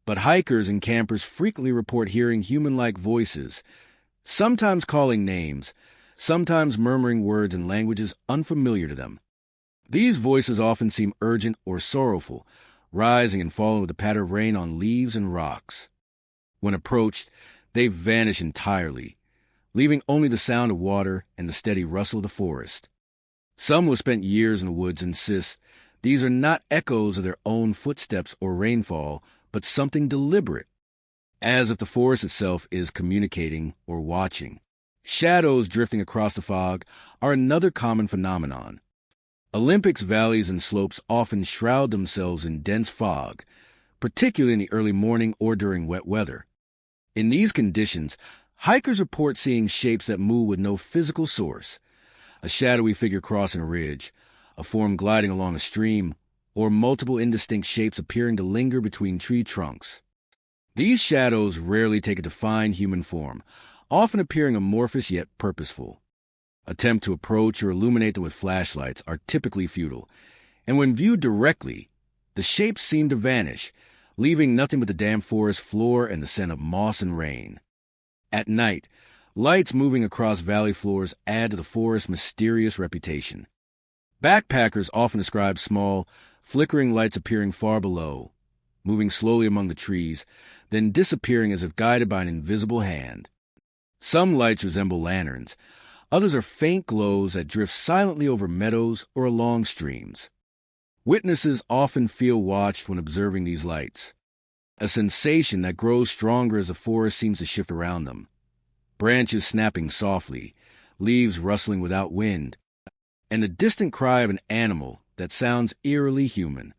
But hikers and campers frequently report hearing human-like voices, sometimes calling names, sometimes murmuring words in languages unfamiliar to them. These voices often seem urgent or sorrowful, rising and falling with the patter of rain on leaves and rocks. When approached, they vanish entirely, leaving only the sound of water and the steady rustle of the forest. Some who have spent years in the woods insist these are not echoes of their own footsteps or rainfall, but something deliberate, as if the forest itself is communicating or watching. Shadows drifting across the fog are another common phenomenon. Olympic's valleys and slopes often shroud themselves in dense fog, particularly in the early morning or during wet weather. In these conditions, hikers report seeing shapes that move with no physical source, a shadowy figure crossing a ridge, a form gliding along a stream, or multiple indistinct shapes appearing to linger between tree trunks. These shadows rarely take a defined human form, often appearing amorphous yet purposeful. Attempts to approach or illuminate them with flashlights are typically futile, and when viewed directly, the shapes seem to vanish, leaving nothing but the damp forest floor and the scent of moss and rain. At night, lights moving across valley floors add to the forest's mysterious reputation. Backpackers often describe small, flickering lights appearing far below, moving slowly among the trees, then disappearing as if guided by an invisible hand. Some lights resemble lanterns, others are faint glows that drift silently over meadows or along streams. Witnesses often feel watched when observing these lights, a sensation that grows stronger as the forest seems to shift around them. Branches snapping softly, leaves rustling without wind, and the distant cry of an animal that sounds eerily human.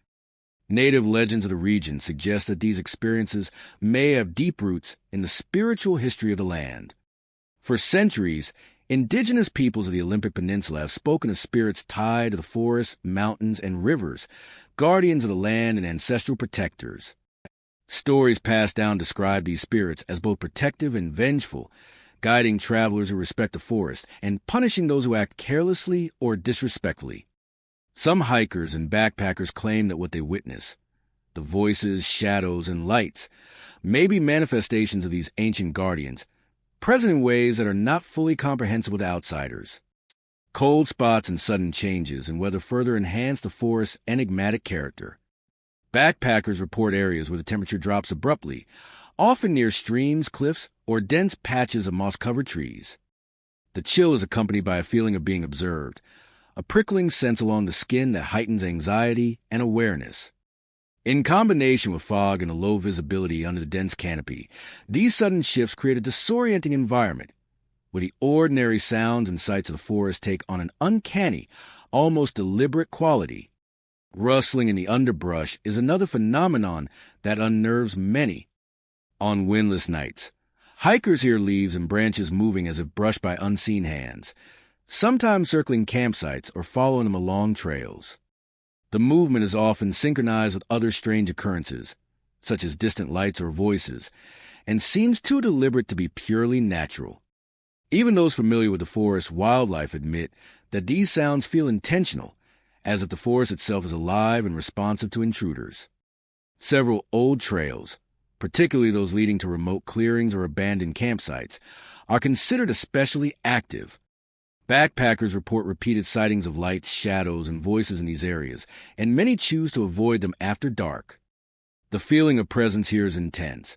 Native legends of the region suggest that these experiences may have deep roots in the spiritual history of the land. For centuries, indigenous peoples of the Olympic Peninsula have spoken of spirits tied to the forests, mountains, and rivers, guardians of the land and ancestral protectors. Stories passed down describe these spirits as both protective and vengeful, guiding travelers who respect the forest and punishing those who act carelessly or disrespectfully. Some hikers and backpackers claim that what they witness, the voices, shadows, and lights, may be manifestations of these ancient guardians, present in ways that are not fully comprehensible to outsiders. Cold spots and sudden changes in weather further enhance the forest's enigmatic character. Backpackers report areas where the temperature drops abruptly, often near streams, cliffs, or dense patches of moss-covered trees. The chill is accompanied by a feeling of being observed, a prickling sense along the skin that heightens anxiety and awareness. In combination with fog and a low visibility under the dense canopy, these sudden shifts create a disorienting environment, where the ordinary sounds and sights of the forest take on an uncanny, almost deliberate quality. Rustling in the underbrush is another phenomenon that unnerves many. On windless nights, hikers hear leaves and branches moving as if brushed by unseen hands, sometimes circling campsites or following them along trails. The movement is often synchronized with other strange occurrences, such as distant lights or voices, and seems too deliberate to be purely natural. Even those familiar with the forest's wildlife admit that these sounds feel intentional, as if the forest itself is alive and responsive to intruders. Several old trails, particularly those leading to remote clearings or abandoned campsites, are considered especially active. Backpackers report repeated sightings of lights, shadows, and voices in these areas, and many choose to avoid them after dark. The feeling of presence here is intense,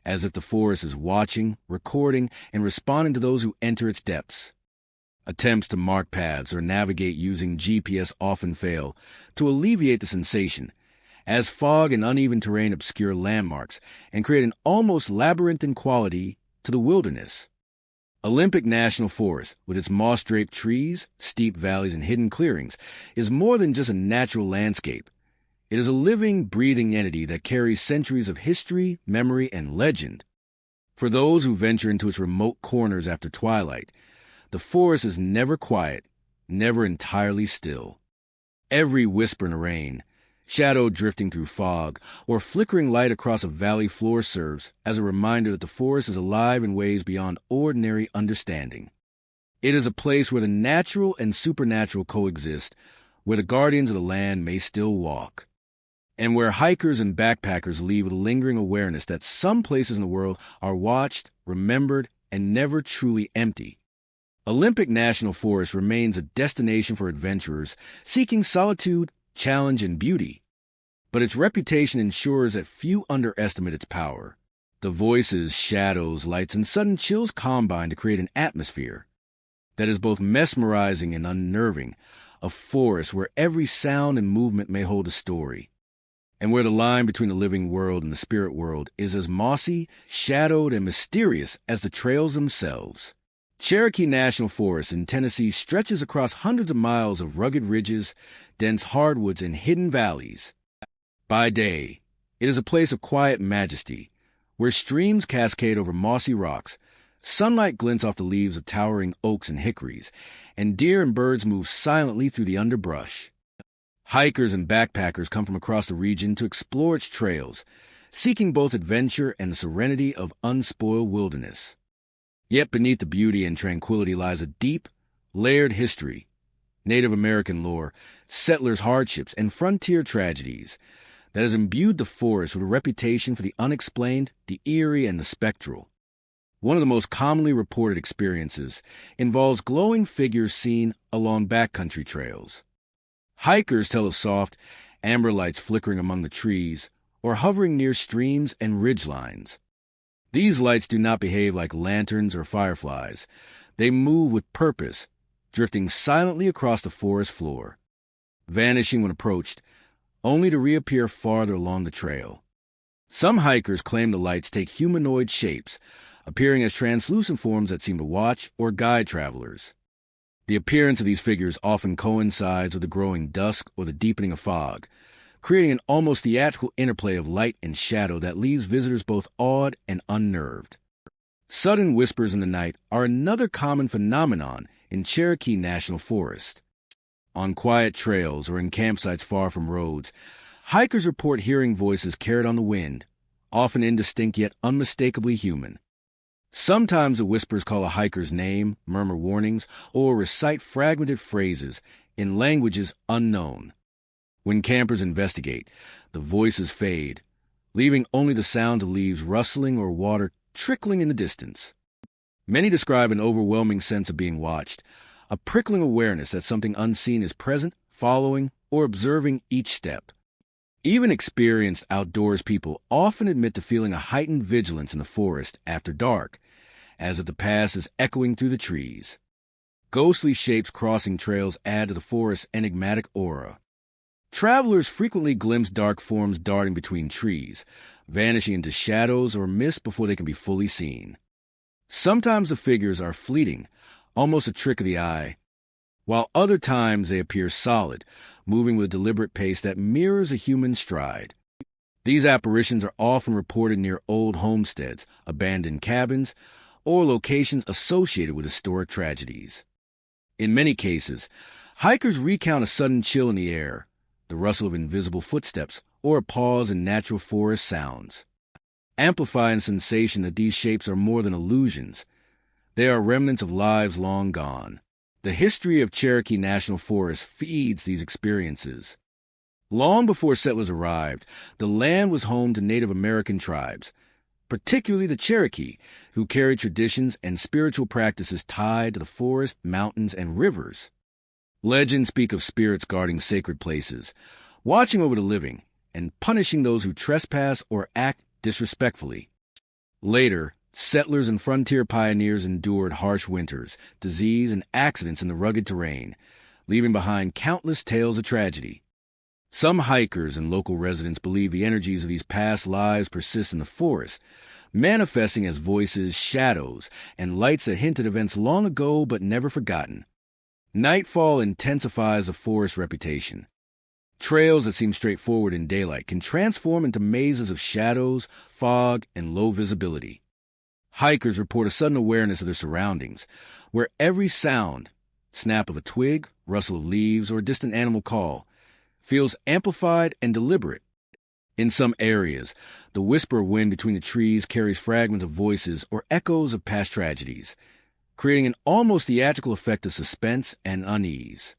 as if the forest is watching, recording, and responding to those who enter its depths. Attempts to mark paths or navigate using GPS often fail to alleviate the sensation, as fog and uneven terrain obscure landmarks and create an almost labyrinthine quality to the wilderness. Olympic National Forest, with its moss-draped trees, steep valleys, and hidden clearings, is more than just a natural landscape. It is a living, breathing entity that carries centuries of history, memory, and legend. For those who venture into its remote corners after twilight, the forest is never quiet, never entirely still. Every whisper in the rain, shadow drifting through fog, or flickering light across a valley floor serves as a reminder that the forest is alive in ways beyond ordinary understanding. It is a place where the natural and supernatural coexist, where the guardians of the land may still walk, and where hikers and backpackers leave with a lingering awareness that some places in the world are watched, remembered, and never truly empty. Olympic National Forest remains a destination for adventurers seeking solitude, challenge, and beauty. But its reputation ensures that few underestimate its power. The voices, shadows, lights, and sudden chills combine to create an atmosphere that is both mesmerizing and unnerving, a forest where every sound and movement may hold a story, and where the line between the living world and the spirit world is as mossy, shadowed, and mysterious as the trails themselves. Cherokee National Forest in Tennessee stretches across hundreds of miles of rugged ridges, dense hardwoods, and hidden valleys. By day, it is a place of quiet majesty, where streams cascade over mossy rocks, sunlight glints off the leaves of towering oaks and hickories, and deer and birds move silently through the underbrush. Hikers and backpackers come from across the region to explore its trails, seeking both adventure and the serenity of unspoiled wilderness. Yet beneath the beauty and tranquility lies a deep, layered history, Native American lore, settlers' hardships, and frontier tragedies that has imbued the forest with a reputation for the unexplained, the eerie, and the spectral. One of the most commonly reported experiences involves glowing figures seen along backcountry trails. Hikers tell of soft, amber lights flickering among the trees or hovering near streams and ridgelines. These lights do not behave like lanterns or fireflies. They move with purpose, drifting silently across the forest floor, vanishing when approached, only to reappear farther along the trail. Some hikers claim the lights take humanoid shapes, appearing as translucent forms that seem to watch or guide travelers. The appearance of these figures often coincides with the growing dusk or the deepening of fog, creating an almost theatrical interplay of light and shadow that leaves visitors both awed and unnerved. Sudden whispers in the night are another common phenomenon in Cherokee National Forest. On quiet trails or in campsites far from roads, hikers report hearing voices carried on the wind, often indistinct yet unmistakably human. Sometimes the whispers call a hiker's name, murmur warnings, or recite fragmented phrases in languages unknown. When campers investigate, the voices fade, leaving only the sound of leaves rustling or water trickling in the distance. Many describe an overwhelming sense of being watched, a prickling awareness that something unseen is present, following, or observing each step. Even experienced outdoors people often admit to feeling a heightened vigilance in the forest after dark, as if the past is echoing through the trees. Ghostly shapes crossing trails add to the forest's enigmatic aura. Travelers frequently glimpse dark forms darting between trees, vanishing into shadows or mist before they can be fully seen. Sometimes the figures are fleeting, almost a trick of the eye, while other times they appear solid, moving with a deliberate pace that mirrors a human stride. These apparitions are often reported near old homesteads, abandoned cabins, or locations associated with historic tragedies. In many cases, hikers recount a sudden chill in the air, the rustle of invisible footsteps, or a pause in natural forest sounds, amplifying the sensation that these shapes are more than illusions. They are remnants of lives long gone. The history of Cherokee National Forest feeds these experiences. Long before settlers arrived, the land was home to Native American tribes, particularly the Cherokee, who carried traditions and spiritual practices tied to the forest, mountains, and rivers. Legends speak of spirits guarding sacred places, watching over the living, and punishing those who trespass or act disrespectfully. Later, settlers and frontier pioneers endured harsh winters, disease, and accidents in the rugged terrain, leaving behind countless tales of tragedy. Some hikers and local residents believe the energies of these past lives persist in the forest, manifesting as voices, shadows, and lights that hint at events long ago but never forgotten. Nightfall intensifies the forest's reputation. Trails that seem straightforward in daylight can transform into mazes of shadows, fog, and low visibility. Hikers report a sudden awareness of their surroundings, where every sound, snap of a twig, rustle of leaves, or a distant animal call, feels amplified and deliberate. In some areas, the whisper of wind between the trees carries fragments of voices or echoes of past tragedies, creating an almost theatrical effect of suspense and unease.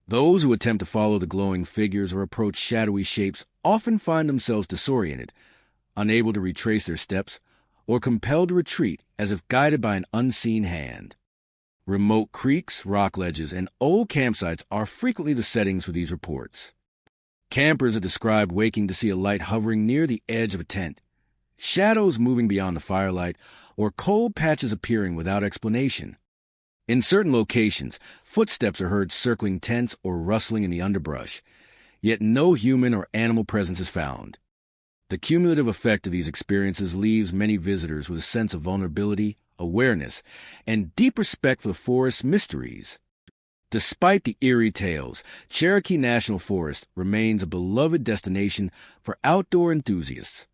Those who attempt to follow the glowing figures or approach shadowy shapes often find themselves disoriented, unable to retrace their steps, or compelled to retreat as if guided by an unseen hand. Remote creeks, rock ledges, and old campsites are frequently the settings for these reports. Campers are described waking to see a light hovering near the edge of a tent, shadows moving beyond the firelight, or cold patches appearing without explanation. In certain locations, footsteps are heard circling tents or rustling in the underbrush, yet no human or animal presence is found. The cumulative effect of these experiences leaves many visitors with a sense of vulnerability, awareness, and deep respect for the forest's mysteries. Despite the eerie tales, Cherokee National Forest remains a beloved destination for outdoor enthusiasts.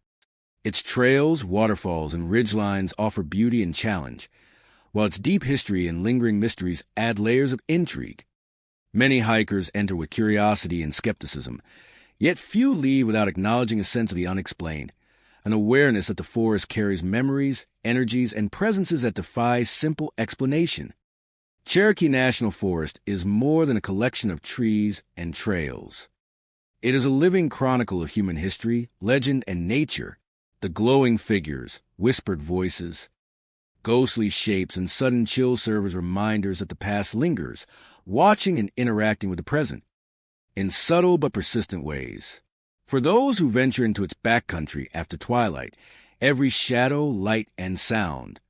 Its trails, waterfalls, and ridgelines offer beauty and challenge, while its deep history and lingering mysteries add layers of intrigue. Many hikers enter with curiosity and skepticism, yet few leave without acknowledging a sense of the unexplained, an awareness that the forest carries memories, energies, and presences that defy simple explanation. Cherokee National Forest is more than a collection of trees and trails. It is a living chronicle of human history, legend, and nature. The glowing figures, whispered voices, ghostly shapes, and sudden chills serve as reminders that the past lingers, watching and interacting with the present, in subtle but persistent ways. For those who venture into its backcountry after twilight, every shadow, light, and sound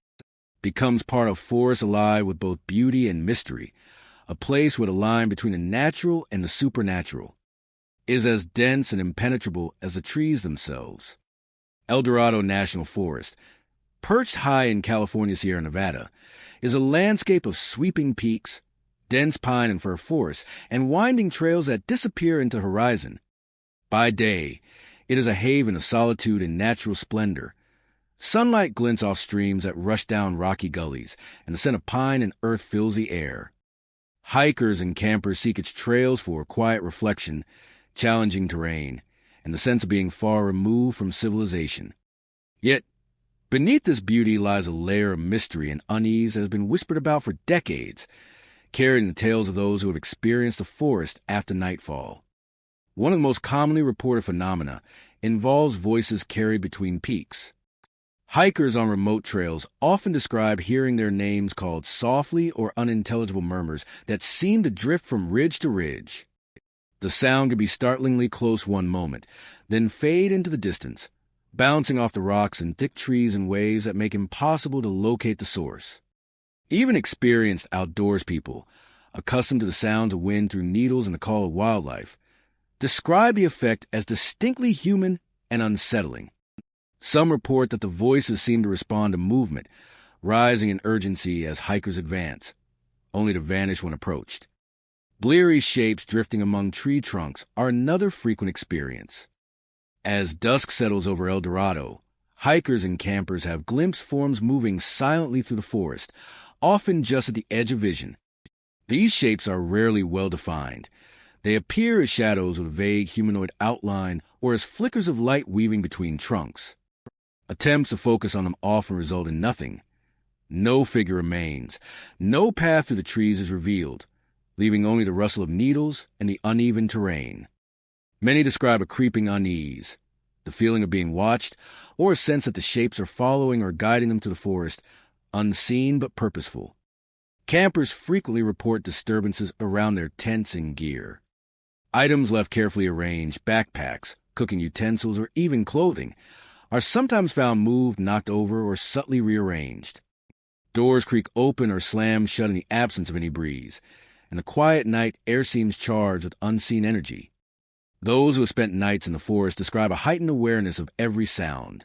becomes part of forest alive with both beauty and mystery, a place where the line between the natural and the supernatural is as dense and impenetrable as the trees themselves. El Dorado National Forest, perched high in California's Sierra Nevada, is a landscape of sweeping peaks, dense pine and fir forests, and winding trails that disappear into the horizon. By day, it is a haven of solitude and natural splendor. Sunlight glints off streams that rush down rocky gullies, and the scent of pine and earth fills the air. Hikers and campers seek its trails for quiet reflection, challenging terrain, and the sense of being far removed from civilization. Yet, beneath this beauty lies a layer of mystery and unease that has been whispered about for decades, carrying the tales of those who have experienced the forest after nightfall. One of the most commonly reported phenomena involves voices carried between peaks. Hikers on remote trails often describe hearing their names called softly or unintelligible murmurs that seem to drift from ridge to ridge. The sound can be startlingly close one moment, then fade into the distance, bouncing off the rocks and thick trees in ways that make it impossible to locate the source. Even experienced outdoors people, accustomed to the sounds of wind through needles and the call of wildlife, describe the effect as distinctly human and unsettling. Some report that the voices seem to respond to movement, rising in urgency as hikers advance, only to vanish when approached. Bleary shapes drifting among tree trunks are another frequent experience. As dusk settles over El Dorado, hikers and campers have glimpsed forms moving silently through the forest, often just at the edge of vision. These shapes are rarely well-defined. They appear as shadows with a vague humanoid outline or as flickers of light weaving between trunks. Attempts to focus on them often result in nothing. No figure remains. No path through the trees is revealed, leaving only the rustle of needles and the uneven terrain. Many describe a creeping unease, the feeling of being watched, or a sense that the shapes are following or guiding them to the forest, unseen but purposeful. Campers frequently report disturbances around their tents and gear. Items left carefully arranged, backpacks, cooking utensils, or even clothing, are sometimes found moved, knocked over, or subtly rearranged. Doors creak open or slam shut in the absence of any breeze. In the quiet night, air seems charged with unseen energy. Those who have spent nights in the forest describe a heightened awareness of every sound.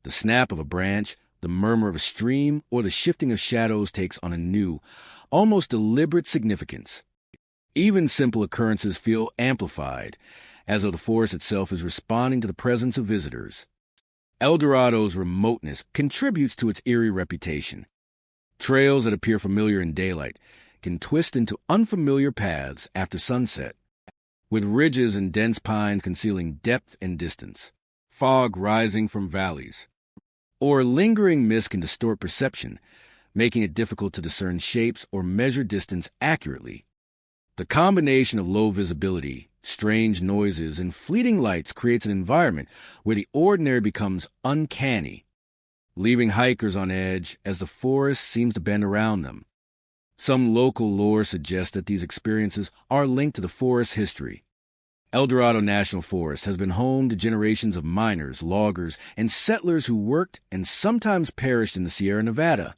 The snap of a branch, the murmur of a stream, or the shifting of shadows takes on a new, almost deliberate significance. Even simple occurrences feel amplified, as though the forest itself is responding to the presence of visitors. El Dorado's remoteness contributes to its eerie reputation. Trails that appear familiar in daylight can twist into unfamiliar paths after sunset, with ridges and dense pines concealing depth and distance, fog rising from valleys, or lingering mist can distort perception, making it difficult to discern shapes or measure distance accurately. The combination of low visibility, strange noises, and fleeting lights creates an environment where the ordinary becomes uncanny, leaving hikers on edge as the forest seems to bend around them. Some local lore suggests that these experiences are linked to the forest's history. El Dorado National Forest has been home to generations of miners, loggers, and settlers who worked and sometimes perished in the Sierra Nevada.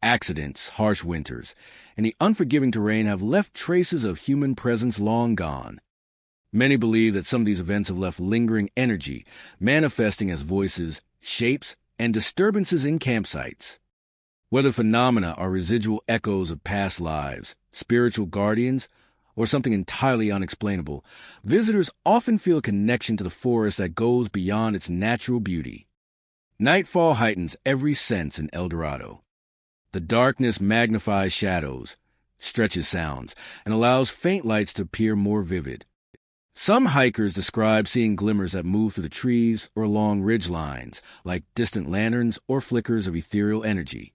Accidents, harsh winters, and the unforgiving terrain have left traces of human presence long gone. Many believe that some of these events have left lingering energy, manifesting as voices, shapes, and disturbances in campsites. Whether phenomena are residual echoes of past lives, spiritual guardians, or something entirely unexplainable, visitors often feel a connection to the forest that goes beyond its natural beauty. Nightfall heightens every sense in El Dorado. The darkness magnifies shadows, stretches sounds, and allows faint lights to appear more vivid. Some hikers describe seeing glimmers that move through the trees or along ridge lines, like distant lanterns or flickers of ethereal energy.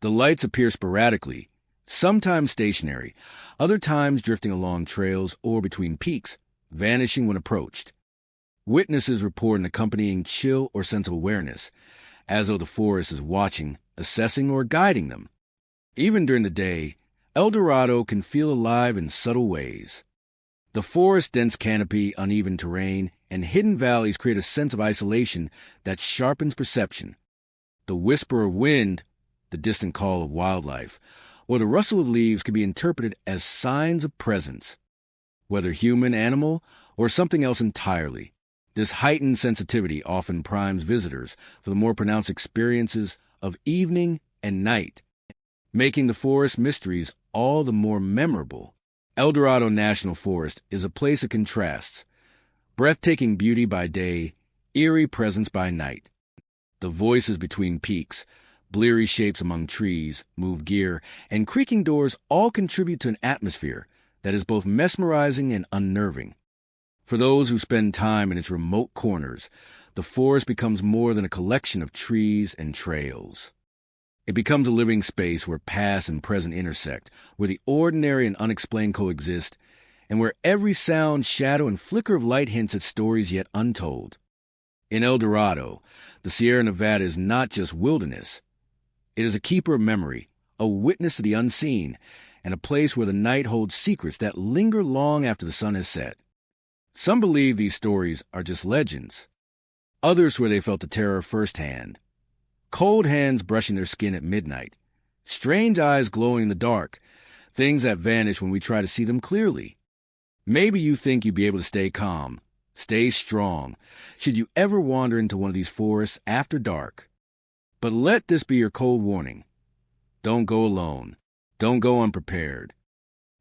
The lights appear sporadically, sometimes stationary, other times drifting along trails or between peaks, vanishing when approached. Witnesses report an accompanying chill or sense of awareness, as though the forest is watching, assessing, or guiding them. Even during the day, El Dorado can feel alive in subtle ways. The forest's dense canopy, uneven terrain, and hidden valleys create a sense of isolation that sharpens perception. The whisper of wind, the distant call of wildlife, or the rustle of leaves can be interpreted as signs of presence. Whether human, animal, or something else entirely, this heightened sensitivity often primes visitors for the more pronounced experiences of evening and night, making the forest mysteries all the more memorable. El Dorado National Forest is a place of contrasts, breathtaking beauty by day, eerie presence by night. The voices between peaks, bleary shapes among trees, moved gear, and creaking doors all contribute to an atmosphere that is both mesmerizing and unnerving. For those who spend time in its remote corners, the forest becomes more than a collection of trees and trails. It becomes a living space where past and present intersect, where the ordinary and unexplained coexist, and where every sound, shadow, and flicker of light hints at stories yet untold. In El Dorado, the Sierra Nevada is not just wilderness. It is a keeper of memory, a witness to the unseen, and a place where the night holds secrets that linger long after the sun has set. Some believe these stories are just legends. Others swear they felt the terror firsthand. Cold hands brushing their skin at midnight, strange eyes glowing in the dark, things that vanish when we try to see them clearly. Maybe you think you'd be able to stay calm, stay strong, should you ever wander into one of these forests after dark. But let this be your cold warning. Don't go alone. Don't go unprepared.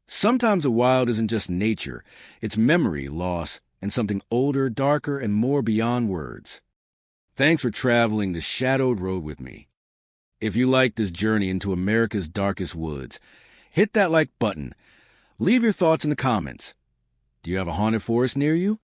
Sometimes the wild isn't just nature, it's memory, loss, and something older, darker, and more beyond words. Thanks for traveling the shadowed road with me. If you like this journey into America's darkest woods, hit that like button. Leave your thoughts in the comments. Do you have a haunted forest near you?